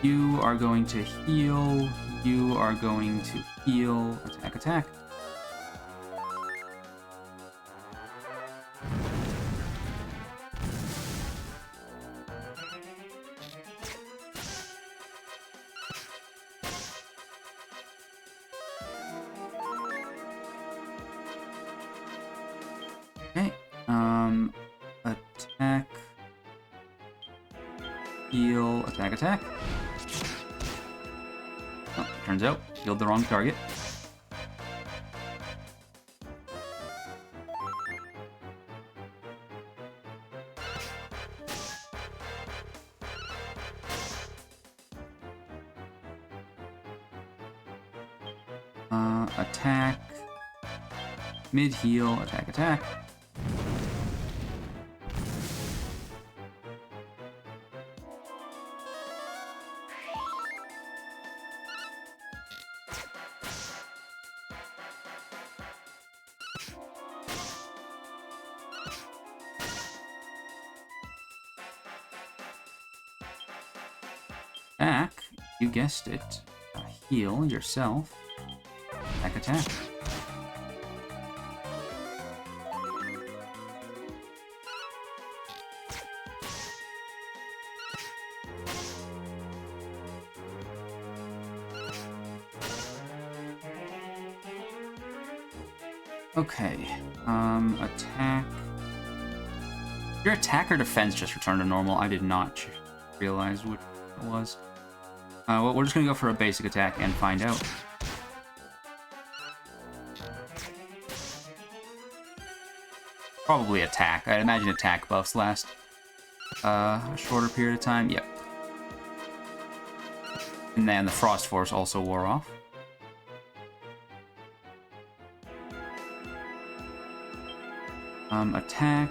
You are going to heal. You are going to heal. Attack. Okay. Attack. Heal. Attack. Oh, turns out, healed the wrong target. Attack. Mid-heal. Attack. Attack, you guessed it. Heal yourself. Attack. Okay, attack. Your attack or defense just returned to normal. I did not realize what it was. Well, we're just gonna go for a basic attack and find out. Probably attack. I'd imagine attack buffs last a shorter period of time. Yep. And then the Frost Force also wore off. Attack.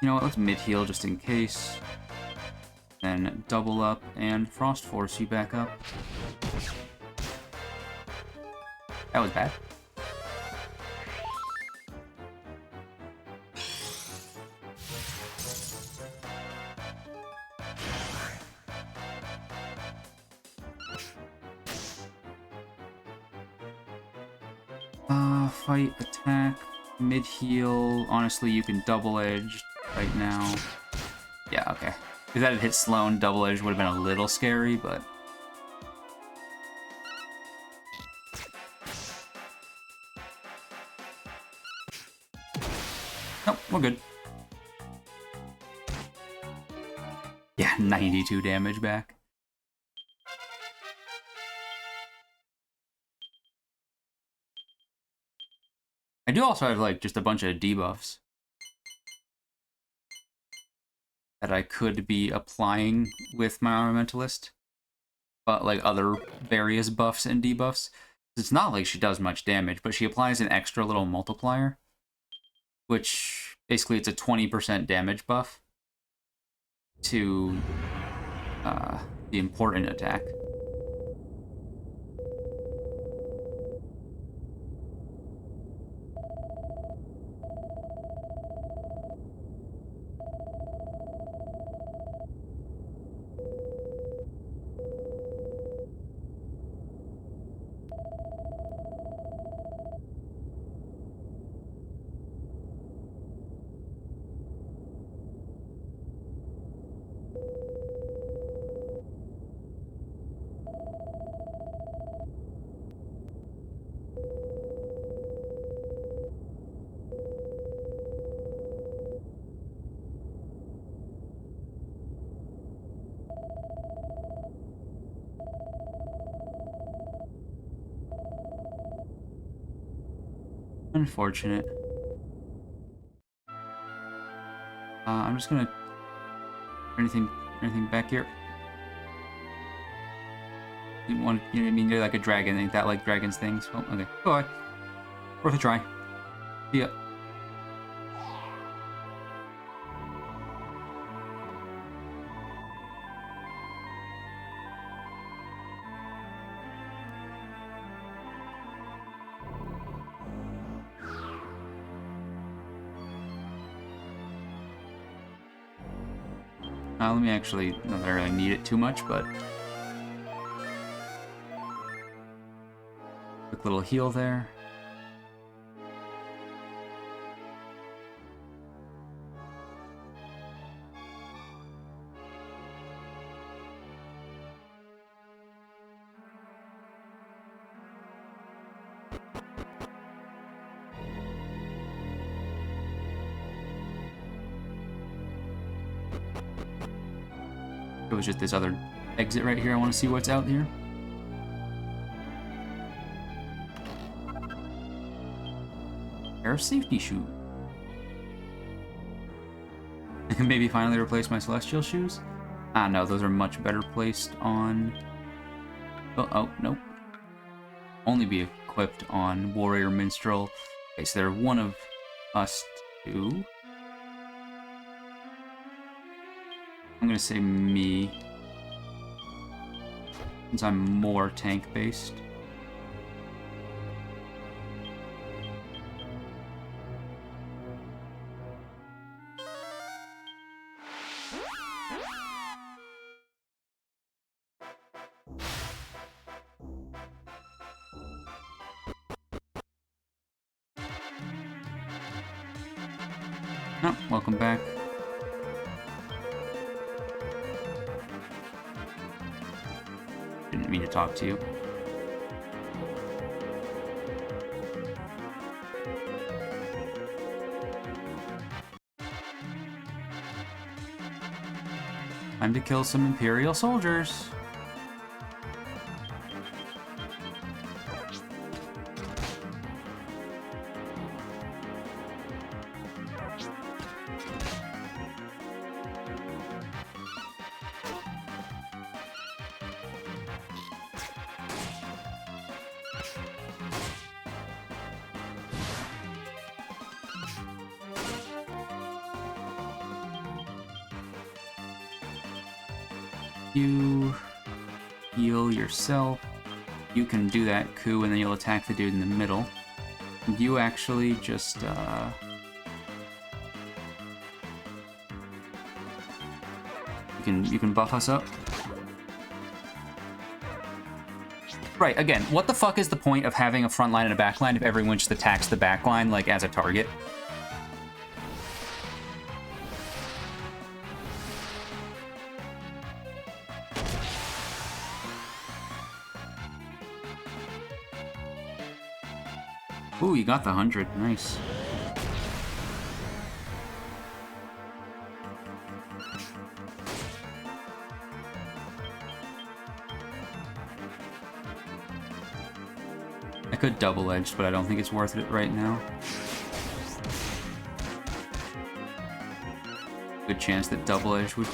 You know what, let's mid-heal just in case. Then double up and Frost Force you back up. That was bad. Fight, attack, mid-heal. Honestly, you can double-edge right now. Yeah, okay. If that had hit Sloan, double-edge would have been a little scary, but... Nope, we're good. Yeah, 92 damage back. I do also have, like, just a bunch of debuffs that I could be applying with my Ornamentalist, but, like, other various buffs and debuffs. It's not like she does much damage, but she applies an extra little multiplier, which, basically, it's a 20% damage buff to the important attack. Unfortunate. I'm just gonna... Anything back here? You want, you know what I mean? You're like a dragon, ain't that like dragons things? Oh, okay. Bye. Worth a try. See ya. Let me actually, not that I really need it too much, but... Quick little heal there. It was just this other exit right here. I want to see what's out here. Pair of safety shoes. I can maybe finally replace my celestial shoes. Ah, no, those are much better placed on... Oh, nope. Only be equipped on Warrior Minstrel. Okay, so they're one of us two. I'm gonna say me, since I'm more tank-based. Oh, welcome back. Didn't mean to talk to you. Time to kill some Imperial soldiers. You heal yourself. You can do that coup, and then you'll attack the dude in the middle. You actually just, You can buff us up. Right, again, what the fuck is the point of having a front line and a back line if everyone just attacks the back line, like, as a target? Ooh, you got the 100. Nice. I could double-edged, but I don't think it's worth it right now. Good chance that double-edged would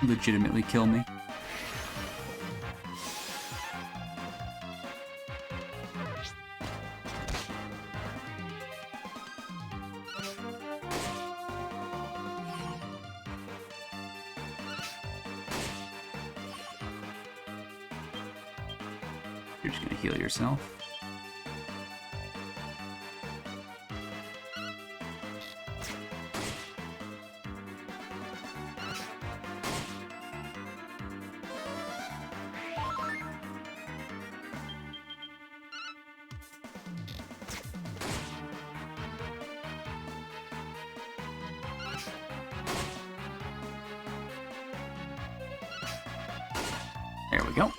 legitimately kill me. You're just gonna heal yourself. There we go.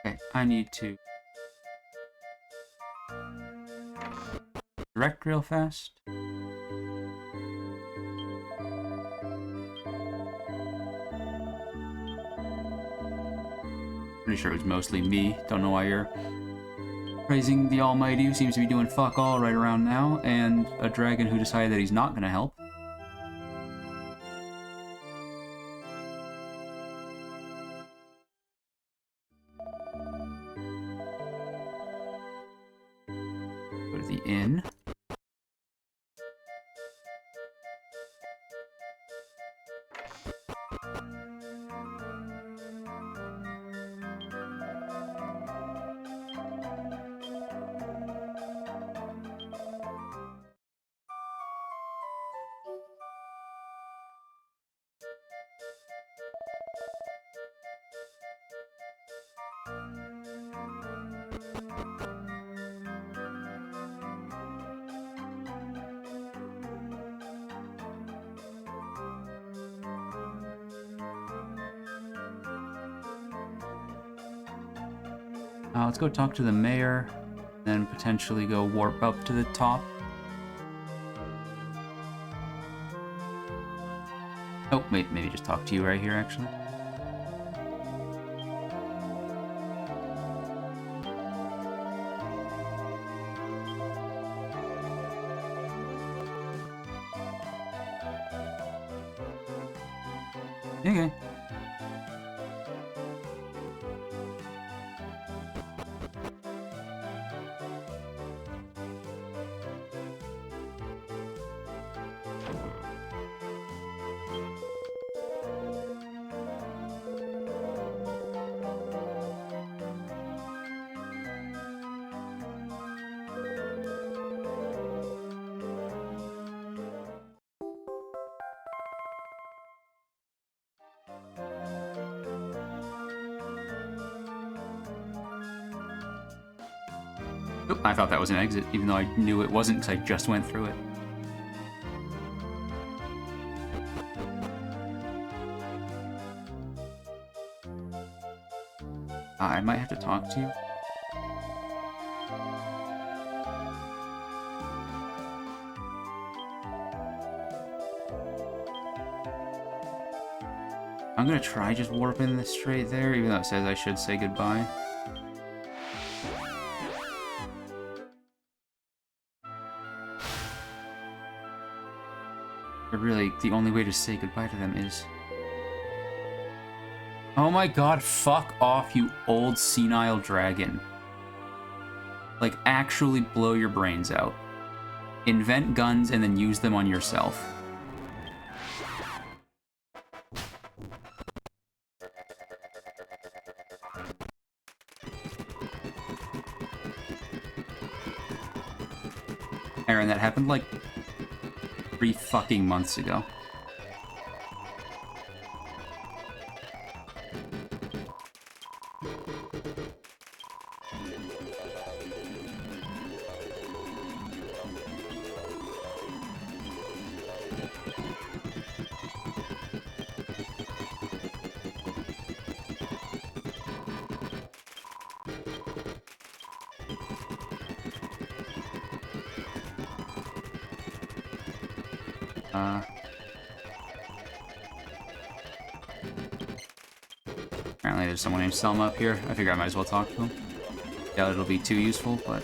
Okay, I need to direct real fast. Pretty sure it was mostly me. Don't know why you're praising the Almighty, who seems to be doing fuck all right around now, and a dragon who decided that he's not gonna help. Go to the inn. Let's go talk to the mayor, then potentially go warp up to the top. Oh, wait, maybe just talk to you right here, actually. Okay. Oop, I thought that was an exit, even though I knew it wasn't because I just went through it. I might have to talk to you. I'm gonna try just warping this straight there, even though it says I should say goodbye. But really, the only way to say goodbye to them is... Oh my god, fuck off, you old senile dragon. Like, actually blow your brains out. Invent guns and then use them on yourself. Aaron, that happened like 3 fucking months ago. Apparently there's someone named Selma up here. I figure I might as well talk to him. Doubt it'll be too useful, but...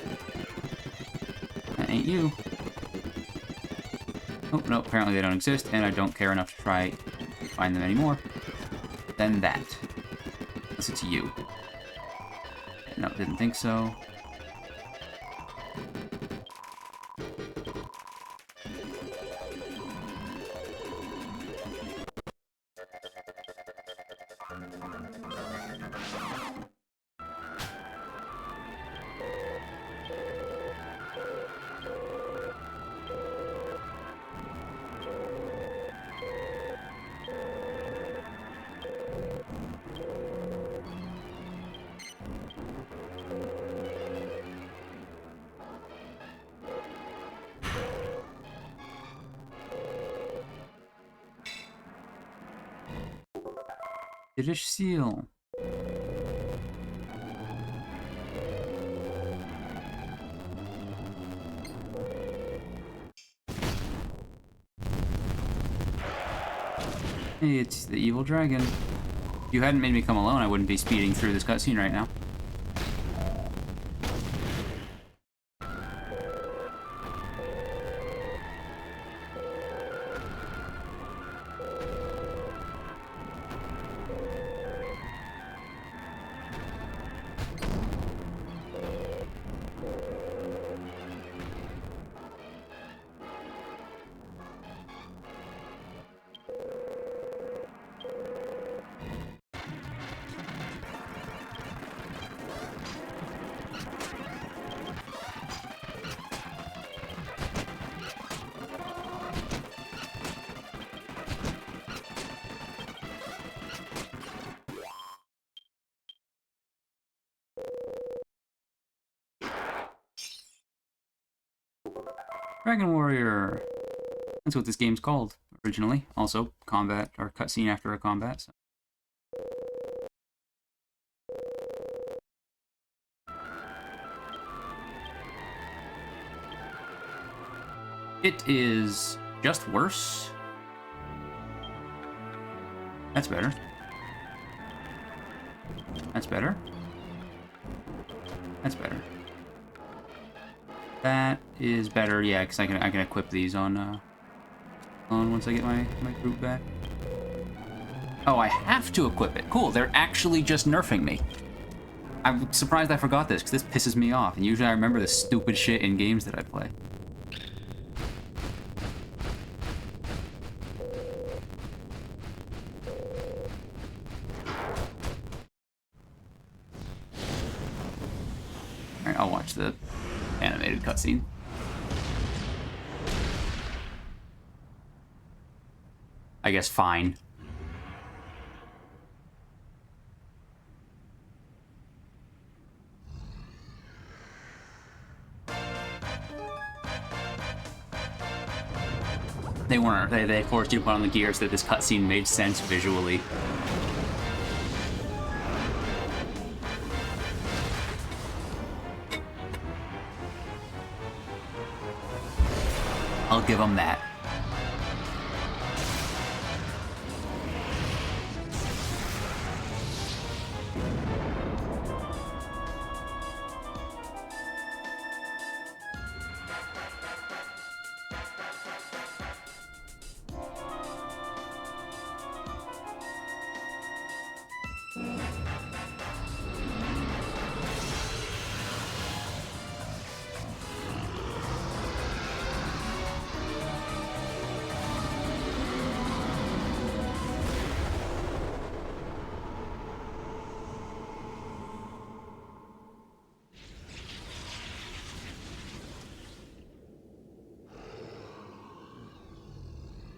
That ain't you. Oh, no, apparently they don't exist, and I don't care enough to try to find them anymore. Then that. Unless it's you. No, didn't think so. British seal. Hey, it's the evil dragon. If you hadn't made me come alone, I wouldn't be speeding through this cutscene right now. Dragon Warrior. That's what this game's called originally. Also, combat or cutscene after a combat. So. It is just worse. That's better. That's better. That's better. That is better, yeah, because I can equip these on once I get my group back. Oh, I have to equip it. Cool, they're actually just nerfing me. I'm surprised I forgot this, because this pisses me off, and usually I remember this stupid shit in games that I play. Alright, I'll watch the animated cutscene. I guess fine. They weren't. They forced you to put on the gear so that this cutscene made sense visually. I'll give them that.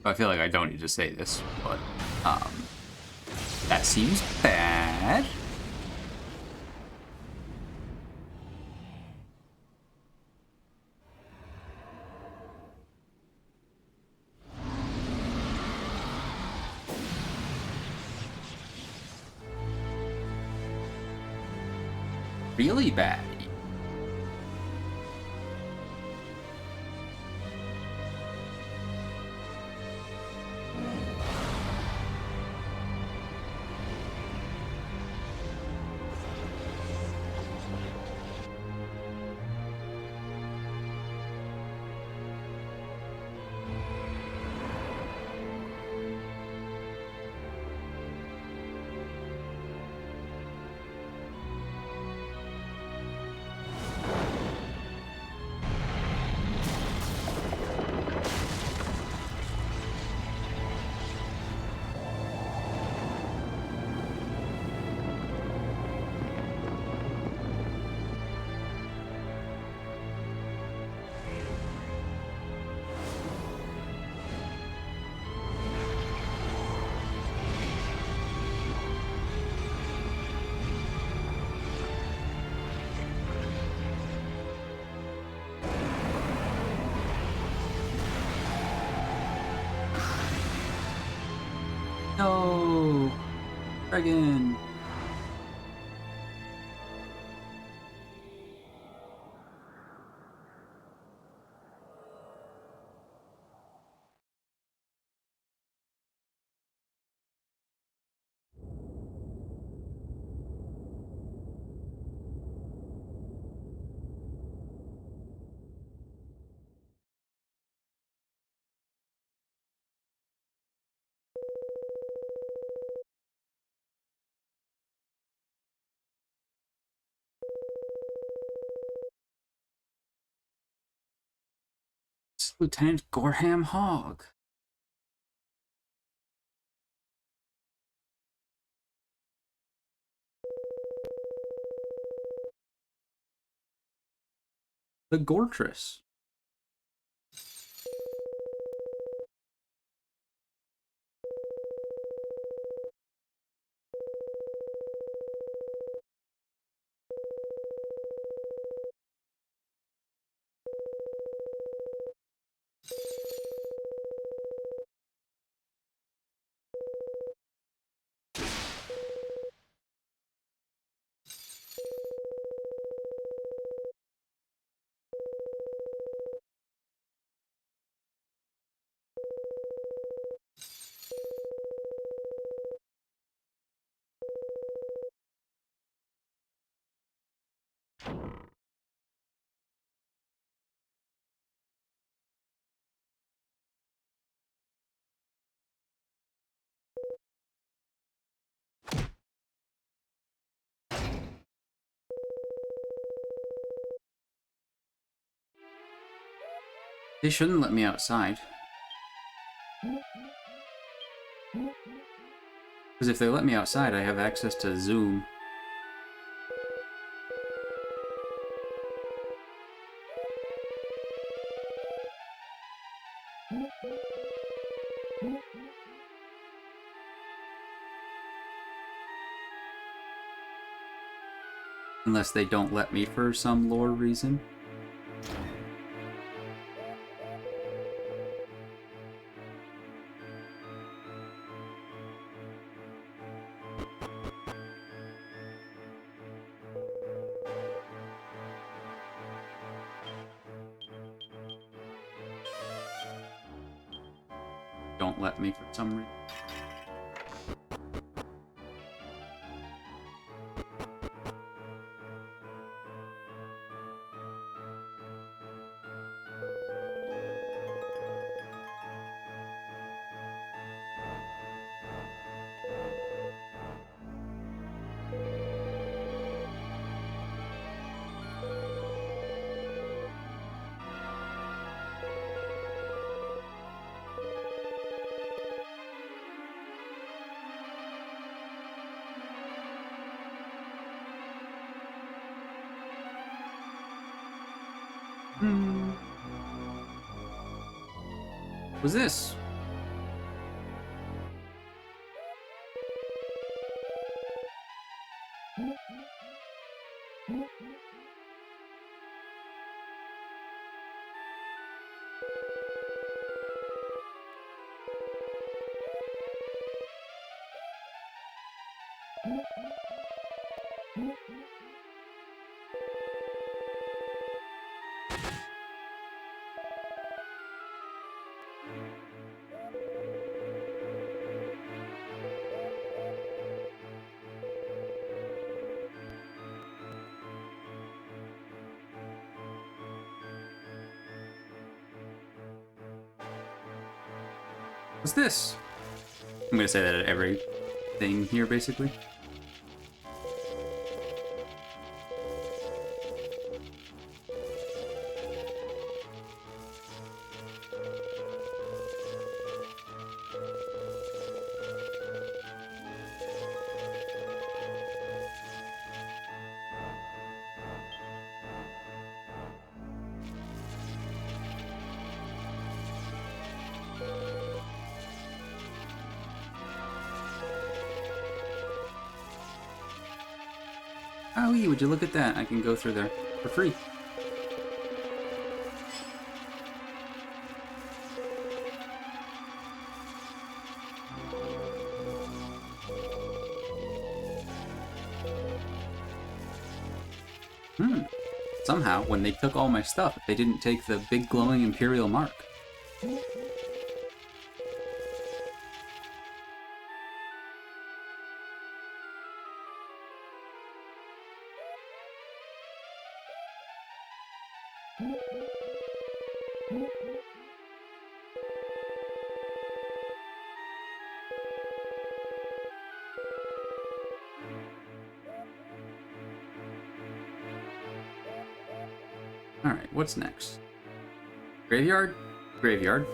I feel like I don't need to say this, but that seems bad. Really bad. No, Dragon. It's Lieutenant Gorham Hogg. The Gortress. They shouldn't let me outside. Because if they let me outside, I have access to Zoom. Unless they don't let me for some lore reason. don't let me for some reason. What's this? What's this? I'm gonna say that at every thing here, basically. Oh, would you look at that? I can go through there for free. Somehow, when they took all my stuff, they didn't take the big glowing Imperial mark. Alright, what's next? Graveyard? Graveyard.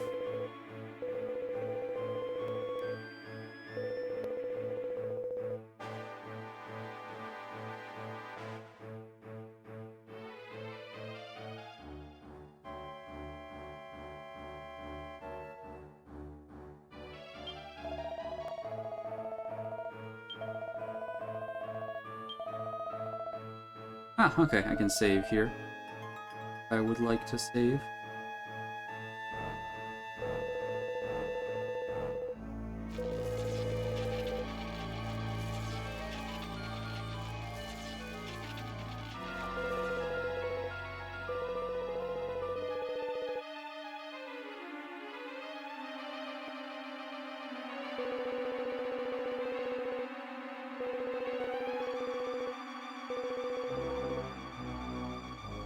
Ah, okay, I can save here. I would like to save.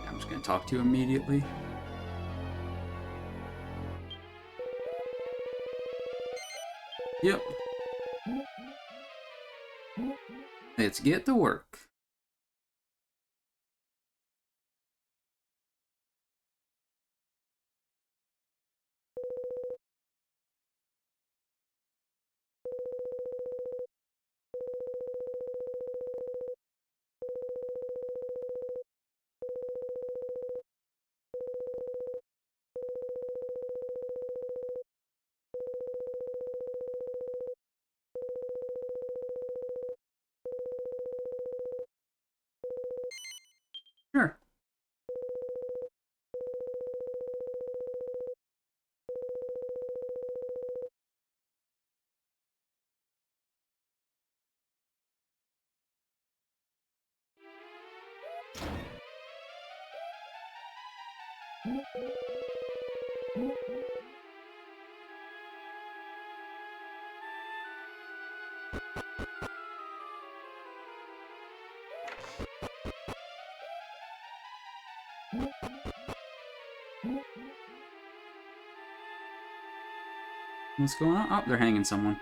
I'm just gonna talk to you immediately. Yep. Let's get to work. Sure. What's going on? Oh, they're hanging someone.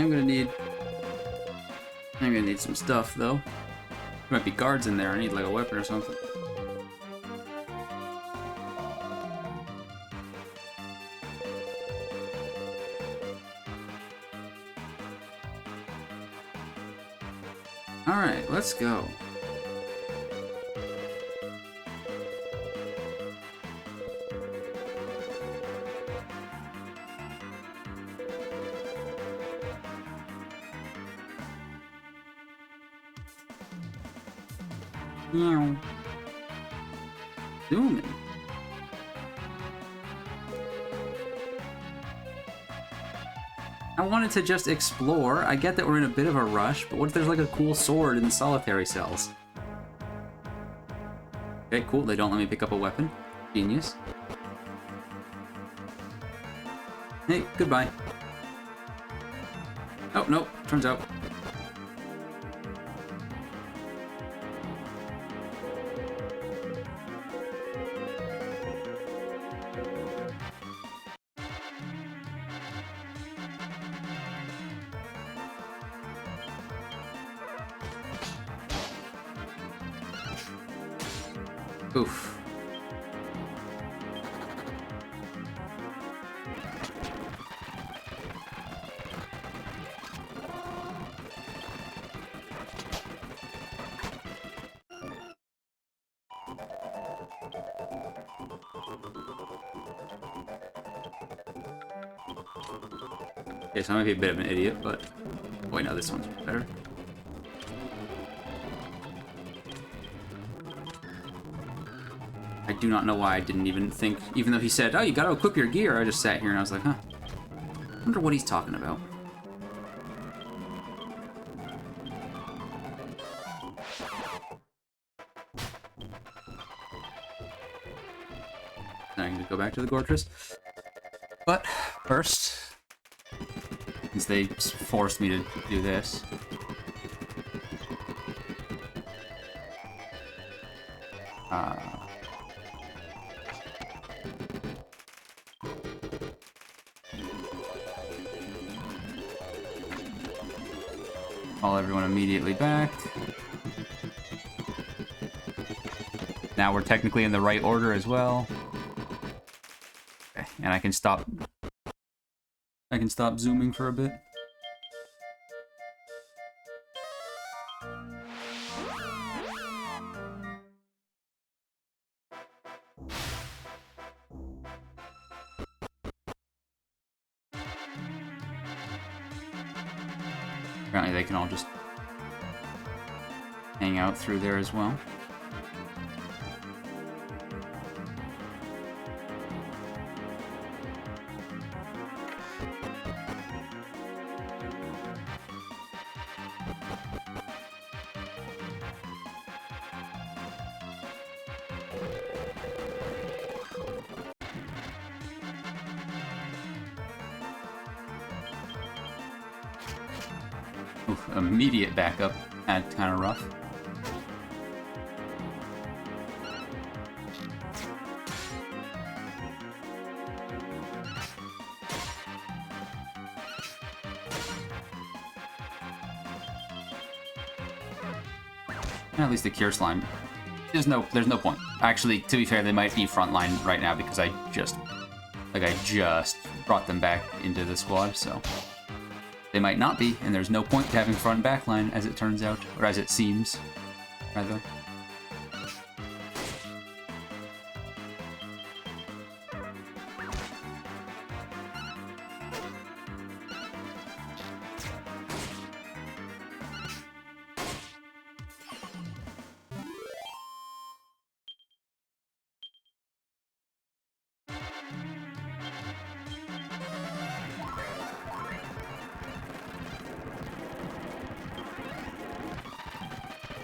I'm gonna need some stuff though. There might be guards in there. I need like a weapon or something. Alright, let's go. Meow. Zooming. I wanted to just explore. I get that we're in a bit of a rush, but what if there's like a cool sword in the solitary cells? Okay, cool. They don't let me pick up a weapon. Genius. Hey, goodbye. Oh, no. Turns out. Oof. Okay, so I might be a bit of an idiot, but... Wait, no, this one's better. I do not know why I didn't even think, even though he said, oh, you gotta equip your gear, I just sat here and I was like, huh. I wonder what he's talking about. Now I'm gonna go back to the Gortress. But first, since they forced me to do this, call everyone immediately back. Now we're technically in the right order as well. Okay, and I can stop zooming for a bit. Apparently they can all just hang out through there as well. Oof, immediate backup. That's kind of rough. At least the Cure Slime. There's no point. Actually, to be fair, they might be frontline right now because I just brought them back into the squad, so they might not be, and there's no point to having front and back line, as it turns out, or as it seems, rather.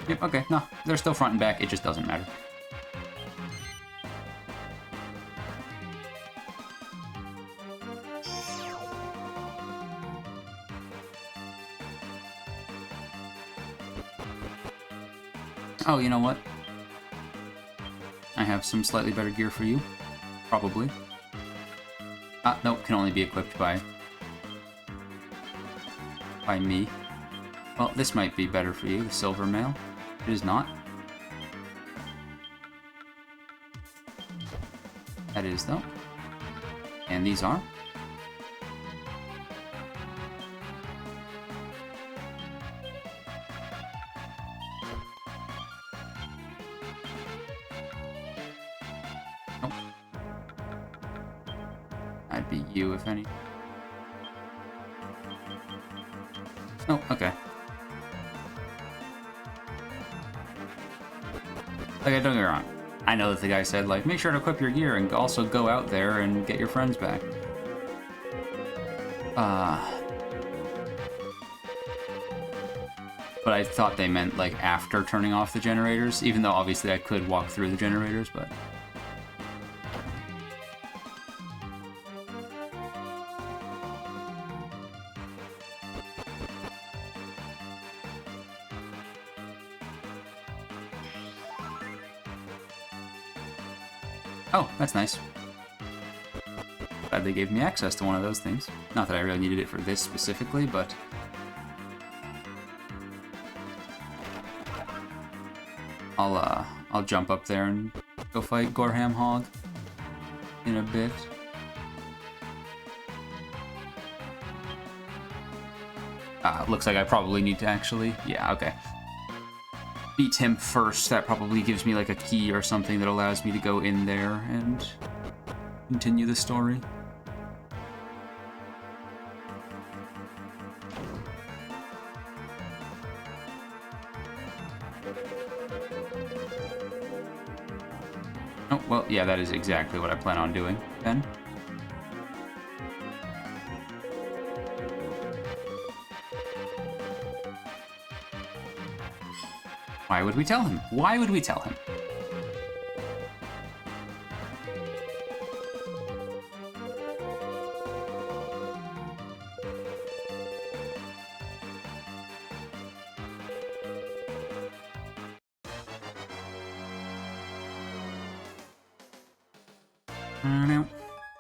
Yep, okay, no, they're still front and back, it just doesn't matter. Oh, you know what? I have some slightly better gear for you. Probably. Nope, can only be equipped by me. Well, this might be better for you, the Silver Mail. It is not. That is, though. And these are. Nope. I'd be you, if any. Oh, okay. Okay, don't get me wrong. I know that the guy said, like, make sure to equip your gear and also go out there and get your friends back. But I thought they meant, like, after turning off the generators, even though obviously I could walk through the generators, but... Oh, that's nice. Glad they gave me access to one of those things. Not that I really needed it for this specifically, but... I'll jump up there and go fight Gorham Hog in a bit. Looks like I probably need to actually... Yeah, okay. Beat him first. That probably gives me like a key or something that allows me to go in there and continue the story. Oh, well, yeah, that is exactly what I plan on doing then. Why would we tell him? Why would we tell him?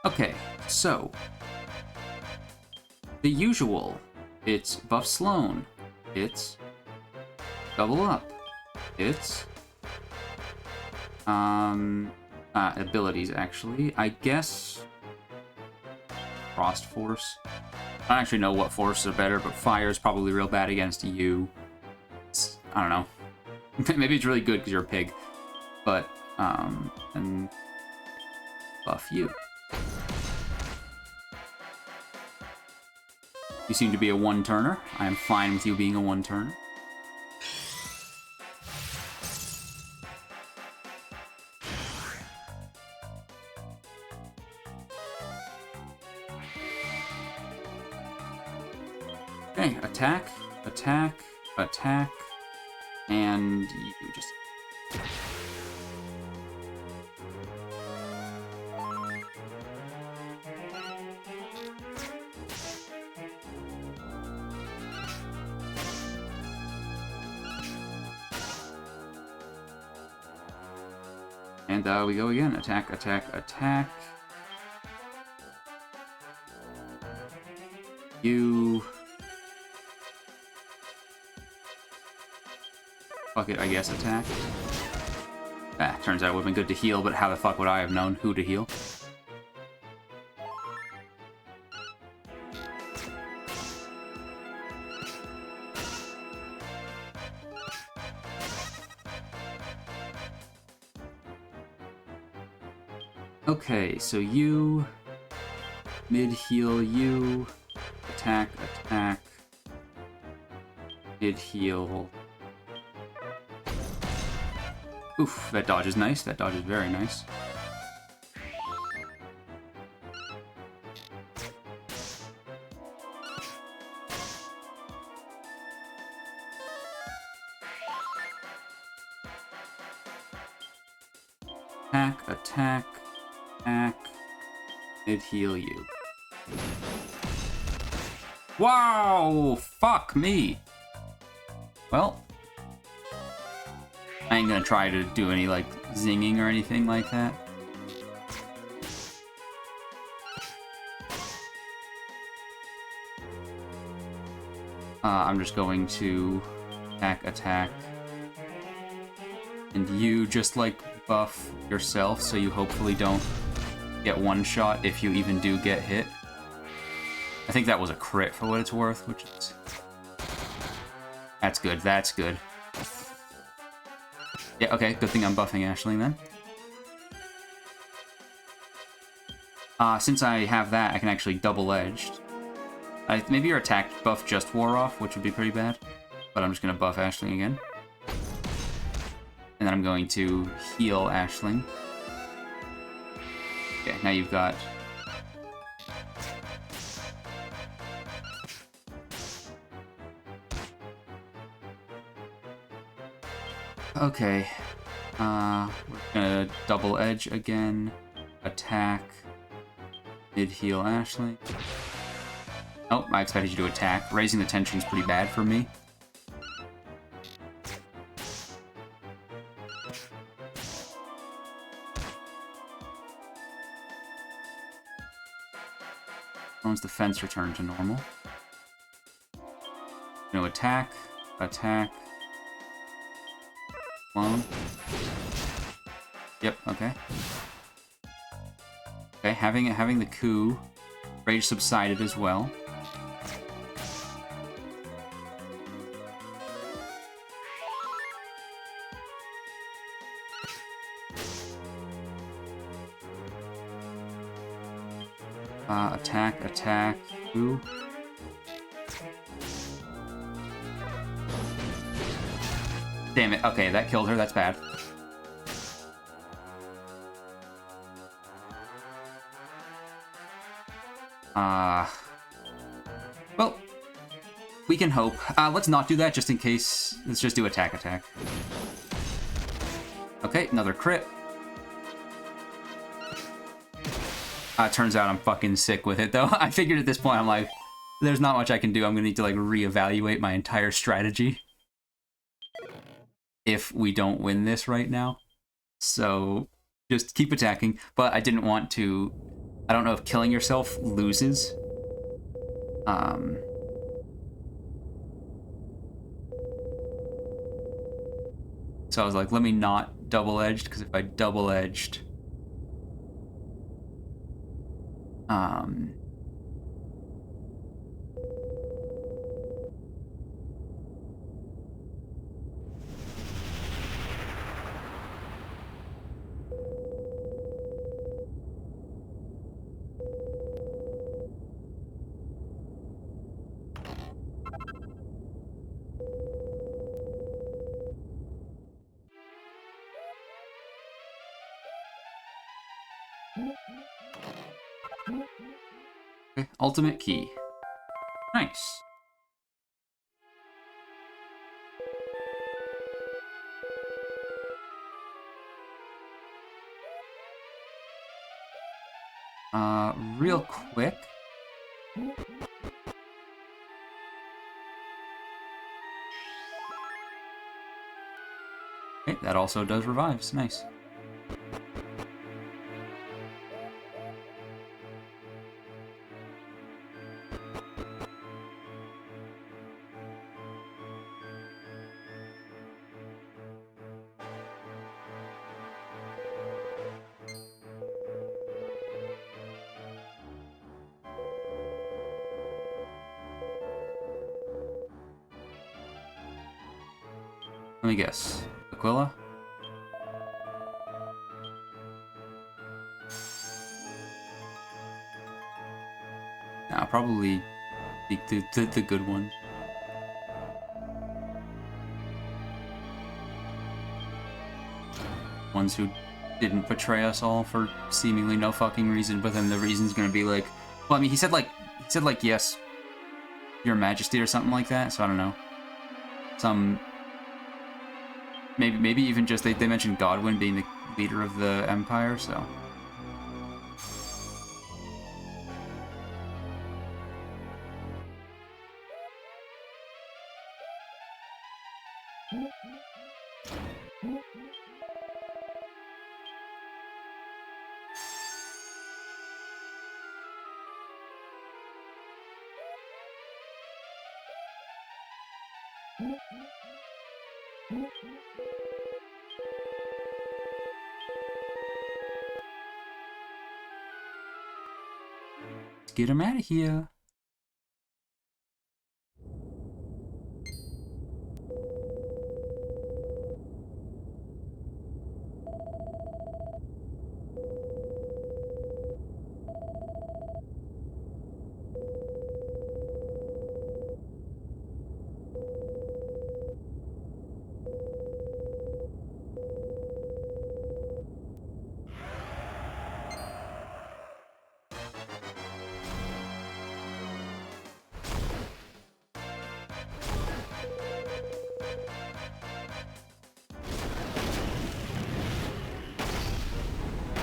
Okay, so the usual. It's buff Sloan. It's double up. It's abilities actually. I guess Frost Force. I don't actually know what forces are better, but fire is probably real bad against you. I don't know. Maybe it's really good because you're a pig, but and buff you. You seem to be a one-turner. I am fine with you being a one-turner. Okay, attack, attack, attack, and you just... And we go again. Attack, attack, attack. You... Fuck it, I guess attack. Turns out it would have been good to heal, but how the fuck would I have known who to heal? Okay, so you... Mid-heal you... Attack, attack... Mid-heal... Oof, that dodge is nice. That dodge is very nice. Attack, attack, attack. Mid heal you. Wow! Fuck me! Well, I ain't gonna try to do any, like, zinging or anything like that. I'm just going to attack. And you just, like, buff yourself so you hopefully don't get one shot if you even do get hit. I think that was a crit for what it's worth, which is... That's good, that's good. Yeah, okay, good thing I'm buffing Aisling then. Since I have that, I can actually double-edged. Maybe your attack buff just wore off, which would be pretty bad. But I'm just going to buff Aisling again. And then I'm going to heal Aisling. Okay, now you've got... Okay. We're gonna double edge again. Attack. Mid-heal Aisling. Oh, I expected you to attack. Raising the tension's pretty bad for me. Once the fence returned to normal. No attack. Attack. Clone. Yep, okay. Okay, having the coup. Rage subsided as well. Attack, coup. Damn it, okay, that killed her, that's bad. Well, we can hope. Let's not do that just in case. Let's just do attack. Okay, another crit. Turns out I'm fucking sick with it, though. I figured at this point, I'm like, there's not much I can do. I'm gonna need to, like, reevaluate my entire strategy if we don't win this right now. So, just keep attacking. But I didn't want to... I don't know if killing yourself loses. So I was like, let me not double-edged, because if I double-edged... Okay, ultimate key. Nice. Real quick. Okay, that also does revives. Nice. Let me guess. Aquila? Nah, probably the good ones. Ones who didn't betray us all for seemingly no fucking reason, but then the reason's gonna be like... Well, I mean, he said yes, Your Majesty or something like that, so I don't know. Some... Maybe even just, they mentioned Godwyn being leader of the Empire, so. Get him out of here.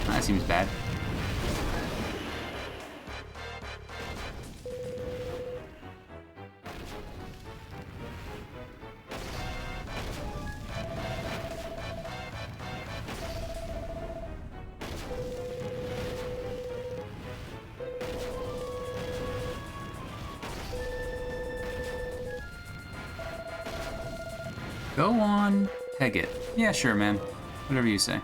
That seems bad. Go on, peg it. Yeah, sure, man. Whatever you say.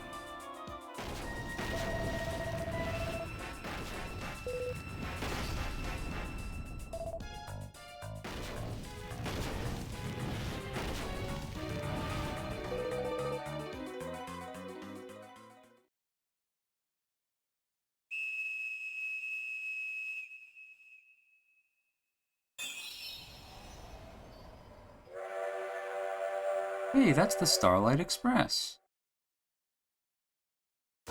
Hey, that's the Starlight Express.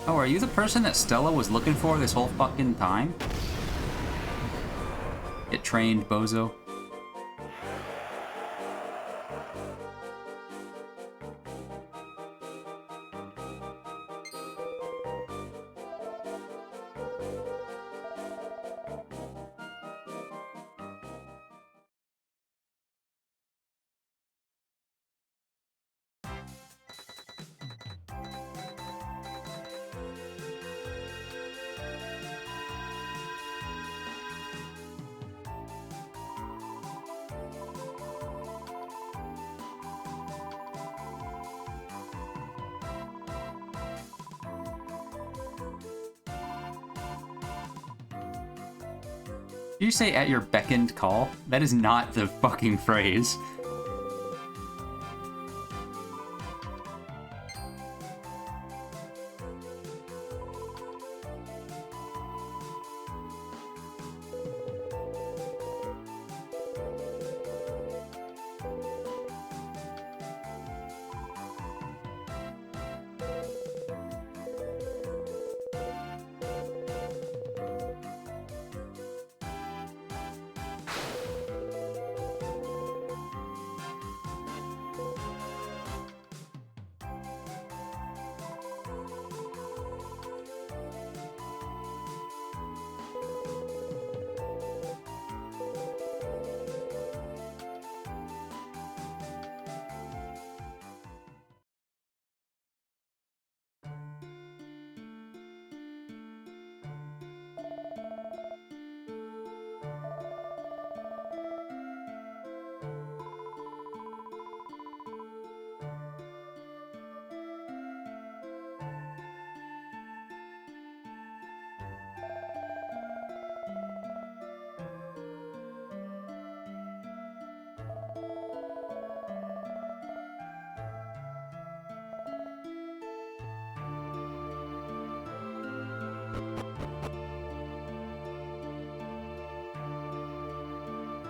Oh, are you the person that Stella was looking for this whole fucking time? Get trained, bozo. Did you say at your beck and call? That is not the fucking phrase.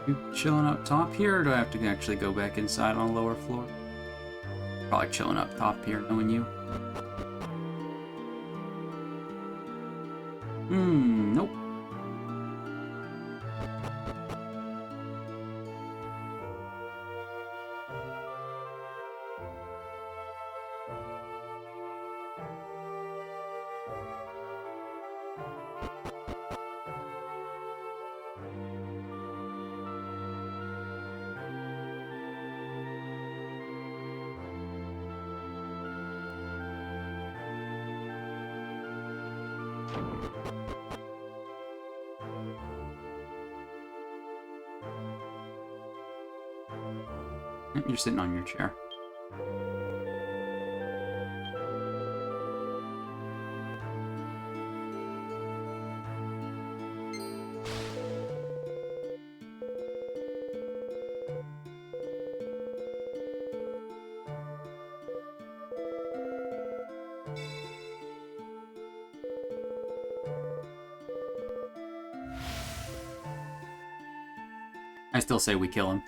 You chilling up top here, or do I have to actually go back inside on the lower floor? Probably chilling up top here, knowing you. Nope. You're sitting on your chair. I still say we kill him.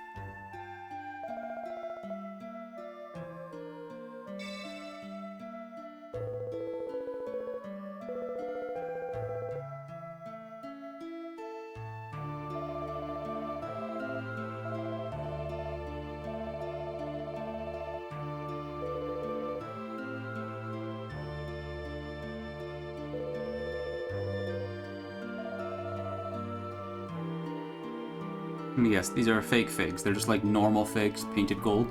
Let me guess, these are fake figs. They're just like normal figs painted gold.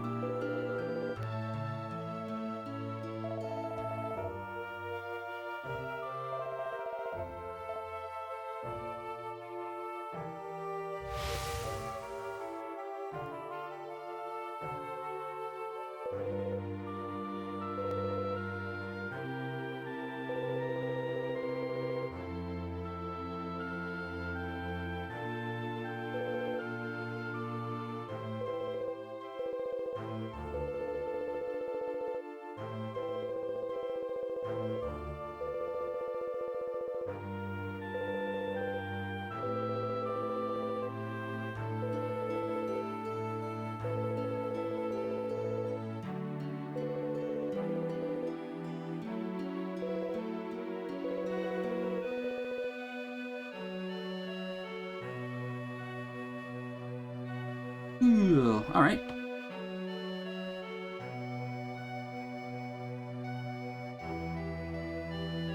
All right.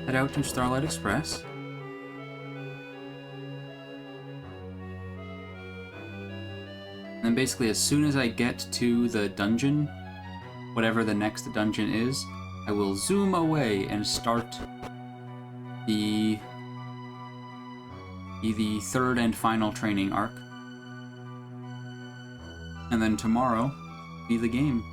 Head out to Starlight Express. And then basically as soon as I get to the dungeon, whatever the next dungeon is, I will zoom away and start the third and final training arc. And then tomorrow, be the game.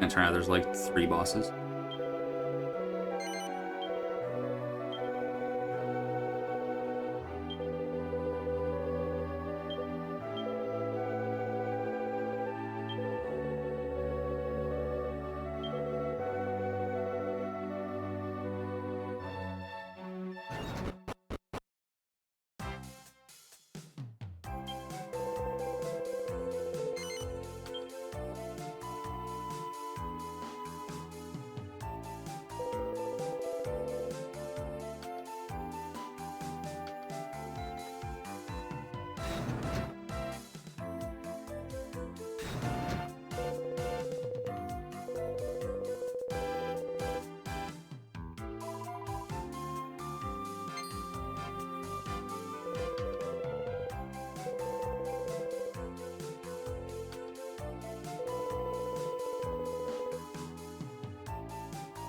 And turn out there's like 3 bosses.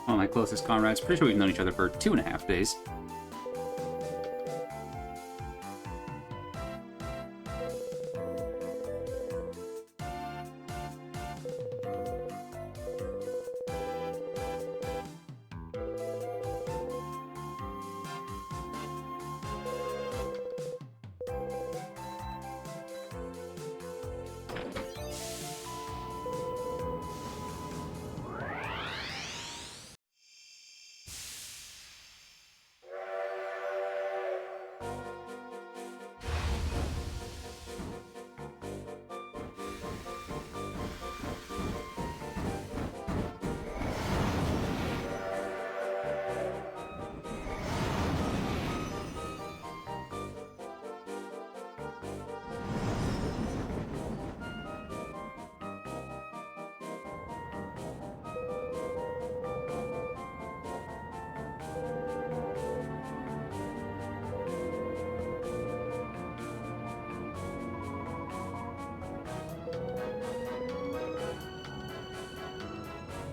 One of my closest comrades. Pretty sure we've known each other for 2.5 days.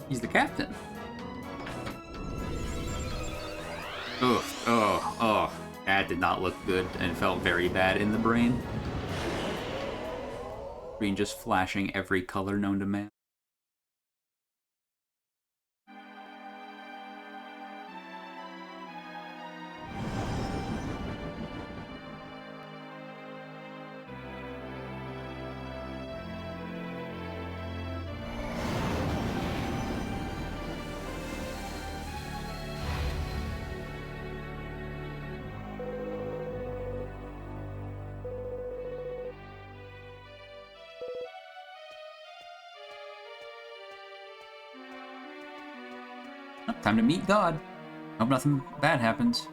He's the captain. Ugh, oh. That did not look good and felt very bad in the brain. Green just flashing every color known to man. Time to meet God. Hope nothing bad happens.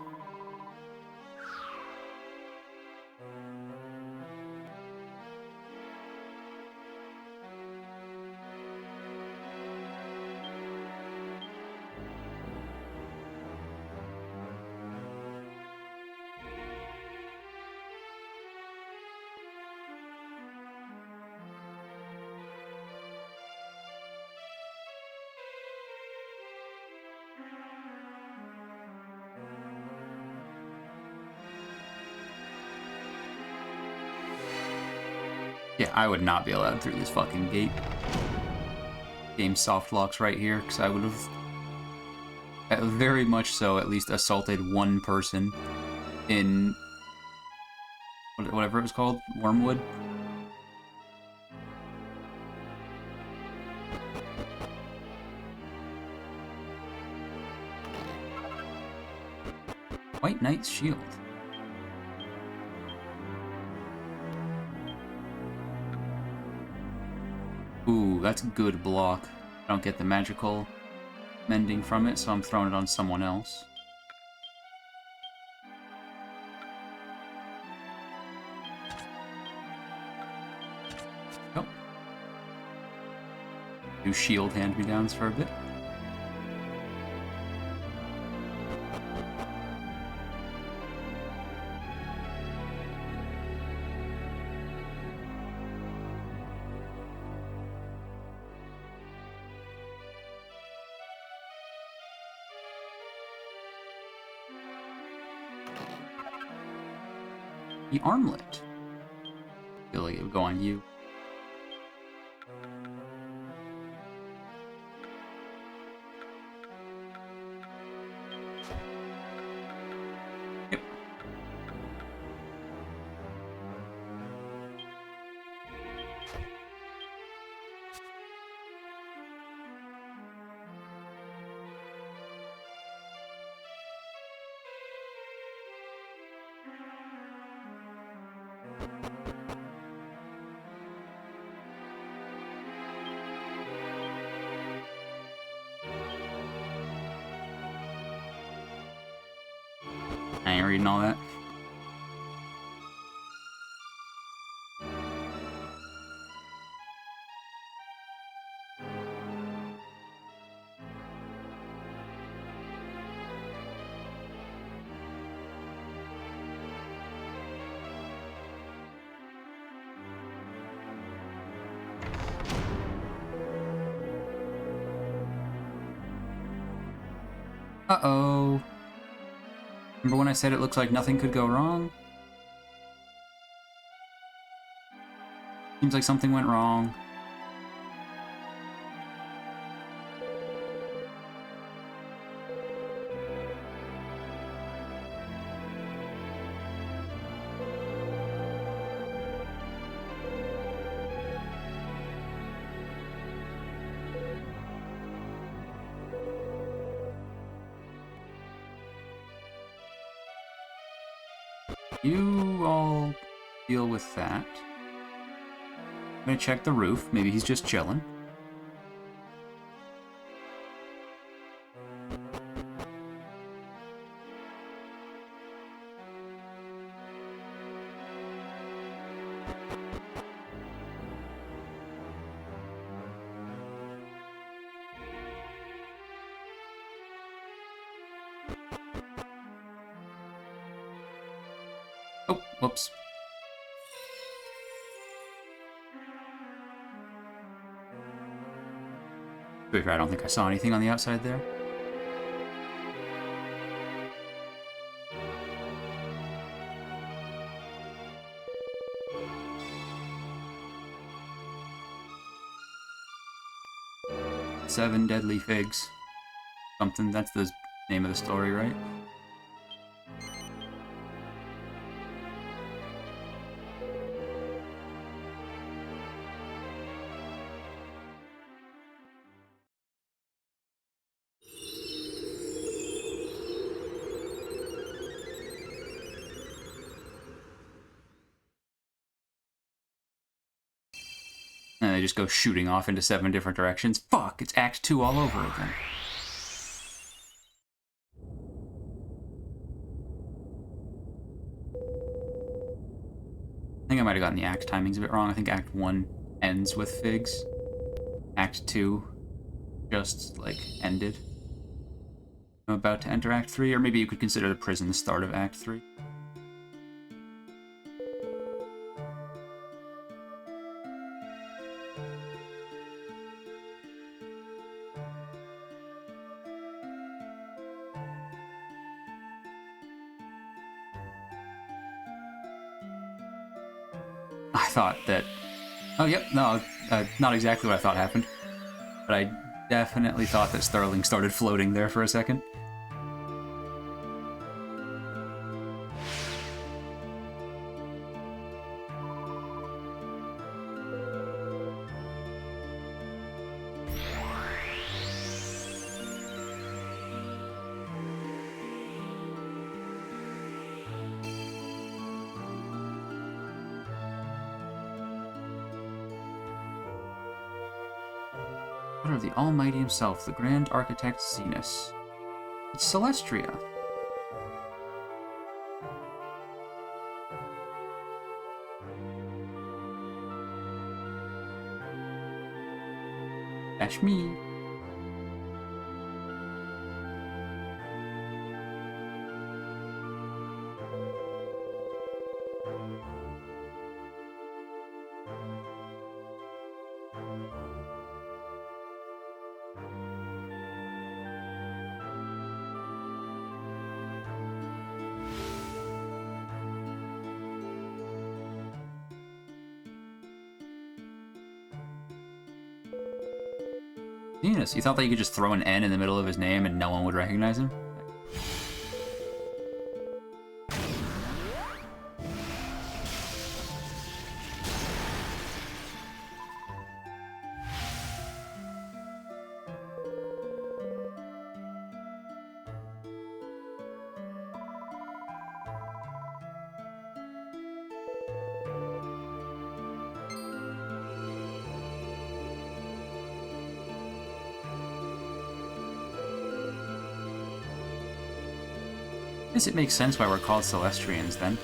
Yeah, I would not be allowed through this fucking gate. Game soft locks right here, because I would have very much so at least assaulted one person in whatever it was called, Wormwood. White Knight's Shield. Ooh, that's a good block. I don't get the magical mending from it, so I'm throwing it on someone else. Oh. Do shield hand-me-downs for a bit. The armlet. I feel like it would go on you. Yep. I ain't reading all that. Uh-oh. Remember when I said it looks like nothing could go wrong? Seems like something went wrong. You all deal with that. I'm gonna check the roof. Maybe he's just chilling. Oh, whoops. To be fair, I don't think I saw anything on the outside there. Seven deadly figs. Something, that's the name of the story, right? And they just go shooting off into 7 different directions. Fuck, it's Act 2 all over again. I think I might have gotten the act timings a bit wrong. I think Act 1 ends with figs. Act 2 just, like, ended. I'm about to enter Act 3, or maybe you could consider the prison the start of Act 3. I thought that... Oh, yep, no, not exactly what I thought happened. But I definitely thought that Sterling started floating there for a second. Daughter of the Almighty himself, the Grand Architect Zenas. It's Celestria. That's me. Zenas, you thought that you could just throw an N in the middle of his name and no one would recognize him? I guess it makes sense why we're called Celestrians, then.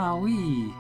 Ah, oui.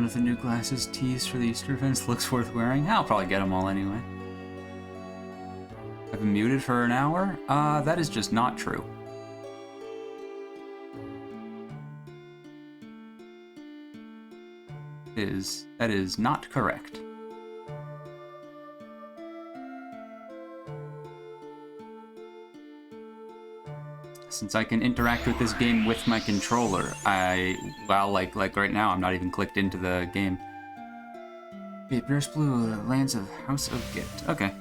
One of the new glasses teased for the Easter events looks worth wearing. I'll probably get them all anyway. I've been muted for an hour? That is just not true. That is not correct. Since I can interact with this game with my controller, well, like right now, I'm not even clicked into the game. Beerus Blue, Lands of House of Gift. Okay.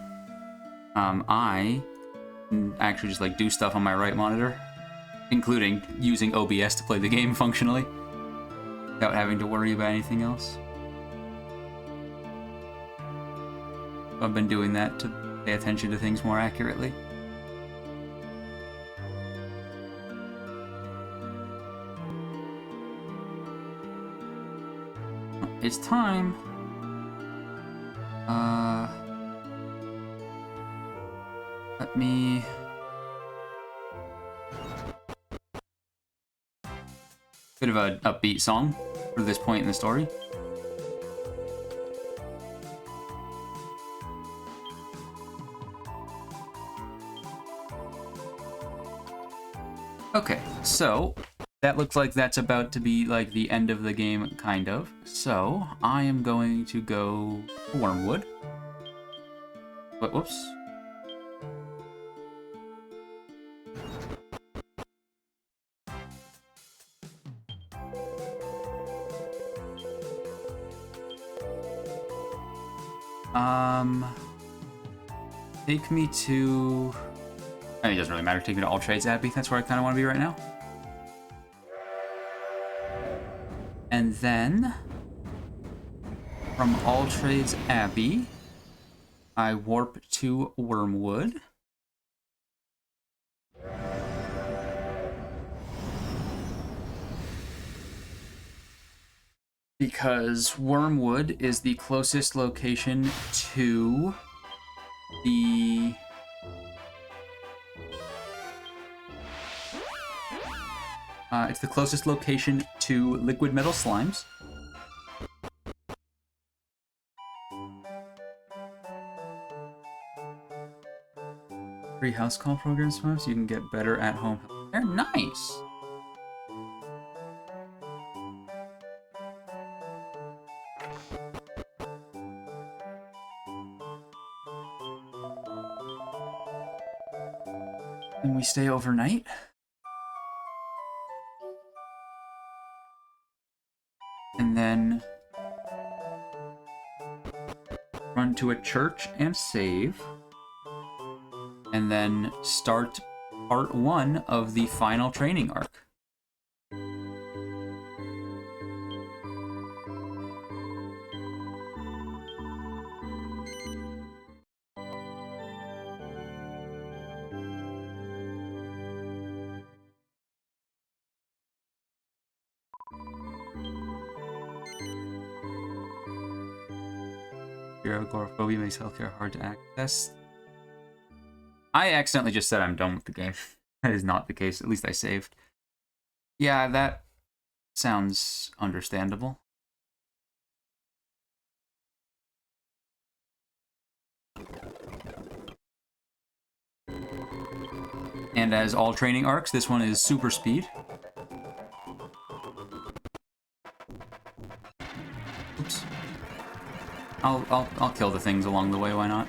I actually just like do stuff on my right monitor, including using OBS to play the game functionally, without having to worry about anything else. I've been doing that to pay attention to things more accurately. It's time. Let me... Bit of an upbeat song for this point in the story. Okay, so that looks like that's about to be like the end of the game, kind of. So I am going to go to Wormwood. But whoops. Take me to... I mean, it doesn't really matter. Take me to All Trades Abbey. That's where I kind of want to be right now. And then, from All Trades Abbey, I warp to Wormwood. Because Wormwood is the closest location to the... it's the closest location to liquid metal slimes. Free house call program so you can get better at home healthcare. Nice! And we stay overnight. And then run to a church and save. And then start part 1 of the final training arc. Agoraphobia makes healthcare hard to access. I accidentally just said I'm done with the game. That is not the case. At least I saved. Yeah, that sounds understandable. And as all training arcs, this one is super speed. Oops. I'll kill the things along the way, why not?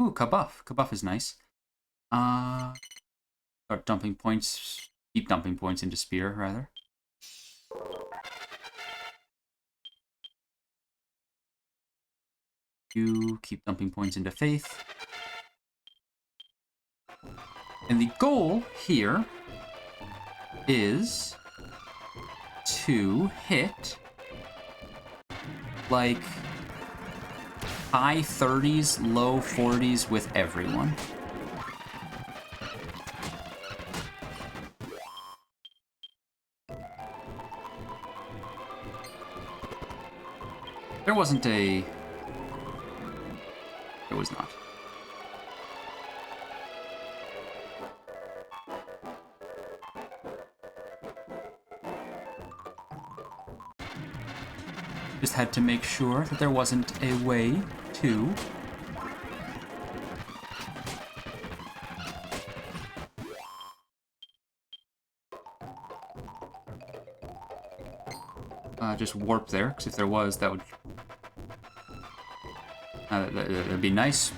Ooh, Kabuff. Kabuff is nice. Start dumping points. Keep dumping points into Spear, rather. You keep dumping points into Faith. And the goal here is to hit like high 30s, low 40s with everyone. There wasn't a... There was not. Just had to make sure that there wasn't a way to... just warp there, because if there was, that would... that'd be nice.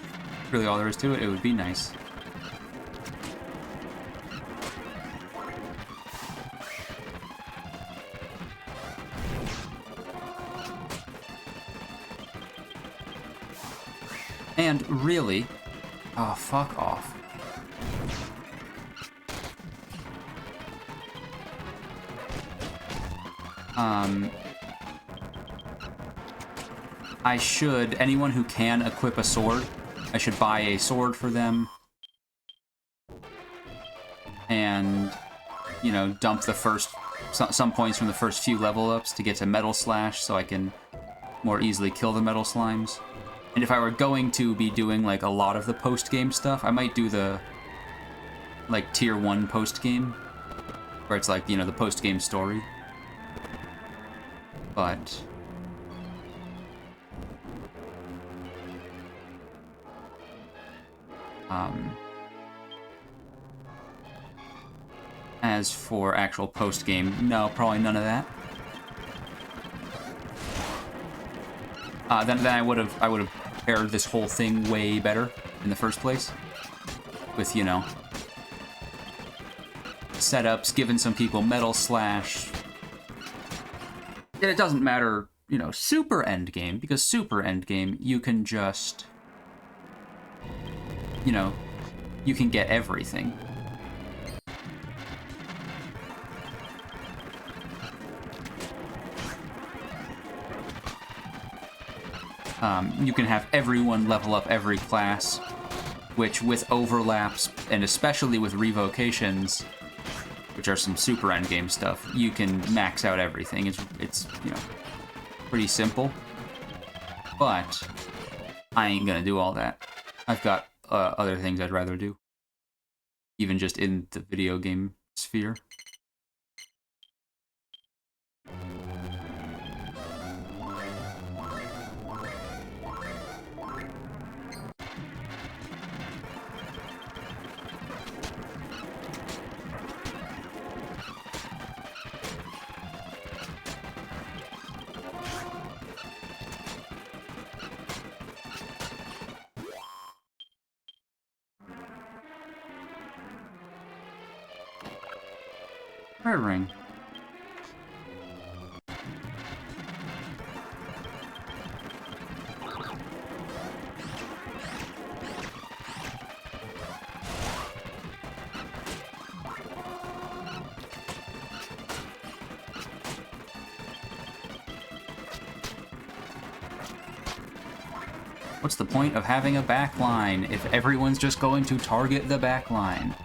Really all there is to it, it would be nice. And really... Oh, fuck off. I should... Anyone who can equip a sword, I should buy a sword for them. And, you know, dump the first... some points from the first few level ups to get to Metal Slash so I can more easily kill the Metal Slimes. And if I were going to be doing, like, a lot of the post-game stuff, I might do the, like, Tier 1 post-game, where it's, like, you know, the post-game story. But... as for actual post-game, no, probably none of that. Then I would have prepared this whole thing way better in the first place. With, you know, setups, giving some people Metal Slash. It doesn't matter, you know, super endgame, because super endgame, you can just, you know, you can get everything. You can have everyone level up every class, which with overlaps, and especially with revocations, which are some super endgame stuff, you can max out everything. It's you know, pretty simple. But I ain't gonna do all that. I've got other things I'd rather do. Even just in the video game sphere. Red ring. What's the point of having a backline if everyone's just going to target the backline?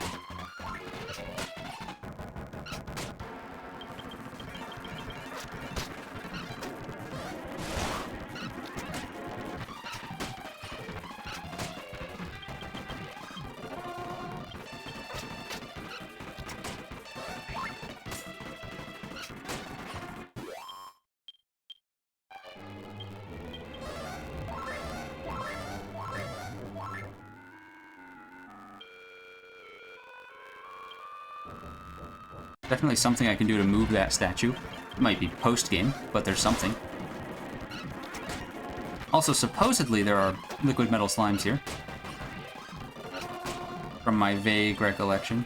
Definitely something I can do to move that statue. It might be post-game, but there's something. Also, supposedly there are liquid metal slimes here. From my vague recollection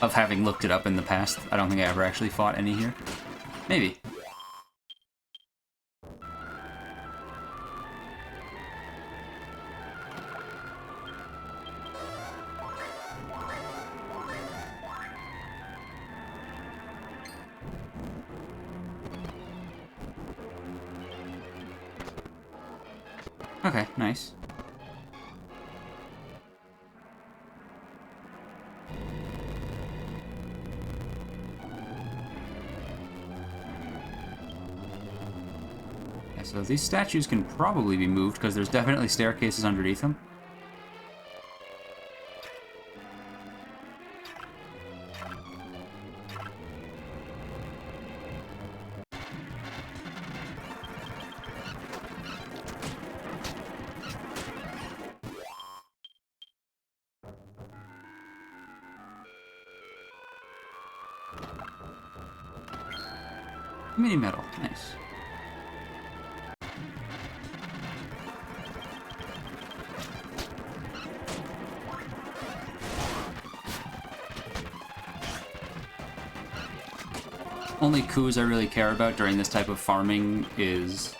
of having looked it up in the past. I don't think I ever actually fought any here. Maybe. Okay, nice. So these statues can probably be moved, because there's definitely staircases underneath them. Mini metal, nice. Only coups I really care about during this type of farming is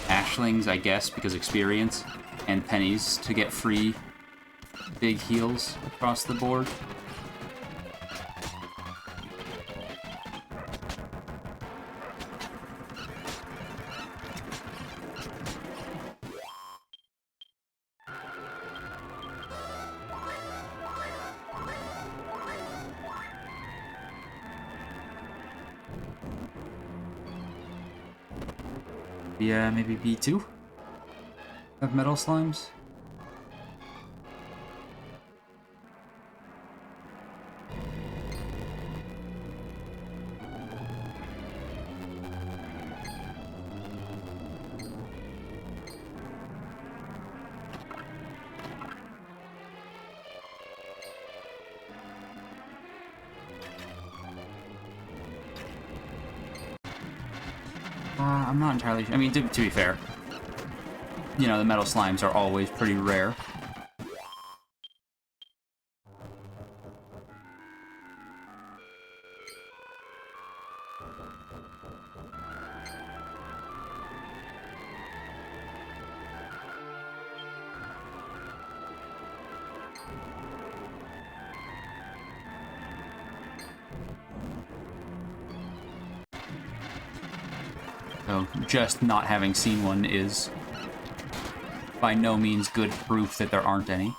ashlings, I guess, because experience, and pennies to get free big heals across the board. Yeah, maybe B2 of metal slimes. I'm not entirely sure. I mean, to be fair, you know, the metal slimes are always pretty rare. So just not having seen one is by no means good proof that there aren't any.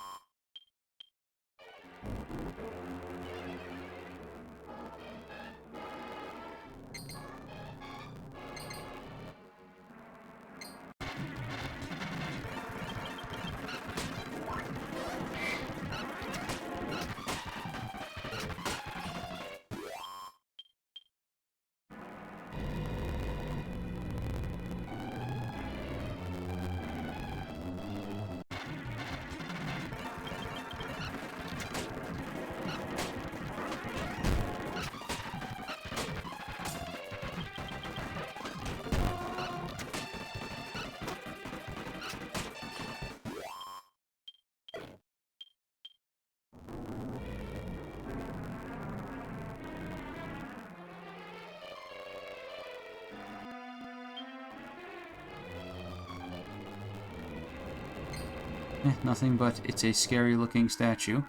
Nothing but it's a scary looking statue.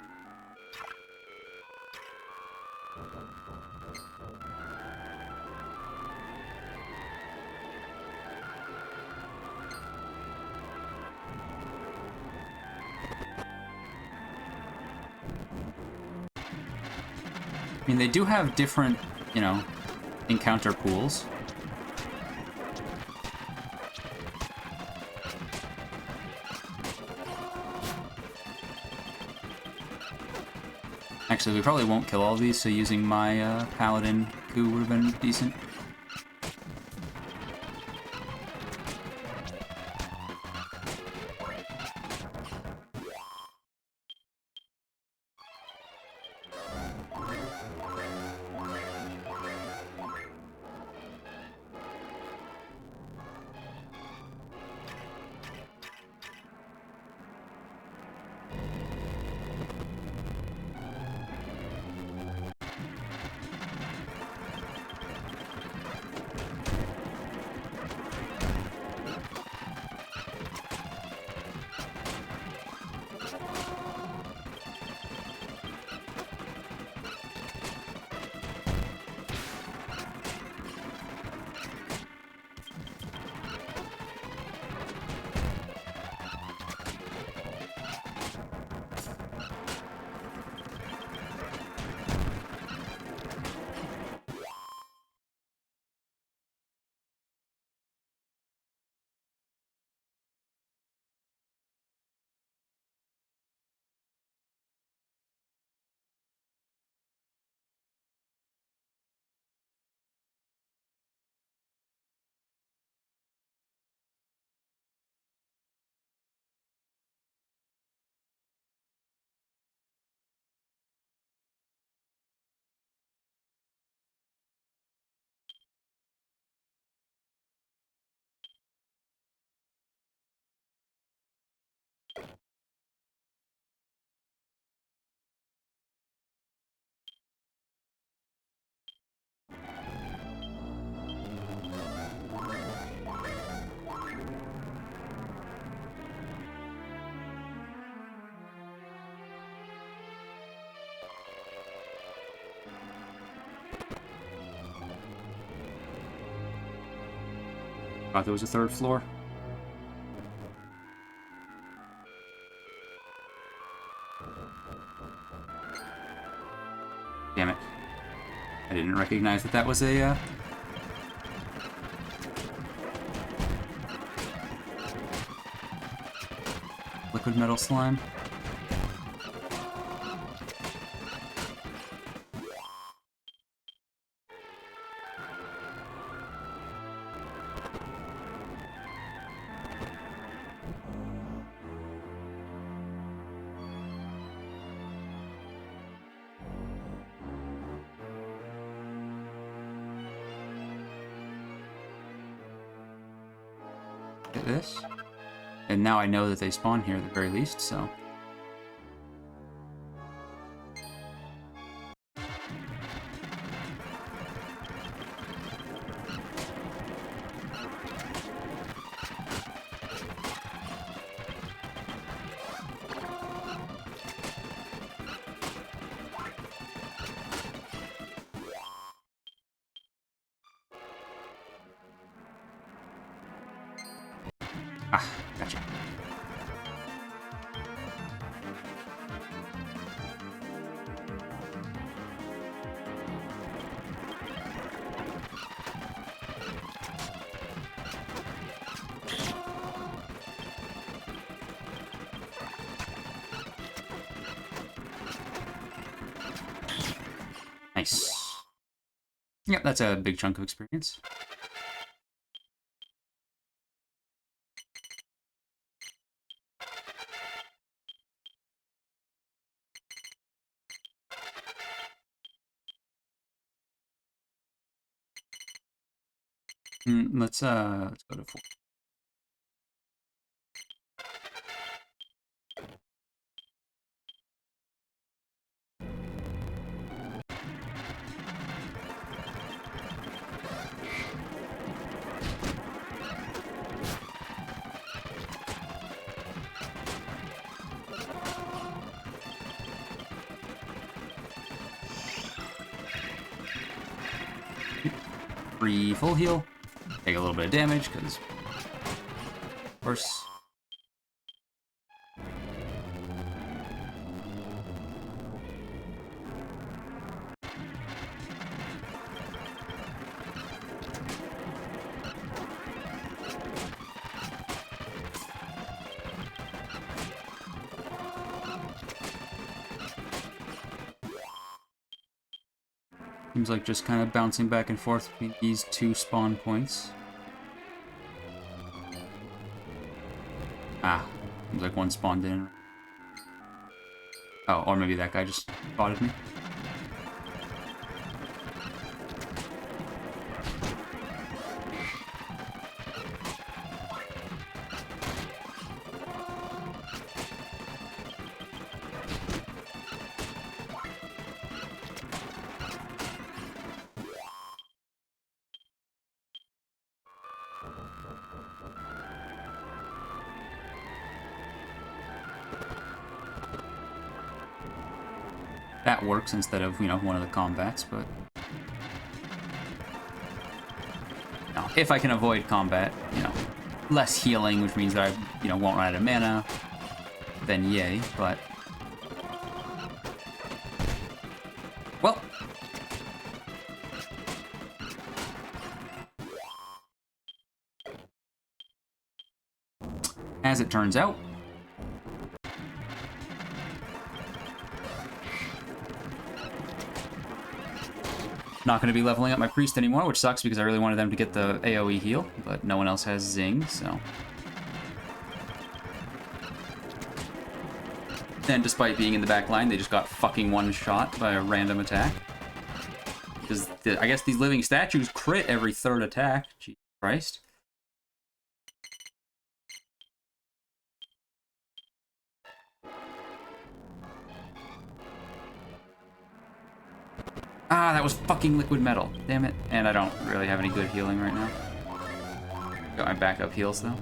I mean, they do have different, you know, encounter pools. Actually, we probably won't kill all these, so using my paladin coup would have been decent. Thought there was a third floor. Damn it. I didn't recognize that that was a, liquid metal slime. Get this. And now I know that they spawn here at the very least, so... Ah, gotcha. Nice. Yep, that's a big chunk of experience. Let's go to 4. Free full heal. Take a little bit of damage, because... Of course. Seems like just kind of bouncing back and forth between these two spawn points. Ah, seems like one spawned in. Oh, or maybe that guy just spotted me. That works instead of, you know, one of the combats, but... No, if I can avoid combat, you know, less healing, which means that I, you know, won't run out of mana, then yay, but... Well... As it turns out, not going to be leveling up my priest anymore, which sucks because I really wanted them to get the AoE heal, but no one else has Zing, so... And despite being in the back line, they just got fucking one-shot by a random attack. Because I guess these living statues crit every third attack. Jesus Christ. Ah, that was fucking liquid metal. Damn it. And I don't really have any good healing right now. Got my backup heals, though.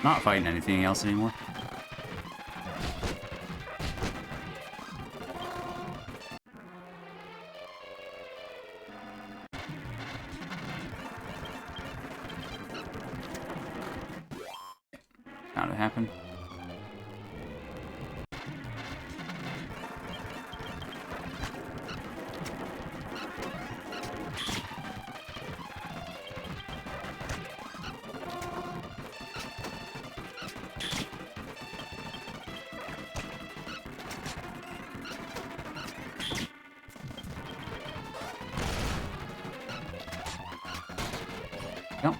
Not fighting anything else anymore. How'd it happen? Yep.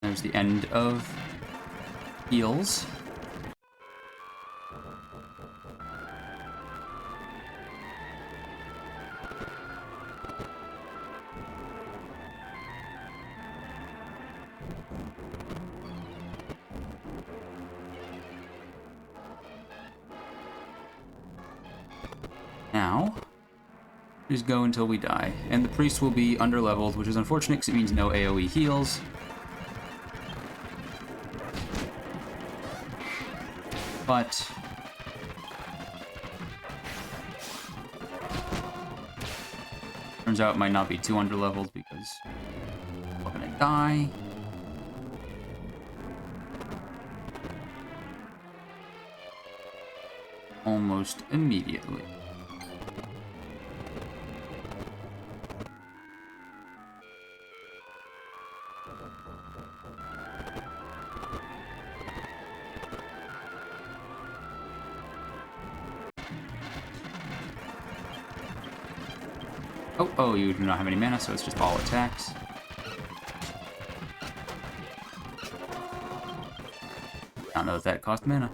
There's the end of heals. Now, just go until we die. And the priest will be underleveled, which is unfortunate because it means no AoE heals. But turns out it might not be too underleveled because we're gonna die. Almost immediately. Oh, you do not have any mana, so it's just all attacks. I don't know if that cost mana.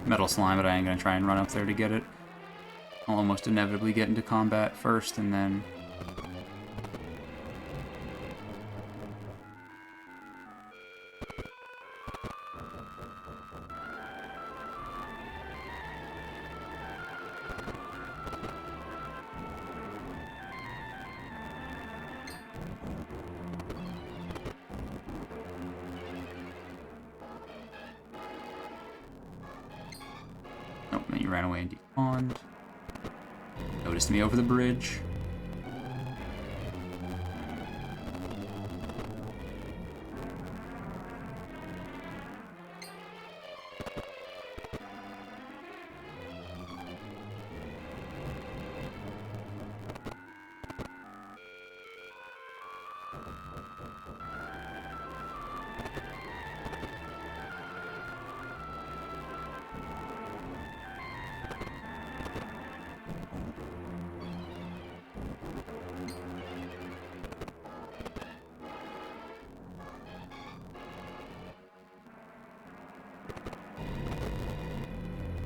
Metal slime, but I ain't gonna try and run up there to get it. I'll almost inevitably get into combat first, and then... Oh, then you ran away and despawned. Noticed me over the bridge.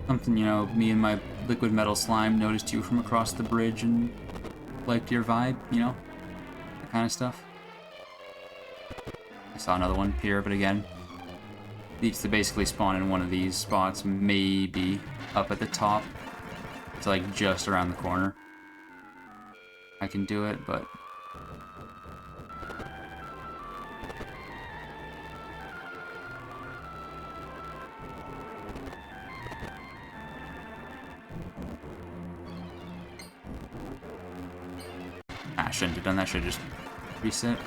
Something, you know, me and my liquid metal slime noticed you from across the bridge and liked your vibe, you know? That kind of stuff. I saw another one appear, but again, needs to basically spawn in one of these spots, maybe up at the top. It's like just around the corner. I can do it, but... I shouldn't have done that, I should have just reset.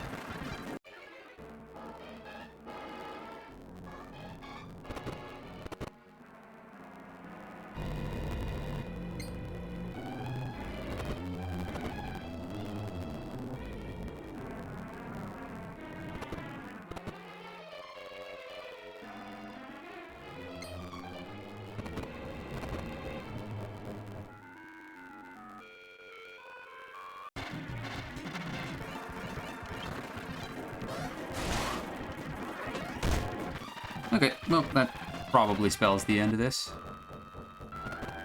Okay, well, that probably spells the end of this.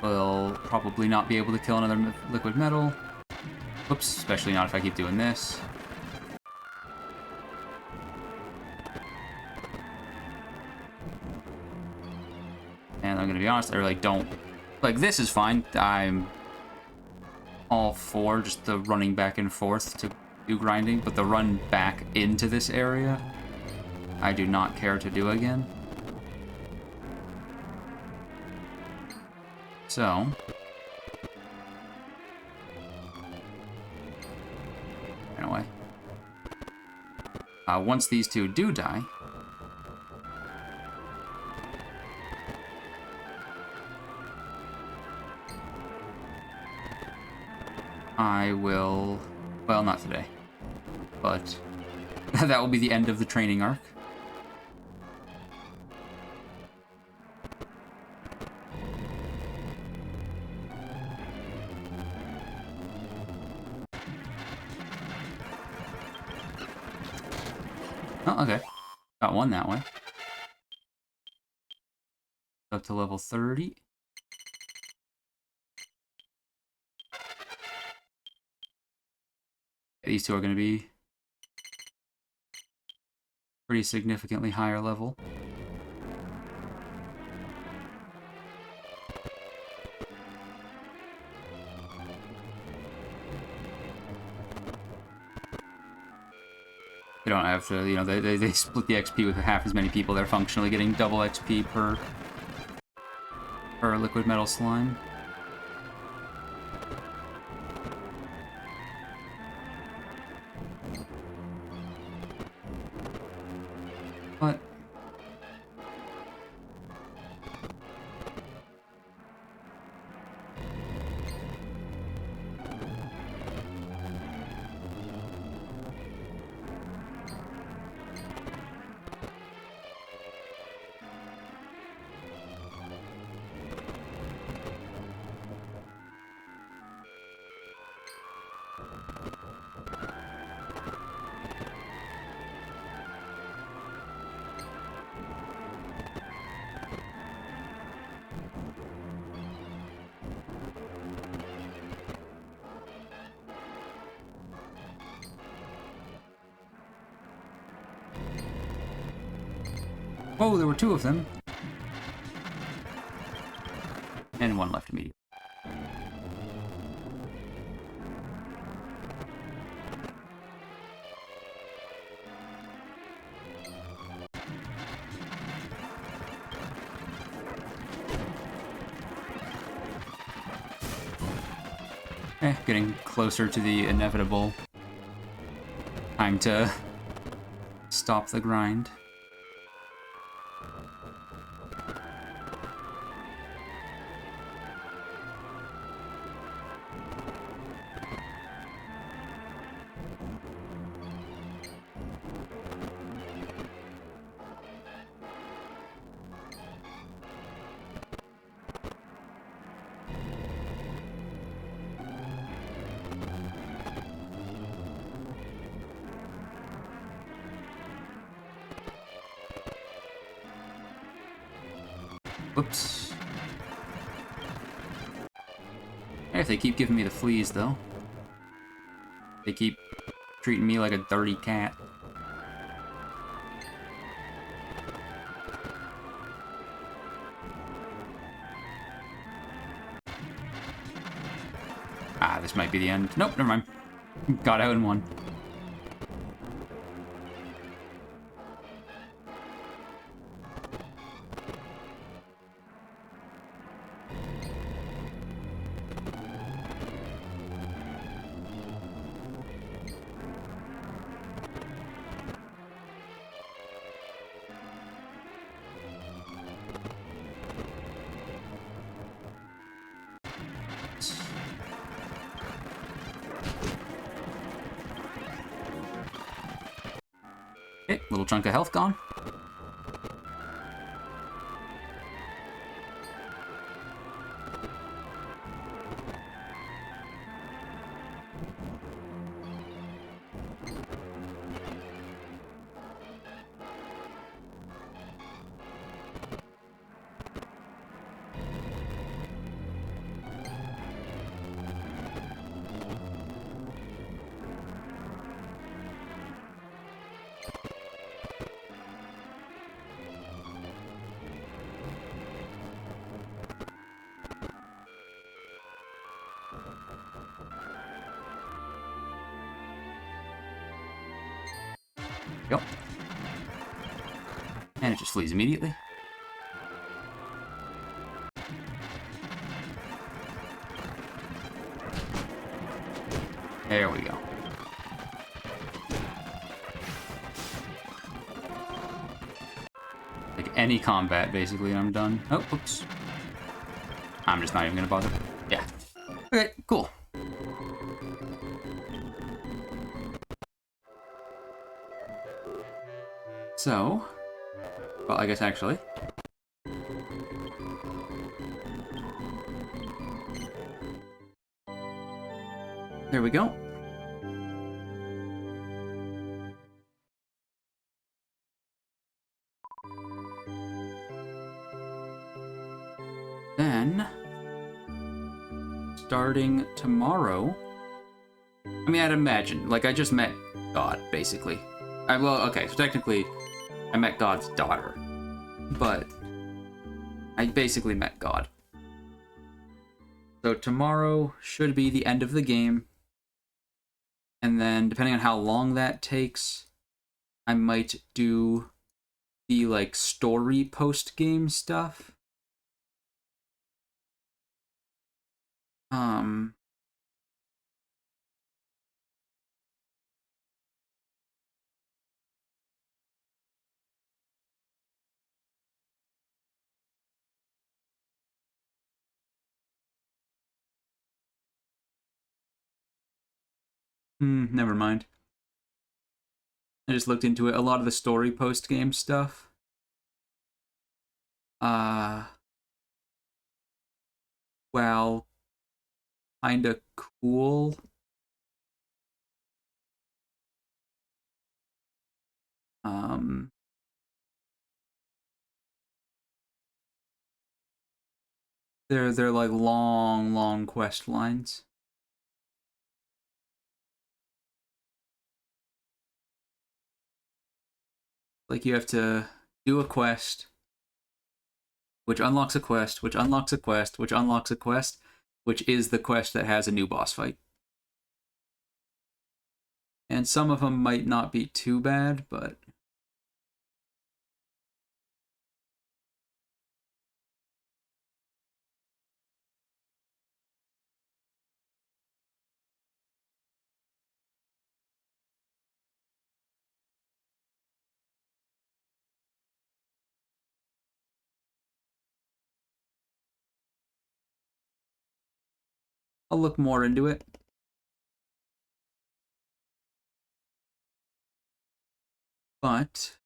We'll probably not be able to kill another liquid metal. Oops, especially not if I keep doing this. And I'm gonna be honest, I really don't... Like, this is fine. I'm all for just the running back and forth to do grinding, but the run back into this area, I do not care to do again. So... Anyway. Once these two do die... I will... Well, not today. But that will be the end of the training arc. Oh, okay. Got one that way. Up to level 30. These two are going to be pretty significantly higher level. They don't have to, you know, they split the XP with half as many people. They're functionally getting double XP per liquid metal slime. But oh, there were two of them. And one left immediately. Getting closer to the inevitable time to stop the grind. Whoops. Hey, if they keep giving me the fleas, though. They keep treating me like a dirty cat. Ah, this might be the end. Nope, never mind. Got out in one. Okay, little chunk of health gone. Go. And it just flees immediately. There we go. Like any combat, basically, and I'm done. Oh, oops. I'm just not even gonna bother. Yeah. Okay, cool. So, well, I guess actually. There we go. Then, starting tomorrow, I mean, I'd imagine, like, I just met God, basically. Well, okay, so technically, I met God's daughter, but I basically met God. So tomorrow should be the end of the game, and then, depending on how long that takes, I might do the, like, story post-game stuff. Never mind. I just looked into it. A lot of the story post-game stuff. Well, kinda cool. They're like long quest lines. Like you have to do a quest, which unlocks a quest, which unlocks a quest, which unlocks a quest, which is the quest that has a new boss fight. And some of them might not be too bad, but I'll look more into it. But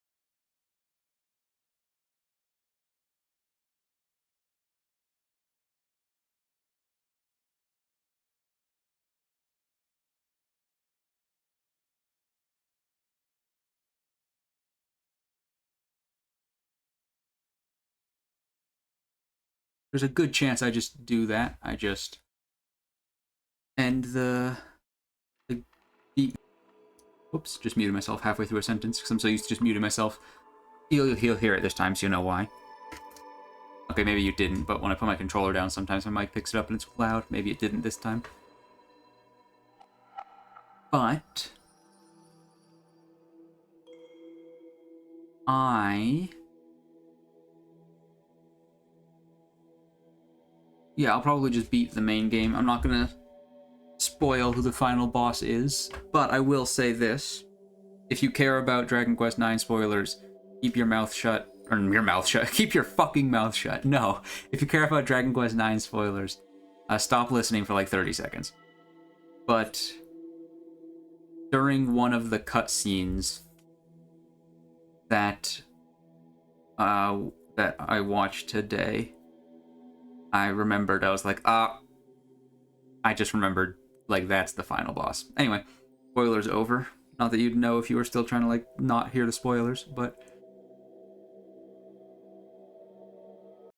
there's a good chance I just do that. I just end the whoops, just muted myself halfway through a sentence because I'm so used to just muting myself. He'll hear it this time, so you know why. Okay, maybe you didn't, but when I put my controller down, sometimes my mic picks it up and it's loud. Maybe it didn't this time. But yeah, I'll probably just beat the main game. I'm not gonna spoil who the final boss is, but I will say this. If you care about Dragon Quest IX spoilers, keep your mouth shut. Or your mouth shut. Keep your fucking mouth shut. No. If you care about Dragon Quest IX spoilers, stop listening for like 30 seconds. But during one of the cutscenes that I watched today, I remembered, I was like, I just remembered, like, that's the final boss. Anyway, spoilers over. Not that you'd know if you were still trying to, like, not hear the spoilers, but